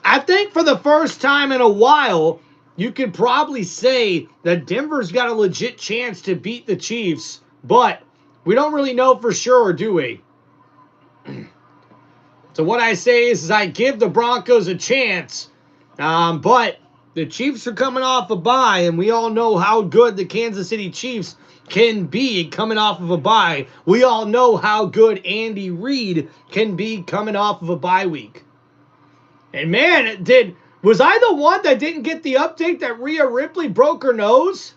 I think for the first time in a while, you could probably say that Denver's got a legit chance to beat the Chiefs, but we don't really know for sure, do we? So what I say is I give the Broncos a chance, but the Chiefs are coming off a bye, and we all know how good the Kansas City Chiefs can be coming off of a bye. We all know how good Andy Reid can be coming off of a bye week. And man, was I the one that didn't get the update that Rhea Ripley broke her nose?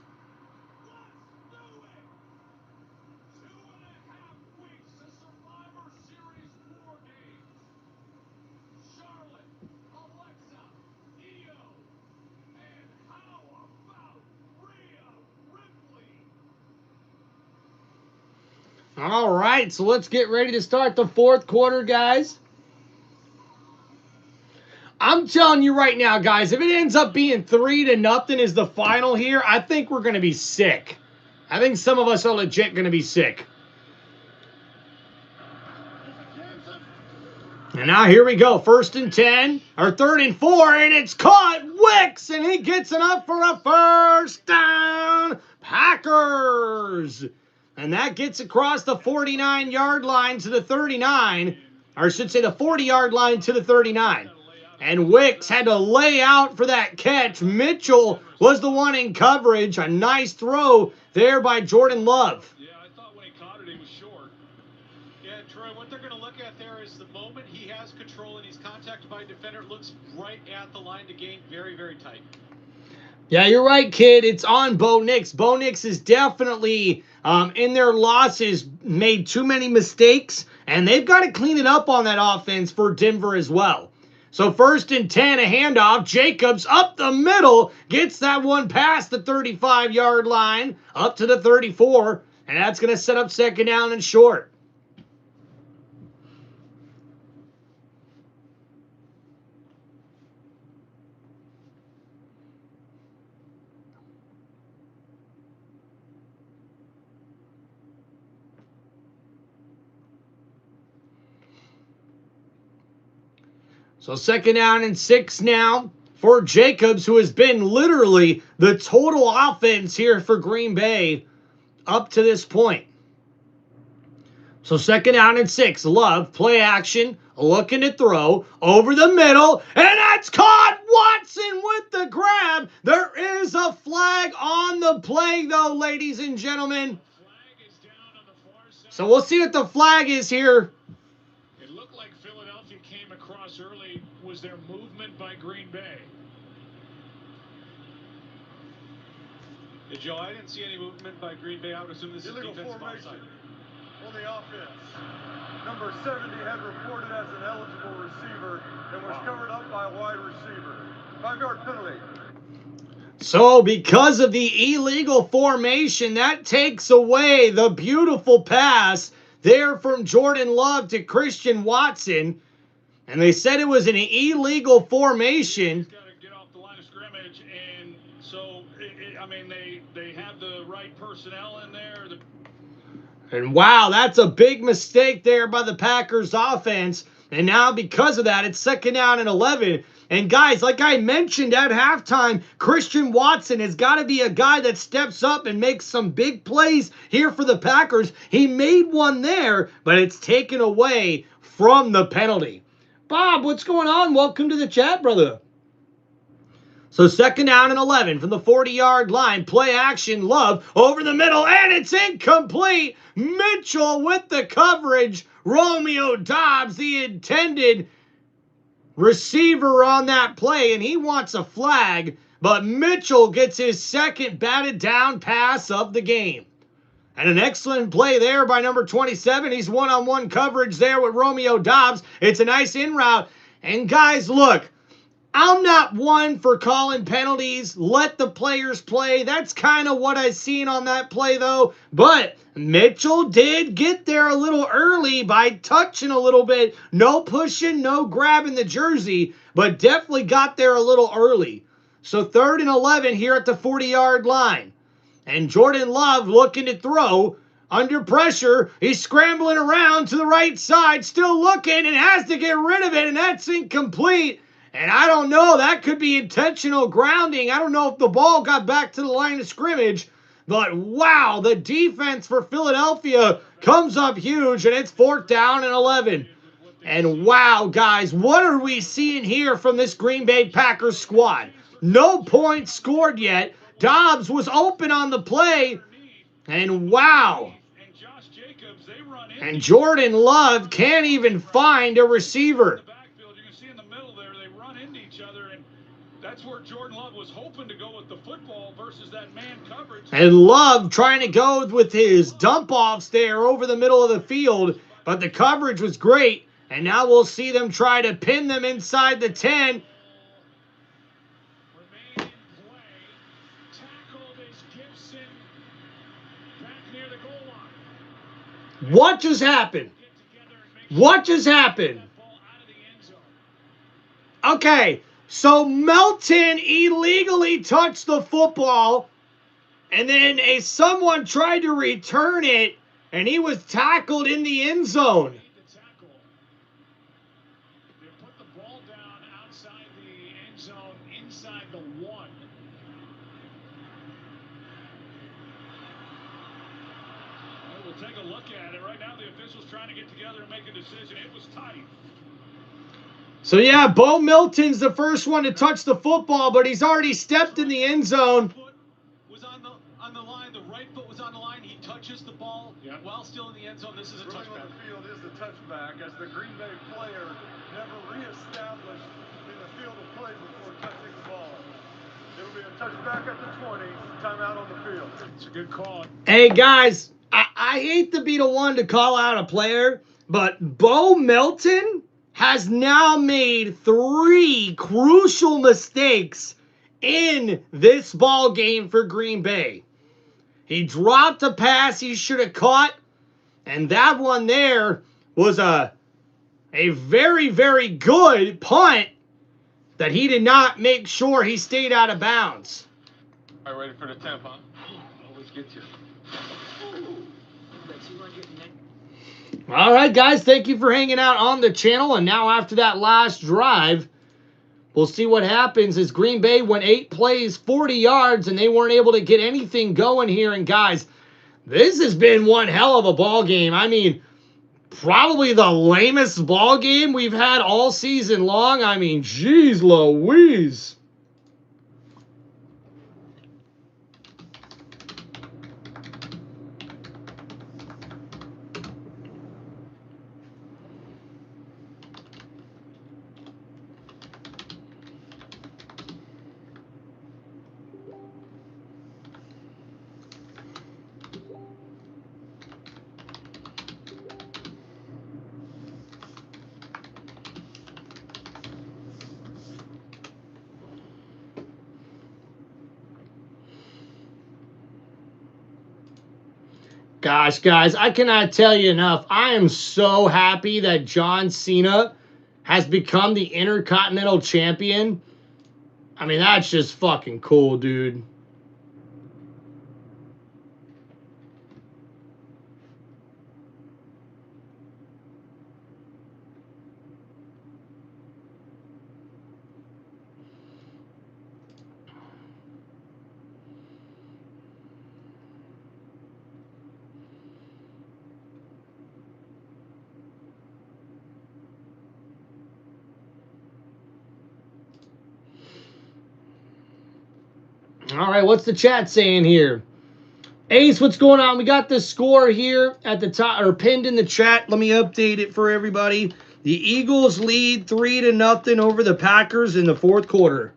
All right, so let's get ready to start the fourth quarter, guys. I'm telling you right now, guys, if it ends up being 3-0 as the final here, I think we're going to be sick. I think some of us are legit going to be sick. And now here we go. 1st and 10, or 3rd and 4, and it's caught. Wicks, and he gets it up for a first down. Packers. And that gets across the 49-yard line to the 39, or I should say the 40-yard line to the 39. And Wicks had to lay out for that catch. Mitchell was the one in coverage. A nice throw there by Jordan Love. Yeah, I thought when he caught it, he was short. Yeah, Troy, what they're going to look at there is the moment he has control and he's contacted by a defender, it looks right at the line to gain, very, very tight. Yeah, you're right, kid. It's on Bo Nix. Bo Nix is definitely, in their losses, made too many mistakes, and they've got to clean it up on that offense for Denver as well. So 1st and 10, a handoff. Jacobs up the middle, gets that one past the 35-yard line, up to the 34, and that's going to set up 2nd down and short. So 2nd down and 6 now for Jacobs, who has been literally the total offense here for Green Bay up to this point. So 2nd down and 6. Love, play action, looking to throw, over the middle, and that's caught. Watson with the grab. There is a flag on the play, though, ladies and gentlemen. So we'll see what the flag is here. It looked like Philadelphia came across early. Was there movement by Green Bay? Joe, I didn't see any movement by Green Bay. I would assume this is illegal defensive formation offside. on the offense. Number 70 had reported as an eligible receiver and was covered up by a wide receiver. 5-yard penalty. So because of the illegal formation, that takes away the beautiful pass there from Jordan Love to Christian Watson. And they said it was an illegal formation. He's got to get off the line of scrimmage. And so, I mean, they have the right personnel in there. And wow, that's a big mistake there by the Packers offense. And now because of that, it's 2nd down and 11. And guys, like I mentioned at halftime, Christian Watson has got to be a guy that steps up and makes some big plays here for the Packers. He made one there, but it's taken away from the penalty. Bob, what's going on? Welcome to the chat, brother. So 2nd down and 11 from the 40-yard line. Play action, Love over the middle, and it's incomplete. Mitchell with the coverage. Romeo Doubs, the intended receiver on that play, and he wants a flag, but Mitchell gets his 2nd batted down pass of the game. And an excellent play there by number 27. He's one-on-one coverage there with Romeo Doubs. It's a nice in route. And guys, look, I'm not one for calling penalties. Let the players play. That's kind of what I seen on that play, though. But Mitchell did get there a little early by touching a little bit. No pushing, no grabbing the jersey, but definitely got there a little early. So 3rd and 11 here at the 40-yard line. And Jordan Love looking to throw under pressure. He's scrambling around to the right side, still looking, and has to get rid of it, and that's incomplete. And I don't know, that could be intentional grounding. I don't know if the ball got back to the line of scrimmage. But wow, the defense for Philadelphia comes up huge, and it's 4th down and 11. And wow, guys, what are we seeing here from this Green Bay Packers squad? No points scored yet. Doubs was open on the play, and wow. And Jordan Love can't even find a receiver. That's where Jordan Love was hoping to go with the football versus that man coverage. And Love trying to go with his dump-offs there over the middle of the field, but the coverage was great. And now we'll see them try to pin them inside the 10. Remain in play. Tackled is Gibson back near the goal line. What just happened? What just happened? Okay, so Melton illegally touched the football, and then someone tried to return it, and he was tackled in the end zone. They put the ball down outside the end zone, inside the 1. We'll take a look at it. Right now, the officials trying to get together and make a decision. It was tight. So, yeah, Bo Milton's the first one to touch the football, but he's already stepped in the end zone. Was on the line. The right foot was on the line. He touches the ball while still in the end zone. This is a touchback. On the field is the touchback as the Green Bay player never reestablished in the field of play before touching the ball. It'll be a touchback at the 20. Timeout on the field. It's a good call. Hey, guys, I hate to be the one to call out a player, but Bo Milton has now made 3 crucial mistakes in this ball game for Green Bay. He dropped a pass he should have caught, and that one there was a very, very good punt that he did not make sure he stayed out of bounds. All right, ready for the temp, huh? Always get you. All right, guys, thank you for hanging out on the channel. And now after that last drive, we'll see what happens as Green Bay went 8 plays, 40 yards, and they weren't able to get anything going here. And, guys, this has been one hell of a ball game. I mean, probably the lamest ball game we've had all season long. I mean, geez Louise. Gosh, guys, I cannot tell you enough. I am so happy that John Cena has become the Intercontinental Champion. I mean, that's just fucking cool, dude. All right, what's the chat saying here? Ace, what's going on? We got the score here at the top, or pinned in the chat. Let me update it for everybody. The Eagles lead 3-0 over the Packers in the 4th quarter.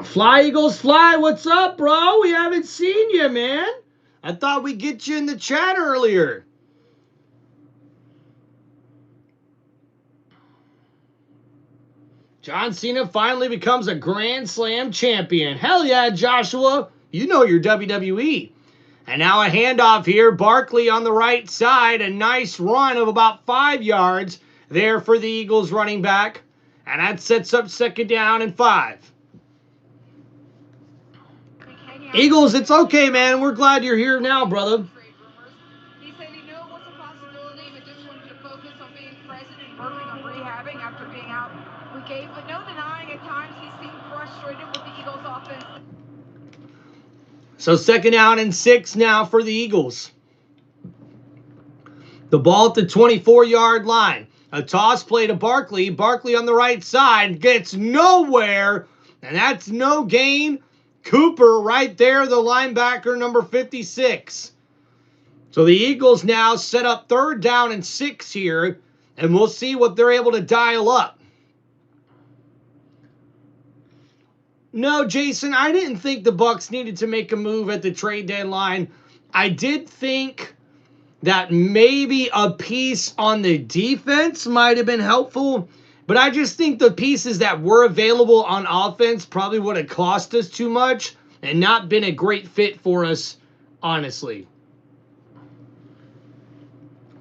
Fly, Eagles, fly. What's up, bro? We haven't seen you, man. I thought we'd get you in the chat earlier. John Cena finally becomes a Grand Slam champion. Hell yeah, Joshua. You know your WWE. And now a handoff here. Barkley on the right side. A nice run of about 5 yards there for the Eagles running back. And that sets up 2nd down and 5. Eagles, it's okay, man. We're glad you're here now, brother. He said he knew it was a possibility, but just wanted to focus on being present and working on rehabbing after being out week 8. But no denying at times he seemed frustrated with the Eagles' offense. So 2nd down and 6 now for the Eagles. The ball at the 24-yard line. A toss play to Barkley. Barkley on the right side gets nowhere, and that's no gain. Cooper right there, the linebacker, number 56. So the Eagles now set up 3rd down and 6 here, and we'll see what they're able to dial up. No, Jason, I didn't think the Bucs needed to make a move at the trade deadline. I did think that maybe a piece on the defense might have been helpful, But I just think the pieces that were available on offense probably would have cost us too much and not been a great fit for us, honestly.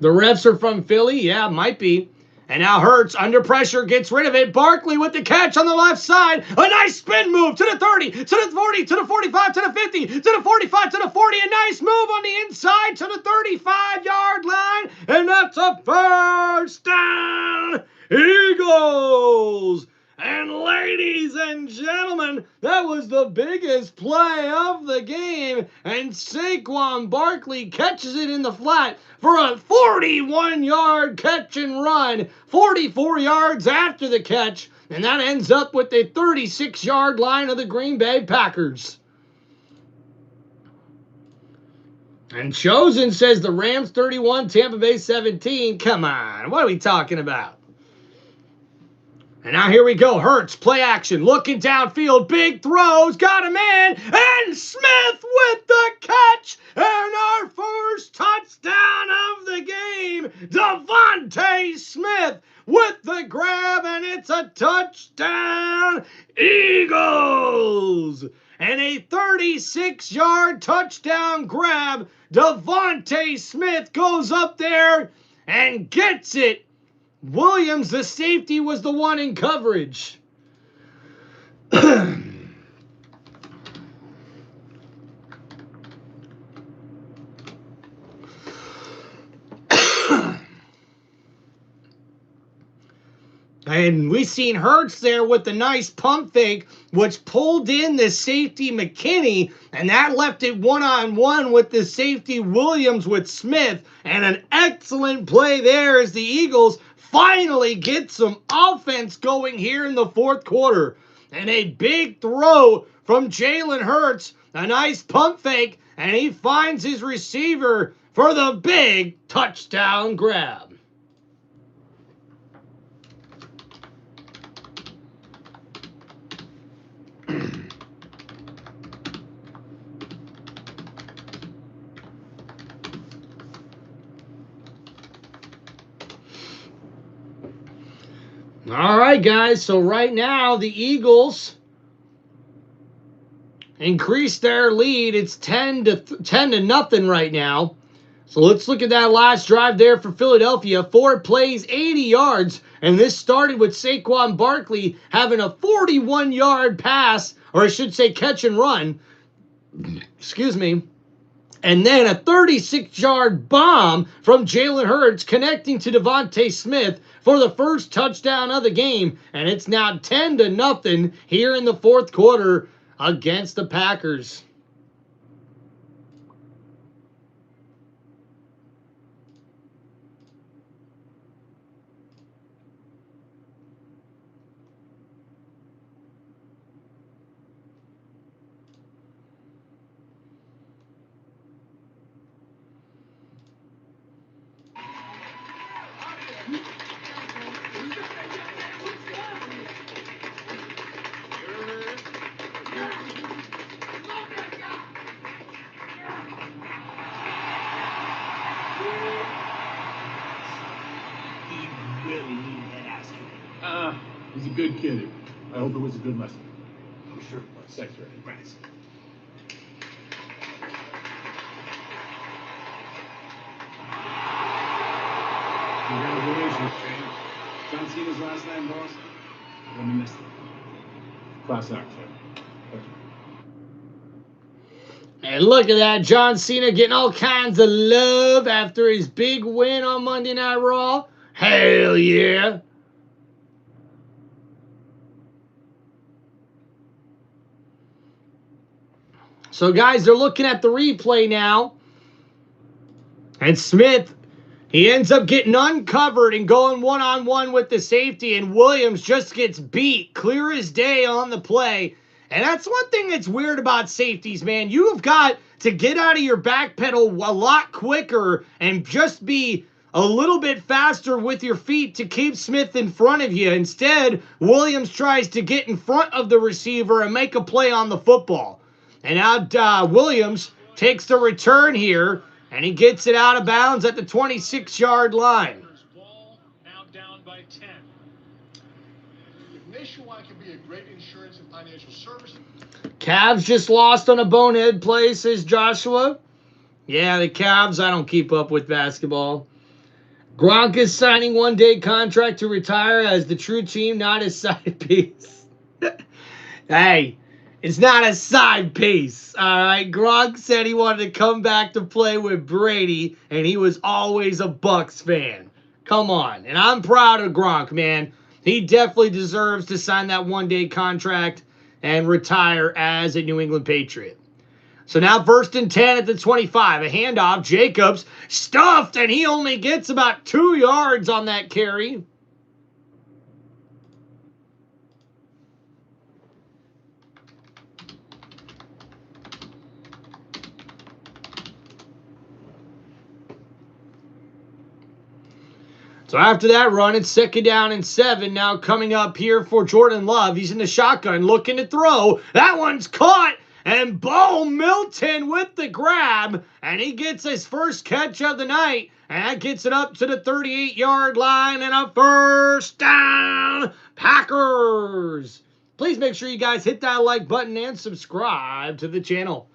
The refs are from Philly? Yeah, might be. And now Hurts, under pressure, gets rid of it. Barkley with the catch on the left side. A nice spin move to the 30, to the 40, to the 45, to the 50, to the 45, to the 40. A nice move on the inside to the 35-yard line. And that's a first down. Eagles. And ladies and gentlemen, that was the biggest play of the game. And Saquon Barkley catches it in the flat for a 41-yard catch and run, 44 yards after the catch. And that ends up with the 36-yard line of the Green Bay Packers. And Chosen says the Rams 31, Tampa Bay 17. Come on, what are we talking about? And now here we go. Hurts, play action, looking downfield, big throws, got a man, and Smith with the catch, and our first touchdown of the game. Devontae Smith with the grab, and it's a touchdown, Eagles. And a 36-yard touchdown grab. Devontae Smith goes up there and gets it. Williams, the safety, was the one in coverage. And we seen Hurts there with the nice pump fake, which pulled in the safety McKinney, and that left it one-on-one with the safety Williams with Smith. And an excellent play there as the Eagles finally get some offense going here in the fourth quarter. And a big throw from Jalen Hurts, a nice pump fake, and he finds his receiver for the big touchdown grab. All right, guys, so right now the Eagles increase their lead. It's 10 to nothing right now. So let's look at that last drive there for Philadelphia. 4 plays, 80 yards, and this started with Saquon Barkley having a 41-yard pass, or I should say catch and run. Excuse me. And then a 36-yard bomb from Jalen Hurts connecting to Devontae Smith for the first touchdown of the game. And it's now 10 to nothing here in the fourth quarter against the Packers. He's a good kid. I hope it was a good lesson. I'm sure it was. Thanks, Ray. Thanks. Congratulations, James. John Cena's last name, boss? Let me miss it. Class act, And look at that, John Cena getting all kinds of love after his big win on Monday Night Raw. Hell yeah. So, guys, they're looking at the replay now. And Smith, he ends up getting uncovered and going one-on-one with the safety. And Williams just gets beat clear as day on the play. And that's one thing that's weird about safeties, man. You've got to get out of your back pedal a lot quicker and just be a little bit faster with your feet to keep Smith in front of you. Instead, Williams tries to get in front of the receiver and make a play on the football. And now Williams takes the return here, and he gets it out of bounds at the 26-yard line. Ball now down by 10. Nationwide can be a great insurance and financial service. Cavs just lost on a bonehead play, says Joshua. Yeah, the Cavs, I don't keep up with basketball. Gronk is signing one-day contract to retire as the true team, not a side piece. Hey, it's not a side piece, all right? Gronk said he wanted to come back to play with Brady, and he was always a Bucks fan. Come on. And I'm proud of Gronk, man. He definitely deserves to sign that one-day contract and retire as a New England Patriot. So now 1st and 10 at the 25. A handoff. Jacobs stuffed, and he only gets about 2 yards on that carry. So after that run, it's 2nd down and 7. Now coming up here for Jordan Love. He's in the shotgun looking to throw. That one's caught. And Bo Milton with the grab. And he gets his first catch of the night. And that gets it up to the 38-yard line. And a 1st down. Packers. Please make sure you guys hit that like button and subscribe to the channel.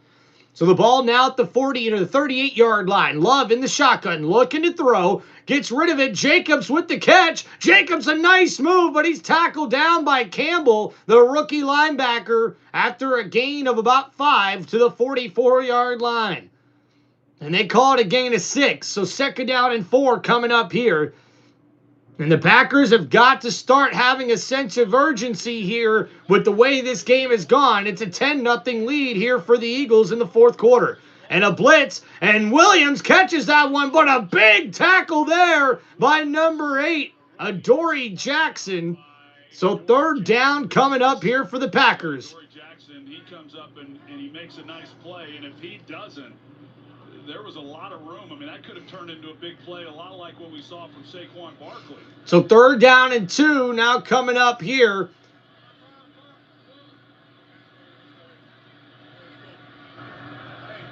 So the ball now at the 40 to the 38-yard line. Love in the shotgun, looking to throw. Gets rid of it. Jacobs with the catch. Jacobs, a nice move, but he's tackled down by Campbell, the rookie linebacker, after a gain of about 5 to the 44-yard line. And they call it a gain of 6. So 2nd down and 4 coming up here. And the Packers have got to start having a sense of urgency here with the way this game has gone. It's a 10-0 lead here for the Eagles in the 4th quarter. And a blitz, and Williams catches that one, but a big tackle there by number 8, Adoree Jackson. So 3rd down coming up here for the Packers. Adoree Jackson, he comes up and he makes a nice play, and if he doesn't, there was a lot of room. I mean, that could have turned into a big play, a lot like what we saw from Saquon Barkley. So 3rd down and 2 now coming up here.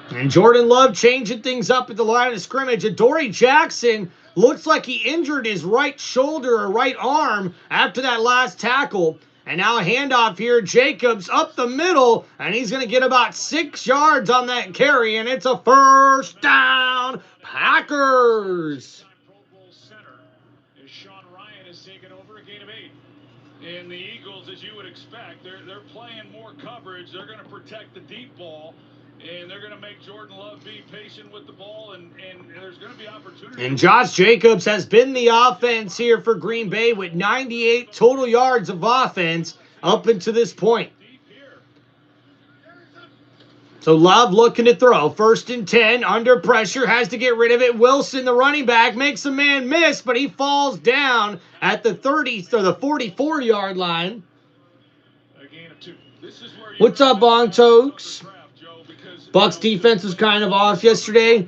And Jordan Love changing things up at the line of scrimmage. Adoree Jackson looks like he injured his right shoulder or right arm after that last tackle. And now a handoff here. Jacobs up the middle, and he's going to get about 6 yards on that carry, and it's a 1st down. Packers. Pro Bowl center as Sean Ryan has taken over a gain of 8. And the Eagles, as you would expect, they're playing more coverage. They're going to protect the deep ball, and they're going to make Jordan Love be patient with the ball, and there's going to be opportunity. And Josh Jacobs has been the offense here for Green Bay with 98 total yards of offense up until this point. So Love looking to throw. 1st and 10, under pressure, has to get rid of it. Wilson, the running back, makes a man miss, but he falls down at the 30 or the 44-yard line. A gain of 2. What's up, Bong Tokes? Bucks defense was kind of off yesterday.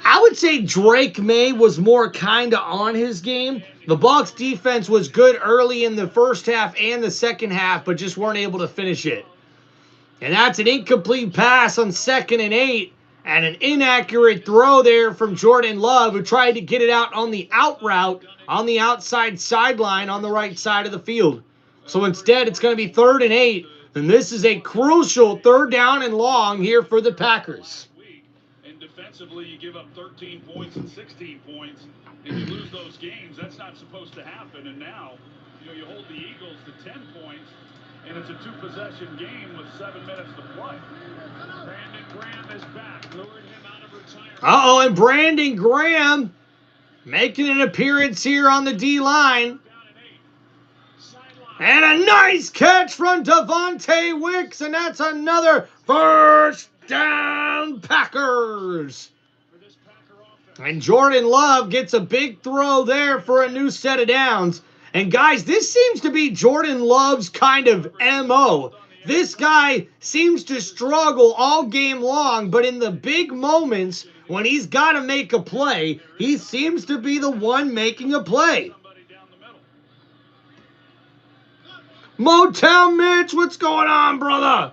I would say Drake May was more kind of on his game. The Bucks defense was good early in the first half and the second half, but just weren't able to finish it. And that's an incomplete pass on 2nd and 8, and an inaccurate throw there from Jordan Love, who tried to get it out on the out route on the outside sideline on the right side of the field. So instead, it's going to be 3rd and 8. And this is a crucial 3rd down and long here for the Packers. And defensively, you give up 13 points and 16 points, and you lose those games. That's not supposed to happen. And now, you hold the Eagles to 10 points, and it's a 2-possession game with 7 minutes to play. Brandon Graham is back, lured him out of retirement. Uh-oh, and Brandon Graham making an appearance here on the D-line. And a nice catch from Devontae Wicks, and that's another 1st down, Packers. And Jordan Love gets a big throw there for a new set of downs. And guys, this seems to be Jordan Love's kind of MO. This guy seems to struggle all game long, but in the big moments when he's got to make a play, he seems to be the one making a play. Motown Mitch, what's going on, brother?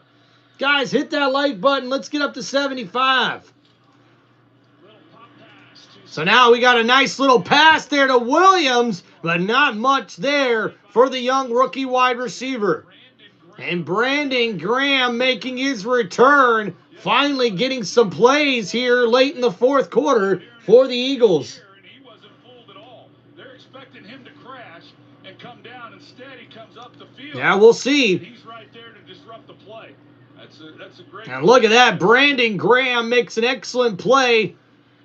Guys, hit that like button. Let's get up to 75. So now we got a nice little pass there to Williams, but not much there for the young rookie wide receiver. And Brandon Graham making his return, finally getting some plays here late in the fourth quarter for the Eagles. He wasn't fooled at all. They're expecting him to crash and come down. Instead, he comes up the field. Yeah, we'll see. He's right there to disrupt the play. That's a great. And look at that. Brandon Graham makes an excellent play.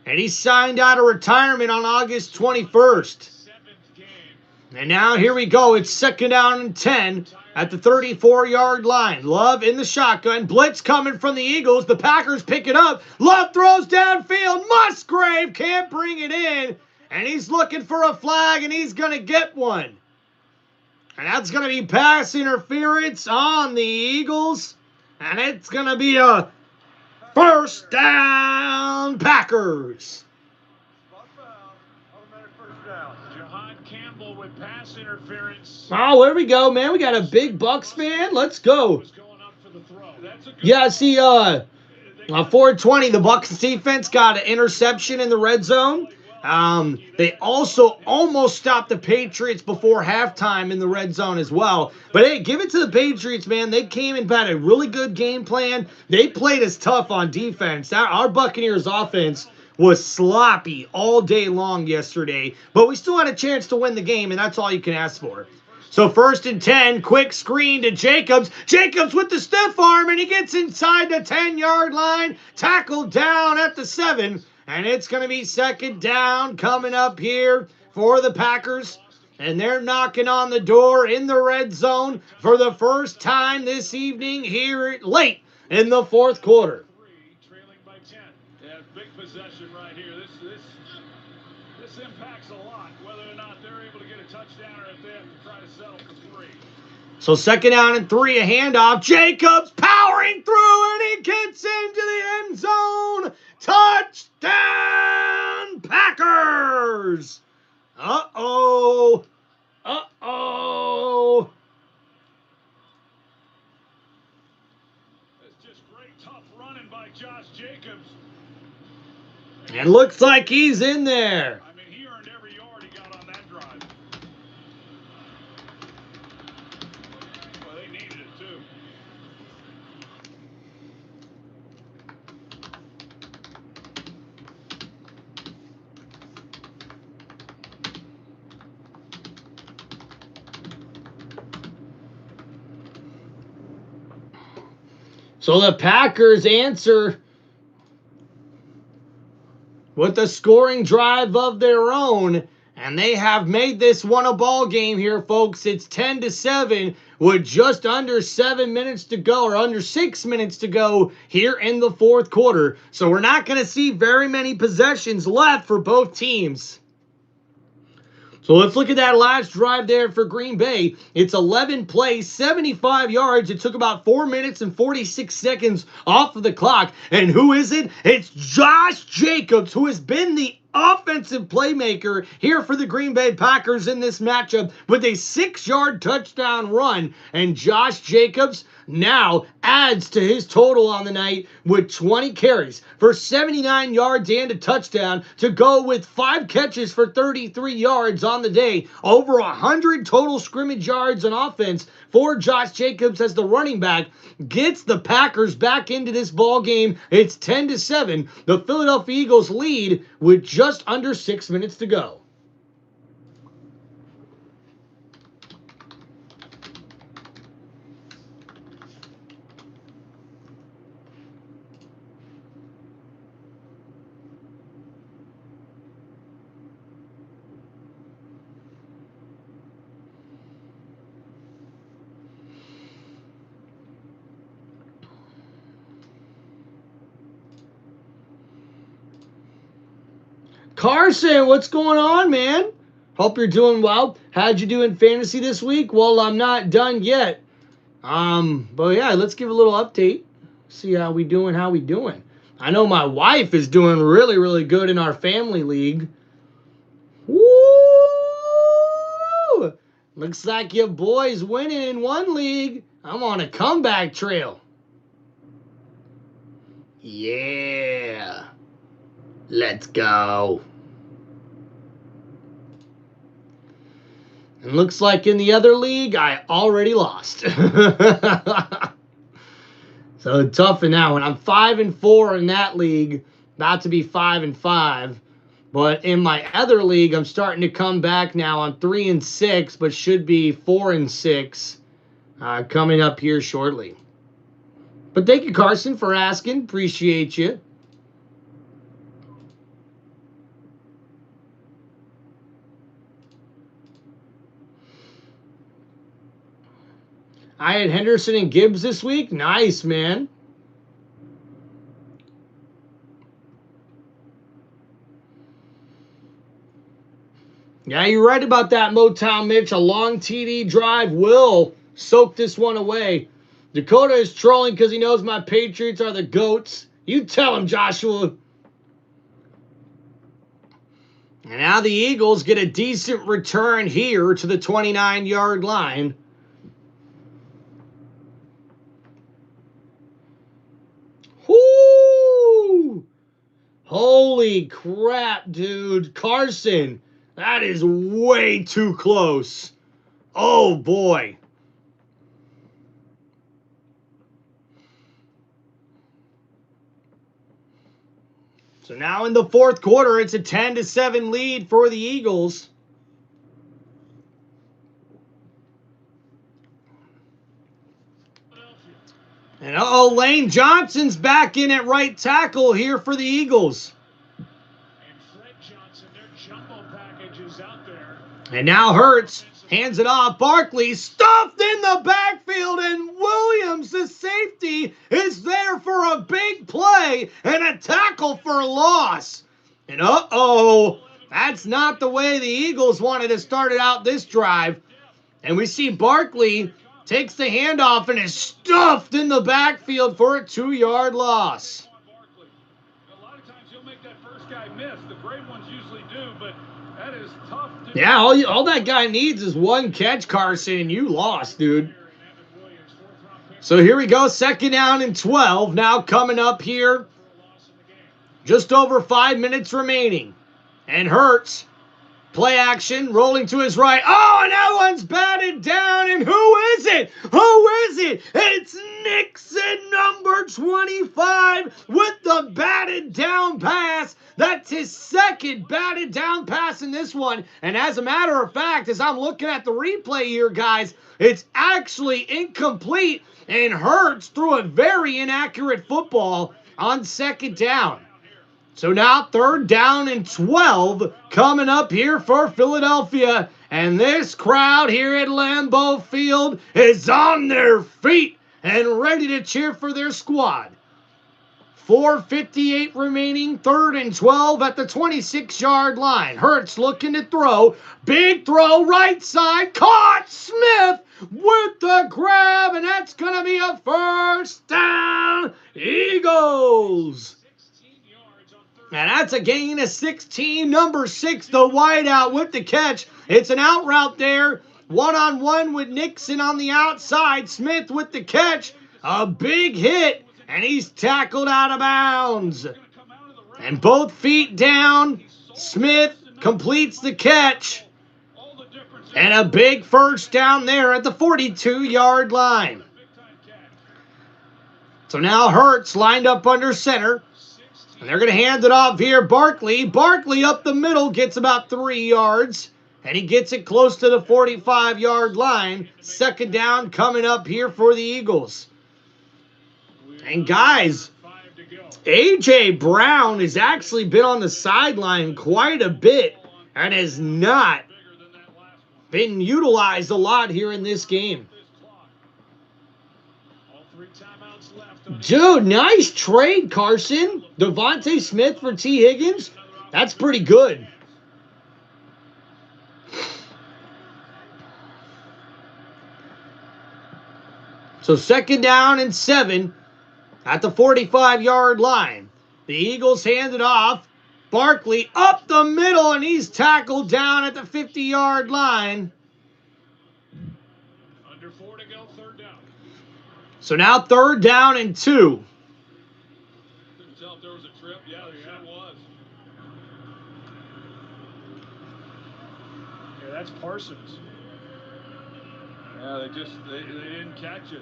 And he signed out of retirement on August 21st. And now here we go. It's 2nd down and 10 at the 34-yard line. Love in the shotgun. Blitz coming from the Eagles. The Packers pick it up. Love throws downfield. Musgrave can't bring it in. And he's looking for a flag, and he's going to get one. And that's going to be pass interference on the Eagles. And it's going to be a first down, Packers. Jahan Campbell with pass interference. Oh, there we go, man. We got a big Bucks fan. Let's go. Yeah, see, 420, the Bucks defense got an interception in the red zone. They also almost stopped the Patriots before halftime in the red zone as well. But hey, give it to the Patriots, man. They came and had a really good game plan. They played us tough on defense. Our Buccaneers offense was sloppy all day long yesterday, but we still had a chance to win the game, and that's all you can ask for. So 1st and 10, quick screen to Jacobs. Jacobs with the stiff arm, and he gets inside the 10-yard line, tackled down at the 7. And it's going to be 2nd down coming up here for the Packers. And they're knocking on the door in the red zone for the first time this evening here late in the fourth quarter. Trailing by 10. Yeah, big possession right here. This impacts a lot, whether or not they're able to get a touchdown or if they have to try to settle for 3. So 2nd down and 3, a handoff. Jacobs powering through, and he gets into the end zone. Touchdown, Packers! Uh-oh. Uh-oh. It's just great, tough running by Josh Jacobs. And looks like he's in there. I mean, he earned every yard he got on that drive. Well, they needed it, too. So the Packers answer with a scoring drive of their own, and they have made this one a ball game here, folks. It's 10-7 with just under 7 minutes to go, or under 6 minutes to go here in the fourth quarter. So we're not going to see very many possessions left for both teams. So let's look at that last drive there for Green Bay. It's 11 plays, 75 yards. It took about 4 minutes and 46 seconds off of the clock. And who is it? It's Josh Jacobs, who has been the offensive playmaker here for the Green Bay Packers in this matchup with a 6-yard touchdown run. And Josh Jacobs now adds to his total on the night with 20 carries for 79 yards and a touchdown to go with 5 catches for 33 yards on the day. Over 100 total scrimmage yards on offense for Josh Jacobs as the running back gets the Packers back into this ball game. It's 10-7. The Philadelphia Eagles lead with just under 6 minutes to go. Carson, what's going on, man? Hope you're doing well. How'd you do in fantasy this week? Well, I'm not done yet. But yeah, let's give a little update. See how we doing, I know my wife is doing really, really good in our family league. Woo! Looks like your boy's winning in one league. I'm on a comeback trail. Yeah. Let's go. And looks like in the other league, I already lost. So tough in that one. I'm 5-4 in that league, about to be 5-5. But in my other league, I'm starting to come back now. I'm 3-6, but should be 4-6 coming up here shortly. But thank you, Carson, for asking. Appreciate you. I had Henderson and Gibbs this week. Nice, man. Yeah, you're right about that, Motown Mitch. A long TD drive will soak this one away. Dakota is trolling because he knows my Patriots are the GOATs. You tell him, Joshua. And now the Eagles get a decent return here to the 29-yard line. Whoo! Holy crap, dude. Carson, that is way too close. Oh, boy. So now in the fourth quarter, it's a 10-7 lead for the Eagles. And Lane Johnson's back in at right tackle here for the Eagles. And Fred Johnson, their jumbo package is out there. And now Hurts hands it off. Barkley stuffed in the backfield, and Williams, the safety, is there for a big play and a tackle for loss. And that's not the way the Eagles wanted to start it out this drive. And we see Barkley takes the handoff and is stuffed in the backfield for a 2-yard loss. A lot of times you'll make that first guy miss. The great ones usually do, but that is tough to do. Yeah, all that guy needs is one catch, Carson, and you lost, dude. So here we go, 2nd down and 12. Now coming up here, just over 5 minutes remaining. And Hurts, play action, rolling to his right. Oh, and that one's batted down. And who is it? Who is it? It's Nixon, number 25, with the batted down pass. That's his second batted down pass in this one. And as a matter of fact, as I'm looking at the replay here, guys, it's actually incomplete. And Hurts threw a very inaccurate football on 2nd down. So now 3rd down and 12 coming up here for Philadelphia. And this crowd here at Lambeau Field is on their feet and ready to cheer for their squad. 4:58 remaining, 3rd and 12 at the 26-yard line. Hurts looking to throw. Big throw, right side, caught. Smith with the grab, and that's going to be a 1st down. Eagles. And that's a gain of 16. Number 6, the wideout with the catch. It's an out route there. One-on-one with Nixon on the outside. Smith with the catch. A big hit. And he's tackled out of bounds. And both feet down. Smith completes the catch. And a big 1st down there at the 42-yard line. So now Hurts lined up under center. And they're going to hand it off here. Barkley up the middle, gets about 3 yards. And he gets it close to the 45-yard line. 2nd down coming up here for the Eagles. And guys, A.J. Brown has actually been on the sideline quite a bit and has not been utilized a lot here in this game. Dude, nice trade, Carson. Devontae Smith for T. Higgins. That's pretty good. So 2nd down and 7 at the 45-yard line. The Eagles hand it off. Barkley up the middle, and he's tackled down at the 50-yard line. Under 4 to go, 3rd down. So now 3rd down and 2. Couldn't tell if there was a trip. Yeah, there sure was. That's Parsons. Yeah, they didn't catch it.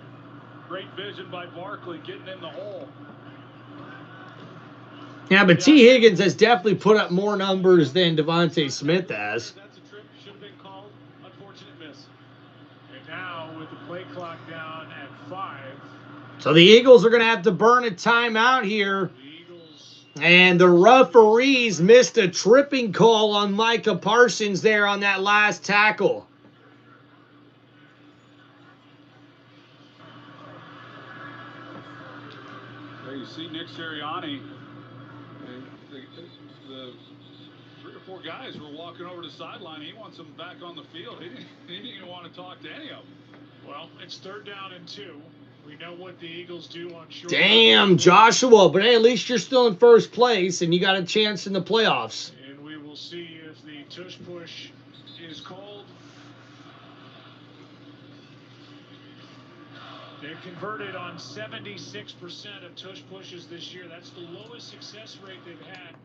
Great vision by Barkley getting in the hole. Yeah, but T. Higgins has definitely put up more numbers than Devontae Smith has. That's a trip. Should have been called. Unfortunate miss. And now with the play clock down at 5. So the Eagles are going to have to burn a timeout here. And the referees missed a tripping call on Micah Parsons there on that last tackle. There you see Nick Sirianni. The 3 or 4 guys were walking over to the sideline. He wants them back on the field. He didn't even want to talk to any of them. Well, it's 3rd down and 2. We know what the Eagles do on short. Damn, Joshua. But hey, at least you're still in first place, and you got a chance in the playoffs. And we will see if the tush push is called. They've converted on 76% of tush pushes this year. That's the lowest success rate they've had.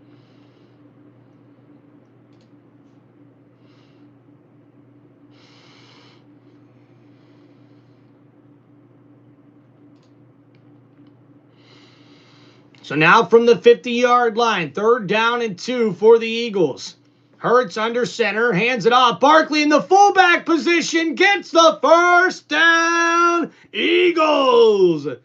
So now from the 50-yard line, 3rd down and 2 for the Eagles. Hurts under center, hands it off. Barkley in the fullback position, gets the first down. Eagles. And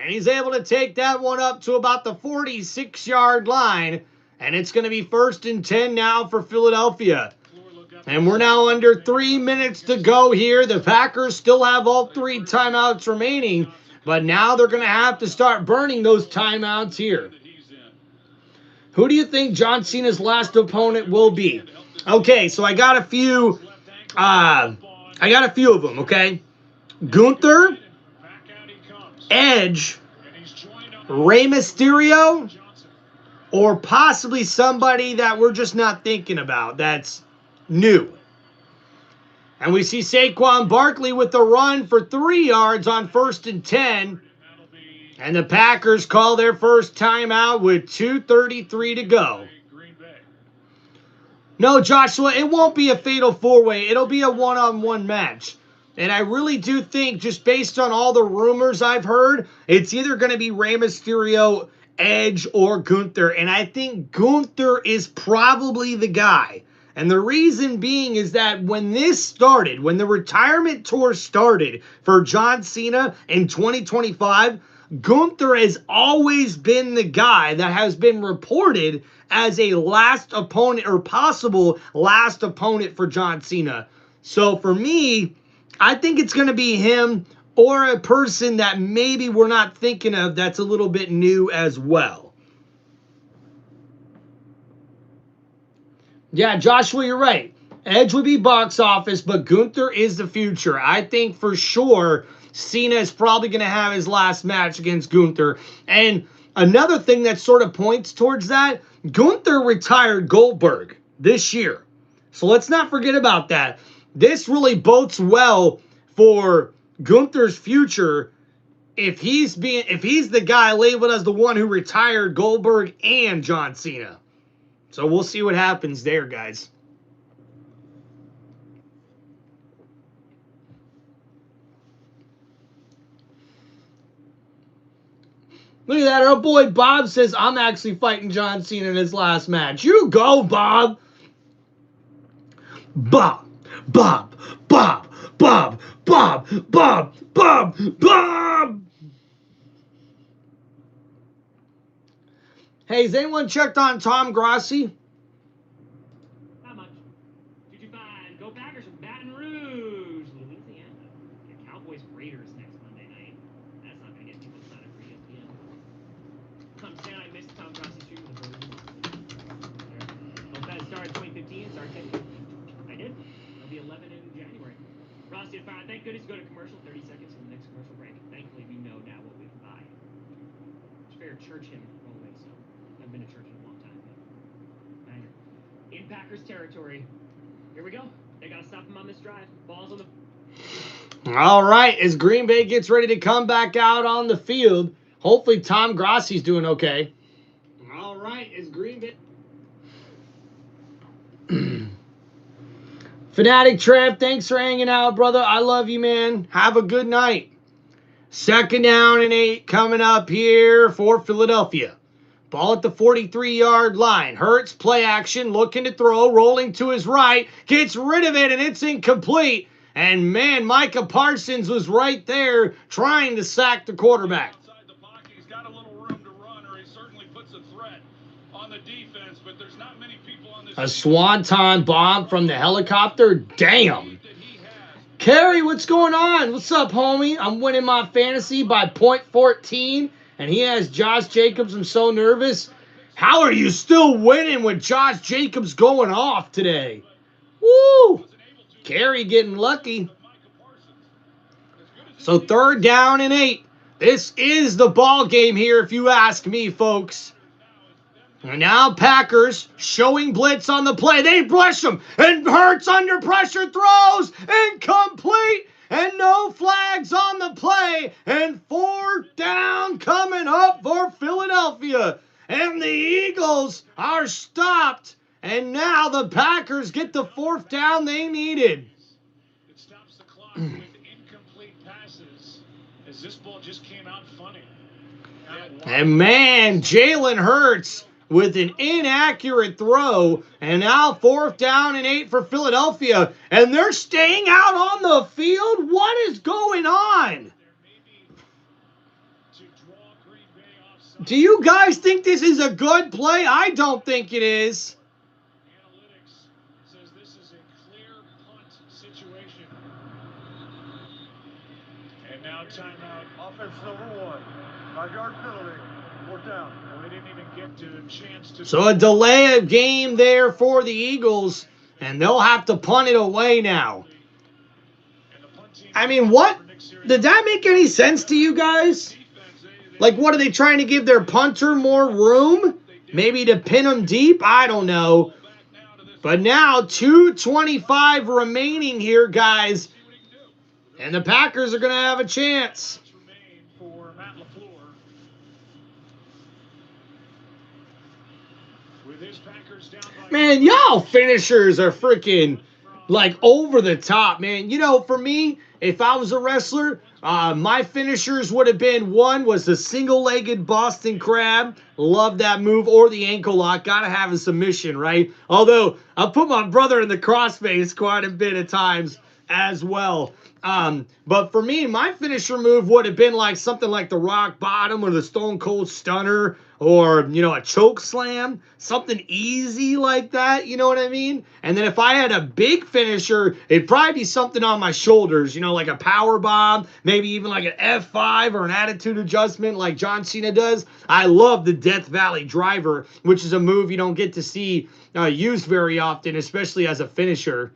he's able to take that one up to about the 46-yard line. And it's going to be 1st and 10 now for Philadelphia. And we're now under 3 minutes to go here. The Packers still have all 3 timeouts remaining. But now they're going to have to start burning those timeouts here. Who do you think John Cena's last opponent will be? Okay, so I got a few. I got a few of them. Okay, Gunther, Edge, Rey Mysterio, or possibly somebody that we're just not thinking about. That's new. And we see Saquon Barkley with the run for 3 yards on 1st and 10. And the Packers call their first timeout with 2:33 to go. No, Joshua, it won't be a fatal 4-way. It'll be a one-on-one match. And I really do think, just based on all the rumors I've heard, it's either going to be Rey Mysterio, Edge, or Gunther. And I think Gunther is probably the guy. And the reason being is that when this started, when the retirement tour started for John Cena in 2025, Gunther has always been the guy that has been reported as a last opponent or possible last opponent for John Cena. So for me, I think it's going to be him or a person that maybe we're not thinking of that's a little bit new as well. Yeah, Joshua, you're right. Edge would be box office, but Gunther is the future. I think for sure Cena is probably going to have his last match against Gunther. And another thing that sort of points towards that, Gunther retired Goldberg this year. So let's not forget about that. This really bodes well for Gunther's future if he's the guy labeled as the one who retired Goldberg and John Cena. So we'll see what happens there, guys. Look at that. Our boy Bob says, I'm actually fighting John Cena in his last match. You go, Bob. Bob. Bob. Bob. Bob. Bob. Bob. Bob. Bob. Hey, has anyone checked on Tom Grossi? Not much. 225. Go Packers from Baton Rouge, Louisiana. The Cowboys Raiders next Monday night. That's not going to get people excited for ESPN. Come stand, I missed Tom Grossi stream with the Birds. Hope that started 2015. Start 10. I did. It'll be 11 in January. Ross did fine. Thank goodness. Go to commercial. 30 seconds for the next commercial break. Thankfully, we know now what we can buy. Fair church hymn. I've been to church in a long time. Banger. In Packers territory. Here we go. They got to stop him on this drive. Balls on the... All right. As Green Bay gets ready to come back out on the field, hopefully Tom Grossi's doing okay. All right. As Green Bay... Fanatic Trev, thanks for hanging out, brother. I love you, man. Have a good night. 2nd down and 8 coming up here for Philadelphia. Ball at the 43-yard line. Hurts, play action, looking to throw, rolling to his right. Gets rid of it, and it's incomplete. And, man, Micah Parsons was right there trying to sack the quarterback. Outside the pocket, he's got a little room to run, or he certainly puts a threat on the defense, but there's not many people on this. A swanton bomb from the helicopter. Damn. Kerry, what's going on? What's up, homie? I'm winning my fantasy by .14, and he has Josh Jacobs. I'm so nervous. How are you still winning with Josh Jacobs going off today? Woo! Kerry getting lucky. So 3rd down and 8. This is the ball game here, if you ask me, folks. And now Packers showing blitz on the play. They rush him, and Hurts under pressure throws incomplete, and no flags on the play. And 4th down coming up for Philadelphia. And the Eagles are stopped. And now the Packers get the 4th down they needed. It stops the clock with incomplete passes as this ball just came out funny. And man, Jalen Hurts with an inaccurate throw, and now 4th down and 8 for Philadelphia, and they're staying out on the field? What is going on? Do you guys think this is a good play? I don't think it is. Analytics says this is a clear punt situation. And now timeout. Offense number 1. 5-yard penalty. 4th down. Well, they didn't even get to a chance to. So a delay of game there for the Eagles, and they'll have to punt it away now. I mean, what? Did that make any sense to you guys? Like, what, are they trying to give their punter more room? Maybe to pin him deep? I don't know. But now, 2:25 remaining here, guys. And the Packers are going to have a chance. For Matt LaFleur. With his Packers down by Man, y'all finishers are freaking, like, over the top, man. You know, for me, if I was a wrestler, my finishers would have been, one was the single-legged Boston Crab. Love that move. Or the ankle lock. Got to have a submission, right? Although, I put my brother in the crossface quite a bit of times as well. But for me, my finisher move would have been like something like the Rock Bottom or the Stone Cold Stunner, or, you know, a choke slam, something easy like that, you know what I mean? And then if I had a big finisher, it'd probably be something on my shoulders, you know, like a power bomb, maybe even like an F5 or an attitude adjustment like John Cena does. I love the Death Valley Driver, which is a move you don't get to see used very often, especially as a finisher.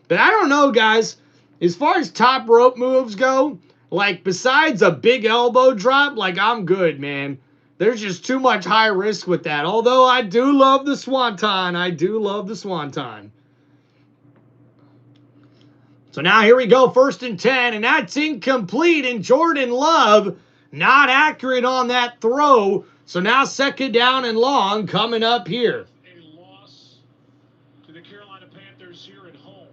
But I don't know, guys. As far as top rope moves go, like, besides a big elbow drop, like, I'm good, man. There's just too much high risk with that. Although I do love the swanton. I do love the swanton. So now here we go, 1st and 10, and that's incomplete. And Jordan Love not accurate on that throw. So now 2nd down and long coming up here. a loss to the Carolina Panthers here at home.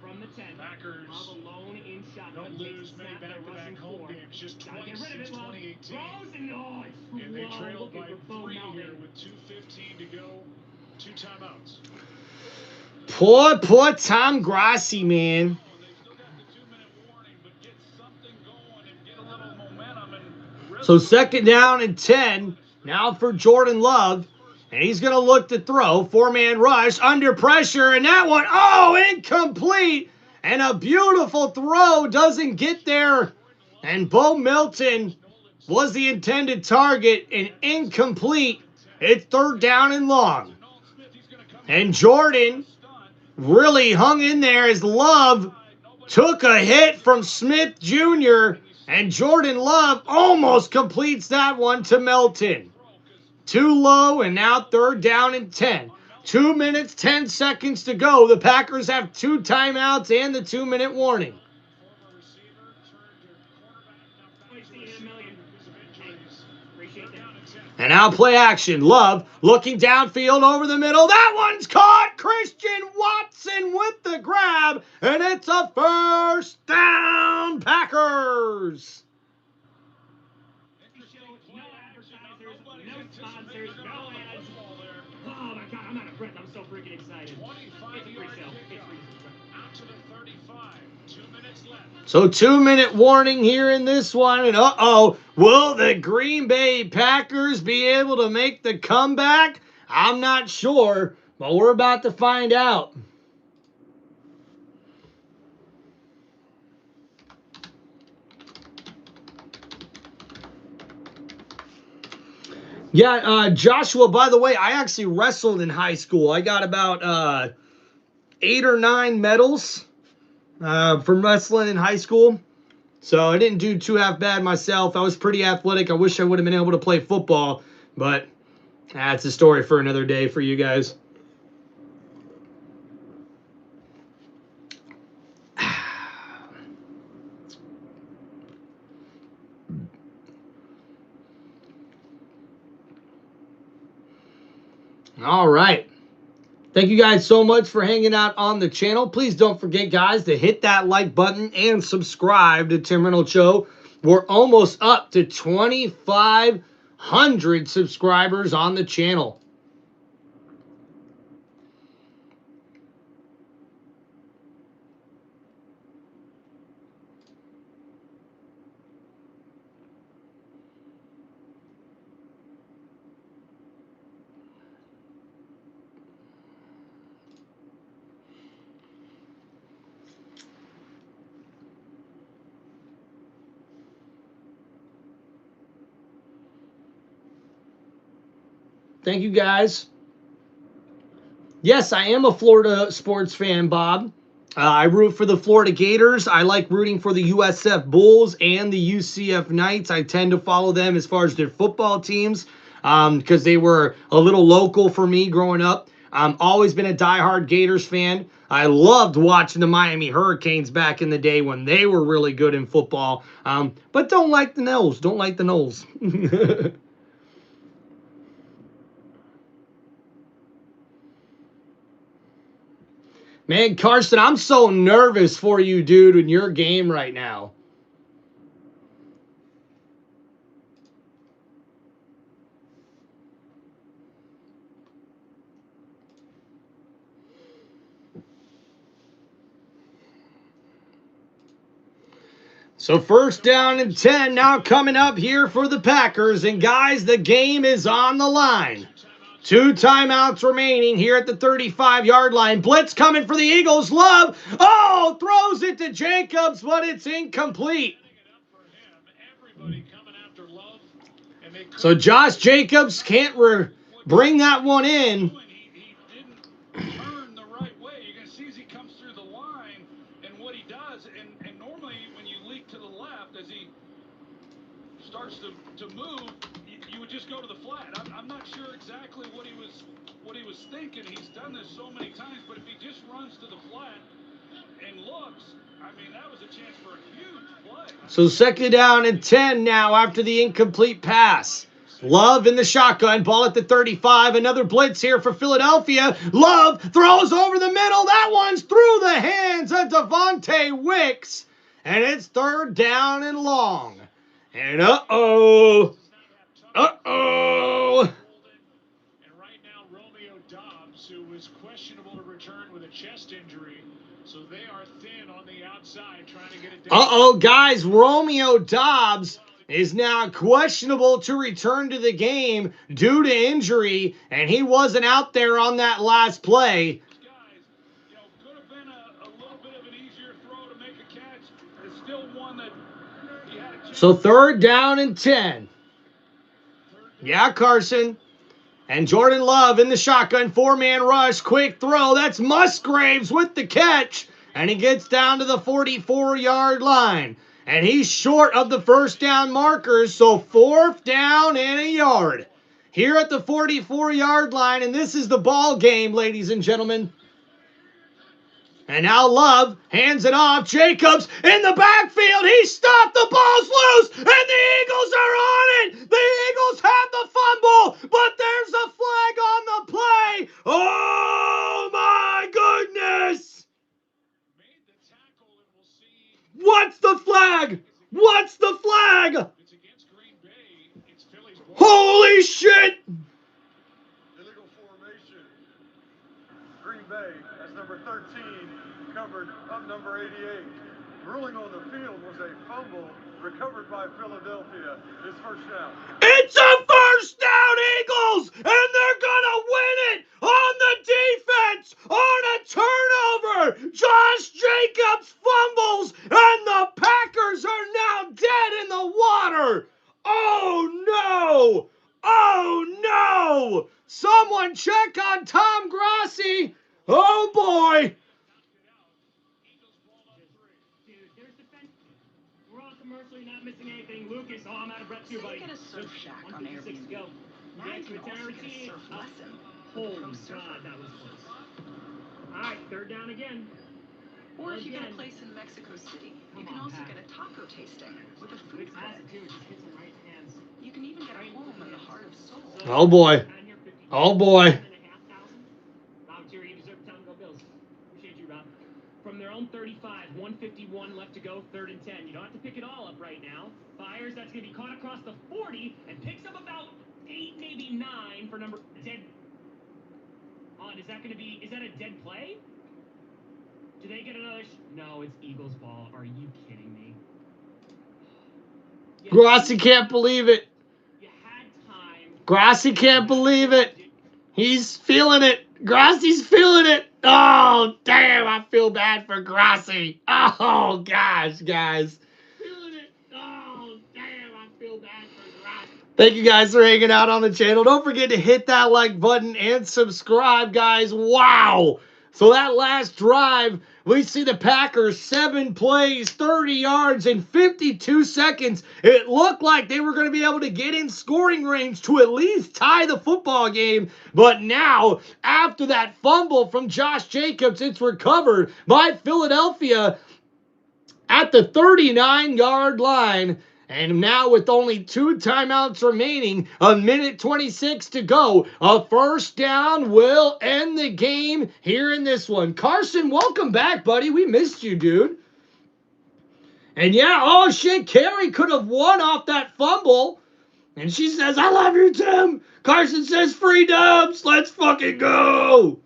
From the 10. Packers Love alone in shotgun. don't lose many back-to-back home games, just twice since 2018. And they trailed by 3 here with 2:15 to go, 2 timeouts. Poor Tom Grassi, man. They still got the 2-minute warning, but get something going and get a little momentum and rhythm. So 2nd down and 10. Now for Jordan Love. And he's going to look to throw. 4-man rush under pressure. And that one, oh, incomplete. And a beautiful throw doesn't get there. And Bo Milton was the intended target and incomplete. It's 3rd down and long. And Jordan really hung in there as Love took a hit from Smith Jr. And Jordan Love almost completes that one to Melton. Too low, and now 3rd down and 10. 2 minutes, 10 seconds to go. The Packers have 2 timeouts and the 2-minute warning. Appreciate that. And now play action. Love looking downfield over the middle. That one's caught. Christian Watson with the grab. And it's a first down, Packers. No advertisers, no sponsors, no ads. Oh my God, I'm out of breath. I'm so freaking excited. 25-yard kickoff out to the 35. 2 minutes left. So 2-minute warning here in this one. And uh-oh, will the Green Bay Packers be able to make the comeback? I'm not sure, but we're about to find out. Yeah, Joshua, by the way, I actually wrestled in high school. I got about 8 or 9 medals from wrestling in high school. So I didn't do too half bad myself. I was pretty athletic. I wish I would have been able to play football, but that's a story for another day for you guys. All right. Thank you guys so much for hanging out on the channel. Please don't forget, guys, to hit that like button and subscribe to Tim Reynolds Show. We're almost up to 2,500 subscribers on the channel. Thank you, guys. Yes, I am a Florida sports fan, Bob. I root for the Florida Gators. I like rooting for the USF Bulls and the UCF Knights. I tend to follow them as far as their football teams because they were a little local for me growing up. I've always been a diehard Gators fan. I loved watching the Miami Hurricanes back in the day when they were really good in football. But don't like the Noles. Don't like the Noles. Man, Carson, I'm so nervous for you, dude, in your game right now. So first down and 10 now coming up here for the Packers. And guys, the game is on the line. 2 timeouts remaining here at the 35-yard line. Blitz coming for the Eagles. Love. Oh, throws it to Jacobs, but it's incomplete. So Josh Jacobs can't bring that one in. He didn't turn the right way. You can see as he comes through the line and what he does. And normally when you leak to the left as he starts to move, you would just go to the flat. I'm not sure exactly what he was thinking. He's done this so many times, but if he just runs to the flat and looks, I mean, that was a chance for a huge play. So second down and 10 now after the incomplete pass. Love in the shotgun, ball at the 35. Another blitz here for Philadelphia. Love throws over the middle. That one's through the hands of Devontae Wicks. And it's third down and long. And uh-oh. Uh-oh. And right now, Romeo Dobbs, who was questionable to return with a chest injury. So they are thin on the outside trying to get it down. Uh-oh, guys. Romeo Dobbs is now questionable to return to the game due to injury, and he wasn't out there on that last play. Could have been a little bit of an easier throw to make a catch. It's still one that he had a chance. So third down and 10. Yeah, Carson. And Jordan Love in the shotgun, 4-man rush, quick throw. That's Musgraves with the catch. And he gets down to the 44-yard line. And he's short of the first down markers, so fourth down and a yard. Here at the 44-yard line, and this is the ball game, ladies and gentlemen. And now Love hands it off. Jacobs in the backfield. He stopped. The ball's loose. And the Eagles are on it. The Eagles have the fumble. But there's a flag on the play. Oh, my goodness. What's the flag? What's the flag? Holy shit. Illegal formation. Green Bay, as number 13, covered up number 88. Ruling on the field was a fumble recovered by Philadelphia. It's first down. It's a first down, Eagles, and they're gonna win it on the defense on a turnover. Josh Jacobs fumbles, and the Packers are now dead in the water. Oh no! Oh no! Someone check on Tom Grassi. Oh boy! Commercially, not missing anything. Lucas, oh, I'm out of breath too, buddy. Get a surf shack on Airbnb. Go. Now you can also get a surf lesson. Holy God, that was close. All right, third down again. Or if you get a place in Mexico City, you can also get a taco tasting with a food critic. You can even get a home in the heart of Seoul. Oh boy. Oh boy. From their own 35, 151 left to go, 3rd and 10. You don't have to pick it all up right now. Fires, that's going to be caught across the 40 and picks up about 8, maybe 9 for number 10. Is that going to be, is that a dead play? Do they get another? No, it's Eagles ball. Are you kidding me? Grassi can't believe it. You had time. Grassi can't believe it. He's feeling it. Grassi's feeling it. Oh, damn, I feel bad for Grassi. Oh, gosh, guys. Feeling it. Oh, damn, I feel bad for Grassi. Thank you guys for hanging out on the channel. Don't forget to hit that like button and subscribe, guys. Wow. So that last drive, we see the Packers 7 plays, 30 yards in 52 seconds. It looked like they were going to be able to get in scoring range to at least tie the football game. But now, after that fumble from Josh Jacobs, it's recovered by Philadelphia at the 39-yard line. And now with only 2 timeouts remaining, 1:26 to go, a first down will end the game here in this one. Carson, welcome back, buddy. We missed you, dude. And yeah, oh shit, Carrie could have won off that fumble. And she says, I love you, Tim. Carson says, free dubs. Let's fucking go.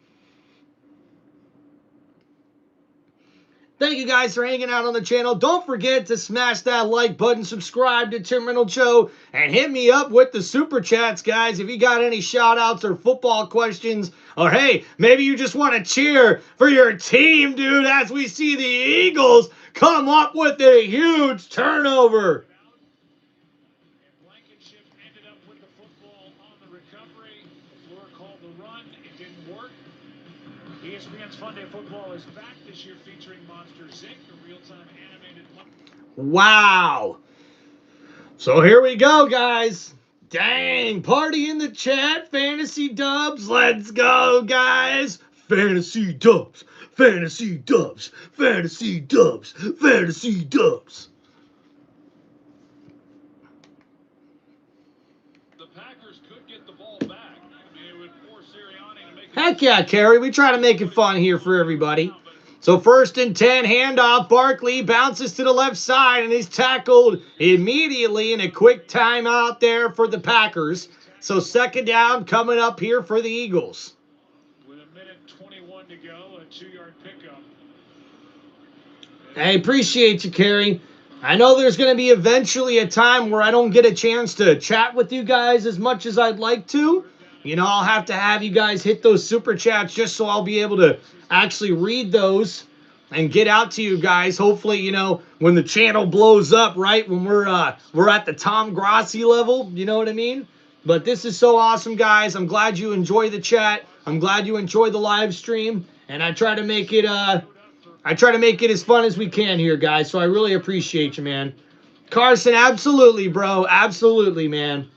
Thank you guys for hanging out on the channel. Don't forget to smash that like button, subscribe to Tim Reynolds Show, and hit me up with the super chats, guys. If you got any shout outs or football questions, or hey, maybe you just want to cheer for your team, dude, as we see the Eagles come up with a huge turnover. ESPN's Sunday Football is back this year featuring Monster Zinc, a real-time animated... Wow. So here we go, guys. Dang, party in the chat. Fantasy dubs. Let's go, guys. Fantasy dubs. Fantasy dubs. Fantasy dubs. Fantasy dubs. The Packers could get the ball back. It would force Sirianni to make it. Heck yeah, Kerry. We try to make it fun here for everybody. So 1st and 10, handoff. Barkley bounces to the left side, and he's tackled immediately in a quick timeout there for the Packers. So 2nd down coming up here for the Eagles. With 1:21 to go, a 2-yard pickup. I appreciate you, Kerry. I know there's going to be eventually a time where I don't get a chance to chat with you guys as much as I'd like to. You know, I'll have you guys hit those super chats just so I'll be able to actually read those and get out to you guys. Hopefully, you know, when the channel blows up, right, when we're at the Tom Grassi level, you know what I mean? But this is so awesome, guys. I'm glad you enjoy the chat. I'm glad you enjoy the live stream, and I try to make it as fun as we can here, guys. So I really appreciate you, man. Carson, absolutely, bro. Absolutely, man.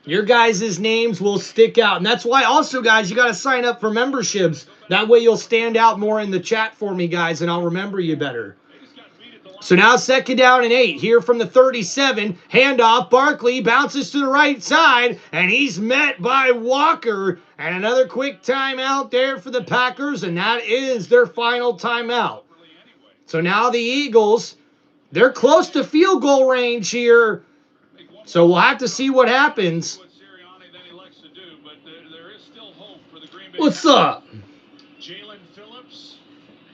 Your guys' names will stick out. And that's why also, guys, you got to sign up for memberships That way you'll stand out more in the chat for me, guys, and I'll remember you better. So now 2nd down and 8 here from the 37. Handoff. Barkley bounces to the right side, and he's met by Walker. And another quick timeout there for the Packers, and that is their final timeout. So now the Eagles, they're close to field goal range here. So we'll have to see what happens. What's up? Jalen Phillips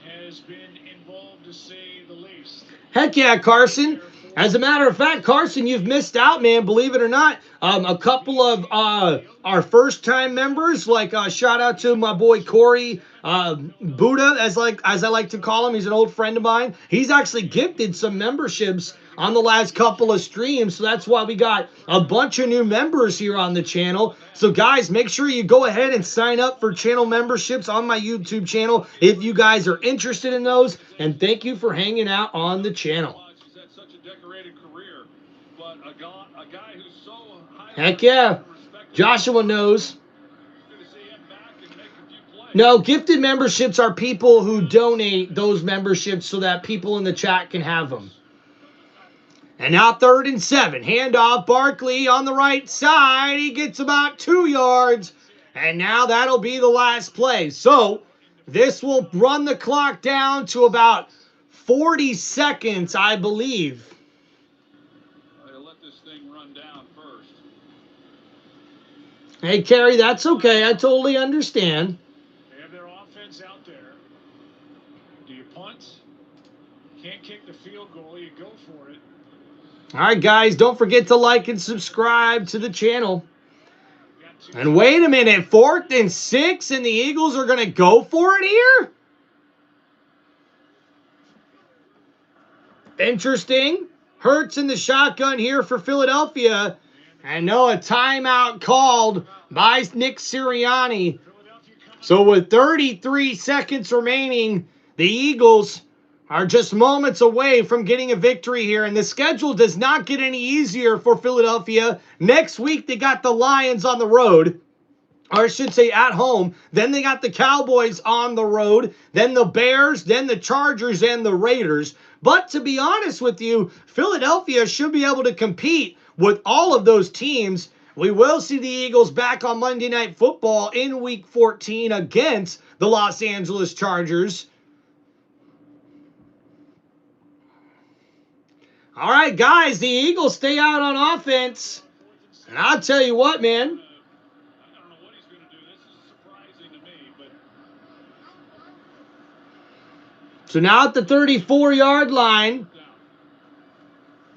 has been involved, to say the least. Heck yeah, Carson. As a matter of fact, Carson, you've missed out, man, believe it or not. A couple of our first-time members, like shout out to my boy Corey Buddha, as I like to call him. He's an old friend of mine. He's actually gifted some memberships on the last couple of streams, so that's why we got a bunch of new members here on the channel. So guys, make sure you go ahead and sign up for channel memberships on my YouTube channel if you guys are interested in those, and thank you for hanging out on the channel. Heck yeah. Joshua knows. No, gifted memberships are people who donate those memberships so that people in the chat can have them. And now 3rd and 7. Handoff. Barkley on the right side. He gets about 2 yards. And now that'll be the last play. So this will run the clock down to about 40 seconds, I believe. Let this thing run down first. Hey, Kerry, that's okay. I totally understand. They have their offense out there. Do you punt? Can't kick the field goal. You go for it. All right, guys, don't forget to like and subscribe to the channel. And wait a minute, 4th and 6, and the Eagles are going to go for it here? Interesting. Hurts in the shotgun here for Philadelphia. And no, a timeout called by Nick Sirianni. So with 33 seconds remaining, the Eagles are just moments away from getting a victory here. And the schedule does not get any easier for Philadelphia. Next week, they got the Lions on the road. Or I should say at home. Then they got the Cowboys on the road. Then the Bears. Then the Chargers and the Raiders. But to be honest with you, Philadelphia should be able to compete with all of those teams. We will see the Eagles back on Monday Night Football in Week 14 against the Los Angeles Chargers. All right, guys, the Eagles stay out on offense. And I'll tell you what, man. So now at the 34-yard line,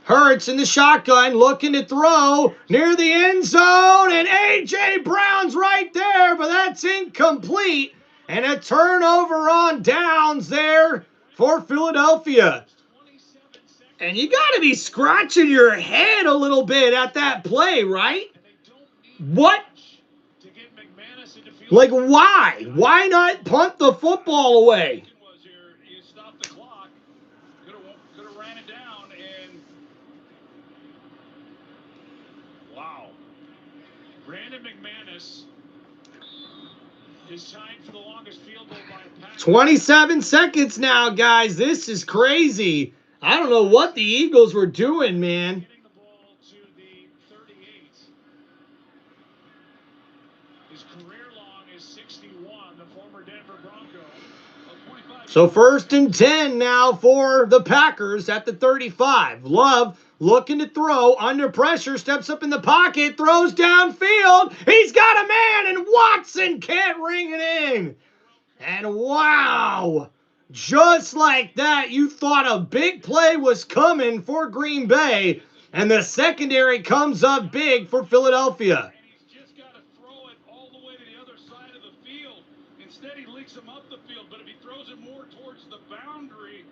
Hurts in the shotgun, looking to throw near the end zone, and A.J. Brown's right there, but that's incomplete. And a turnover on downs there for Philadelphia. And you got to be scratching your head a little bit at that play, right? What? Like, why? Why not punt the football away? Brandon McManus is tied for the longest field goal by a Packer. 27 seconds now, guys. This is crazy. I don't know what the Eagles were doing, man. Getting the ball to the 38. His career long is 61, the former Denver Bronco. So 1st and 10 now for the Packers at the 35. Love looking to throw, under pressure, steps up in the pocket, throws downfield. He's got a man, and Watson can't ring it in. And wow, just like that, you thought a big play was coming for Green Bay, and the secondary comes up big for Philadelphia. And he's just got to throw it all the way to the other side of the field. Instead, he leaks him up the field, but if he throws it more towards the boundary,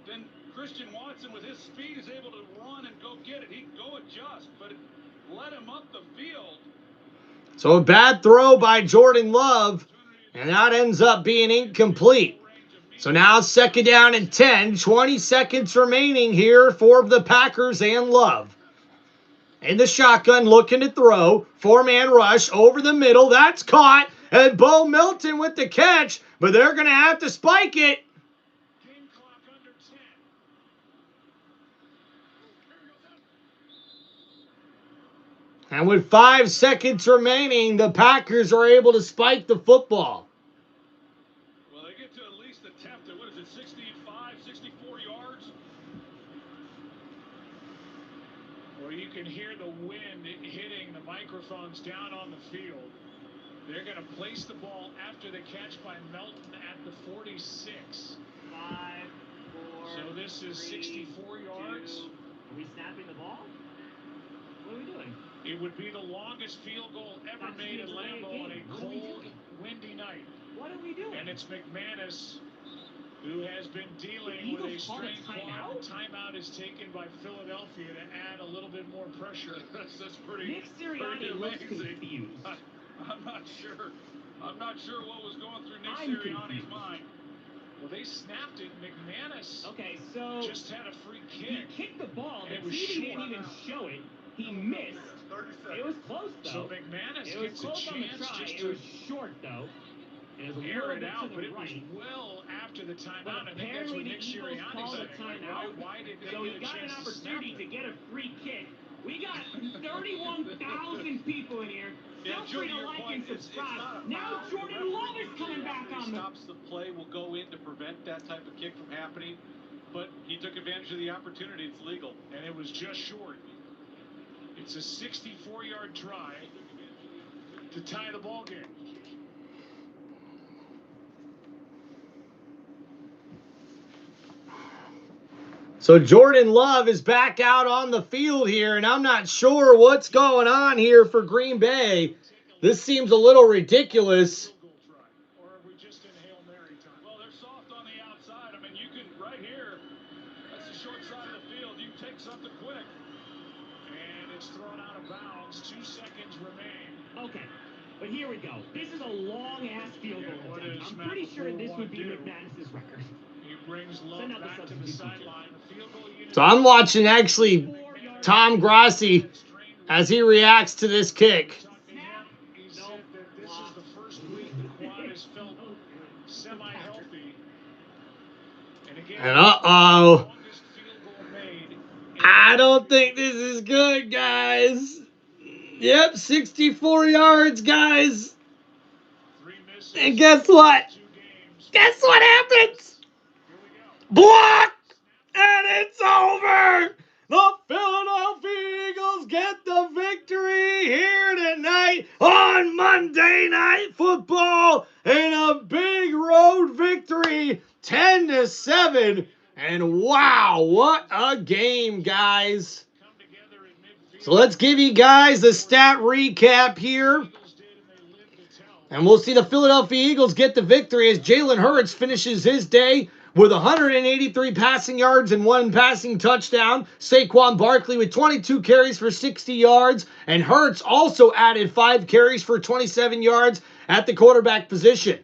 then Christian Watson, with his speed, is able to run and go get it. He can go adjust, but let him up the field. So a bad throw by Jordan Love, and that ends up being incomplete. So now 2nd down and 10, 20 seconds remaining here for the Packers and Love. In the shotgun, looking to throw, 4-man rush over the middle. That's caught, And Bo Milton with the catch, but they're going to have to spike it. Game clock under 10. And with 5 seconds remaining, the Packers are able to spike the football. Well, they get to at least attempt it. What is it, 65, 64 yards? Well, you can hear the wind hitting the microphones down on the field. They're going to place the ball after the catch by Melton at the 46. 5, 4. So this is 3, 64 yards. 2. Are we snapping the ball? What are we doing? It would be the longest field goal ever made at Lambeau on a cold, windy night. What are we doing? And it's McManus who has been dealing with a strained quad. Timeout is taken by Philadelphia to add a little bit more pressure. That's pretty. Nick Sirianni looks confused. I'm not sure. I'm not sure what was going through Nick Sirianni's mind. Well, they snapped it. McManus so just had a free kick. He kicked the ball. And The TV didn't even show it. He missed. It was close, though. So McManus gets a chance just it to was short, though. And it was a air little it bit out, to but the it was right. well after the timeout. But I think that's what apparently Nick the Eagles Sirianni called said. a timeout. Why did they So he get a got an chance to snap opportunity to it? get a free kick. We got 31,000 people in here. Feel free to like and subscribe. Now Jordan Love is coming back on the... Stops the play, will go in to prevent that type of kick from happening. But he took advantage of the opportunity. It's legal. And it was just short. It's a 64-yard try to tie the ball game. So Jordan Love is back out on the field here, and I'm not sure what's going on here for Green Bay. This seems a little ridiculous. Or are we just in Hail Mary time? Well, they're soft on the outside. I mean, you can, right here, that's the short side of the field. You can take something quick. And it's thrown out of bounds. 2 seconds remain. Okay, but here we go. This is a long-ass field goal attempt. I'm pretty sure this would be McManus's record. He brings Love back to the sideline. The field goal unit. So I'm watching actually Tom Grassi as he reacts to this kick. He said that this is the first week the quad has felt semi-healthy. And again, And uh-oh. I don't think this is good, guys. Yep, 64 yards, guys. And guess what? Guess what happens? Block! And it's over! The Philadelphia Eagles get the victory here tonight on Monday Night Football in a big road victory, 10-7. And wow, what a game, guys. So let's give you guys a stat recap here. And we'll see the Philadelphia Eagles get the victory as Jalen Hurts finishes his day with 183 passing yards and 1 passing touchdown. Saquon Barkley with 22 carries for 60 yards. And Hurts also added 5 carries for 27 yards at the quarterback position.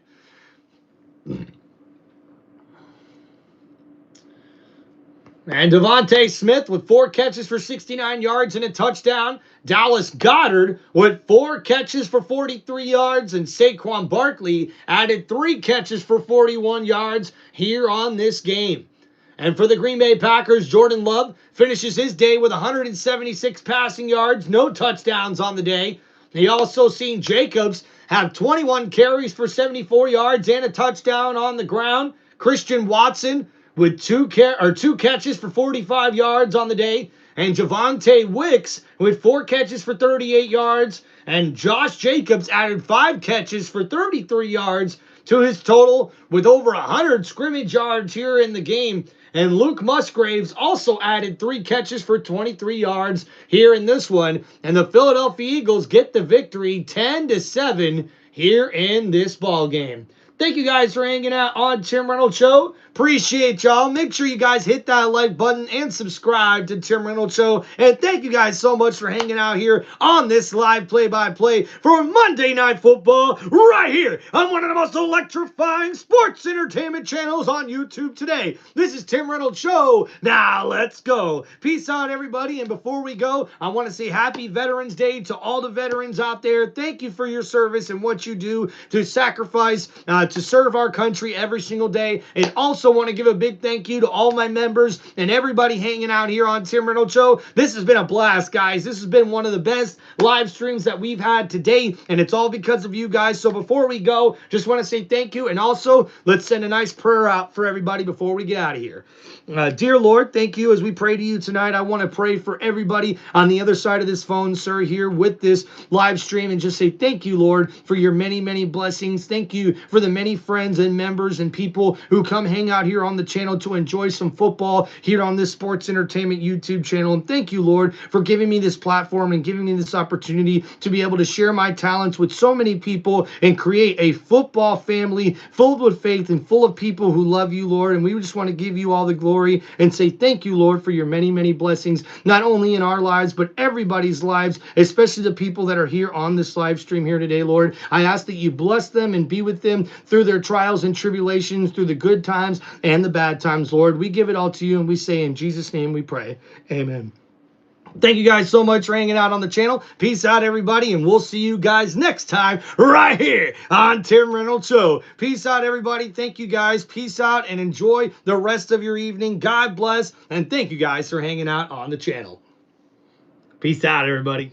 And Devontae Smith with 4 catches for 69 yards and a touchdown. Dallas Goedert with 4 catches for 43 yards. And Saquon Barkley added 3 catches for 41 yards here on this game. And for the Green Bay Packers, Jordan Love finishes his day with 176 passing yards, no touchdowns on the day. He also seen Jacobs have 21 carries for 74 yards and a touchdown on the ground. Christian Watson with 2 catches for 45 yards on the day. And Javonte Wicks with 4 catches for 38 yards. And Josh Jacobs added 5 catches for 33 yards to his total with over 100 scrimmage yards here in the game. And Luke Musgraves also added 3 catches for 23 yards here in this one. And the Philadelphia Eagles get the victory 10-7 here in this ball game. Thank you guys for hanging out on Tim Reynolds Show. Appreciate y'all. Make sure you guys hit that like button and subscribe to Tim Reynolds Show. And thank you guys so much for hanging out here on this live play-by-play for Monday Night Football right here on one of the most electrifying sports entertainment channels on YouTube today. This is Tim Reynolds Show. Now let's go. Peace out, everybody. And before we go, I want to say happy Veterans Day to all the veterans out there. Thank you for your service and what you do to sacrifice, to serve our country every single day. And also want to give a big thank you to all my members and everybody hanging out here on Tim Reynolds Show. This has been a blast, guys. This has been one of the best live streams that we've had today, and it's all because of you guys. So before we go, just want to say thank you, and also let's send a nice prayer out for everybody before we get out of here. Dear Lord, thank you as we pray to you tonight. I want to pray for everybody on the other side of this phone, sir, here with this live stream, and just say thank you, Lord, for your many, many blessings. Thank you for the many friends and members and people who come hang out here on the channel to enjoy some football here on this sports entertainment YouTube channel. And thank you, Lord, for giving me this platform and giving me this opportunity to be able to share my talents with so many people and create a football family filled with faith and full of people who love you, Lord. And we just want to give you all the glory and say thank you, Lord, for your many, many blessings, not only in our lives, but everybody's lives, especially the people that are here on this live stream here today, Lord. I ask that you bless them and be with them through their trials and tribulations, through the good times and the bad times, Lord. We give it all to you, and we say in Jesus' name we pray. Amen. Thank you guys so much for hanging out on the channel. Peace out, everybody, and we'll see you guys next time right here on Tim Reynolds Show. Peace out, everybody. Thank you, guys. Peace out, and enjoy the rest of your evening. God bless, and thank you guys for hanging out on the channel. Peace out, everybody.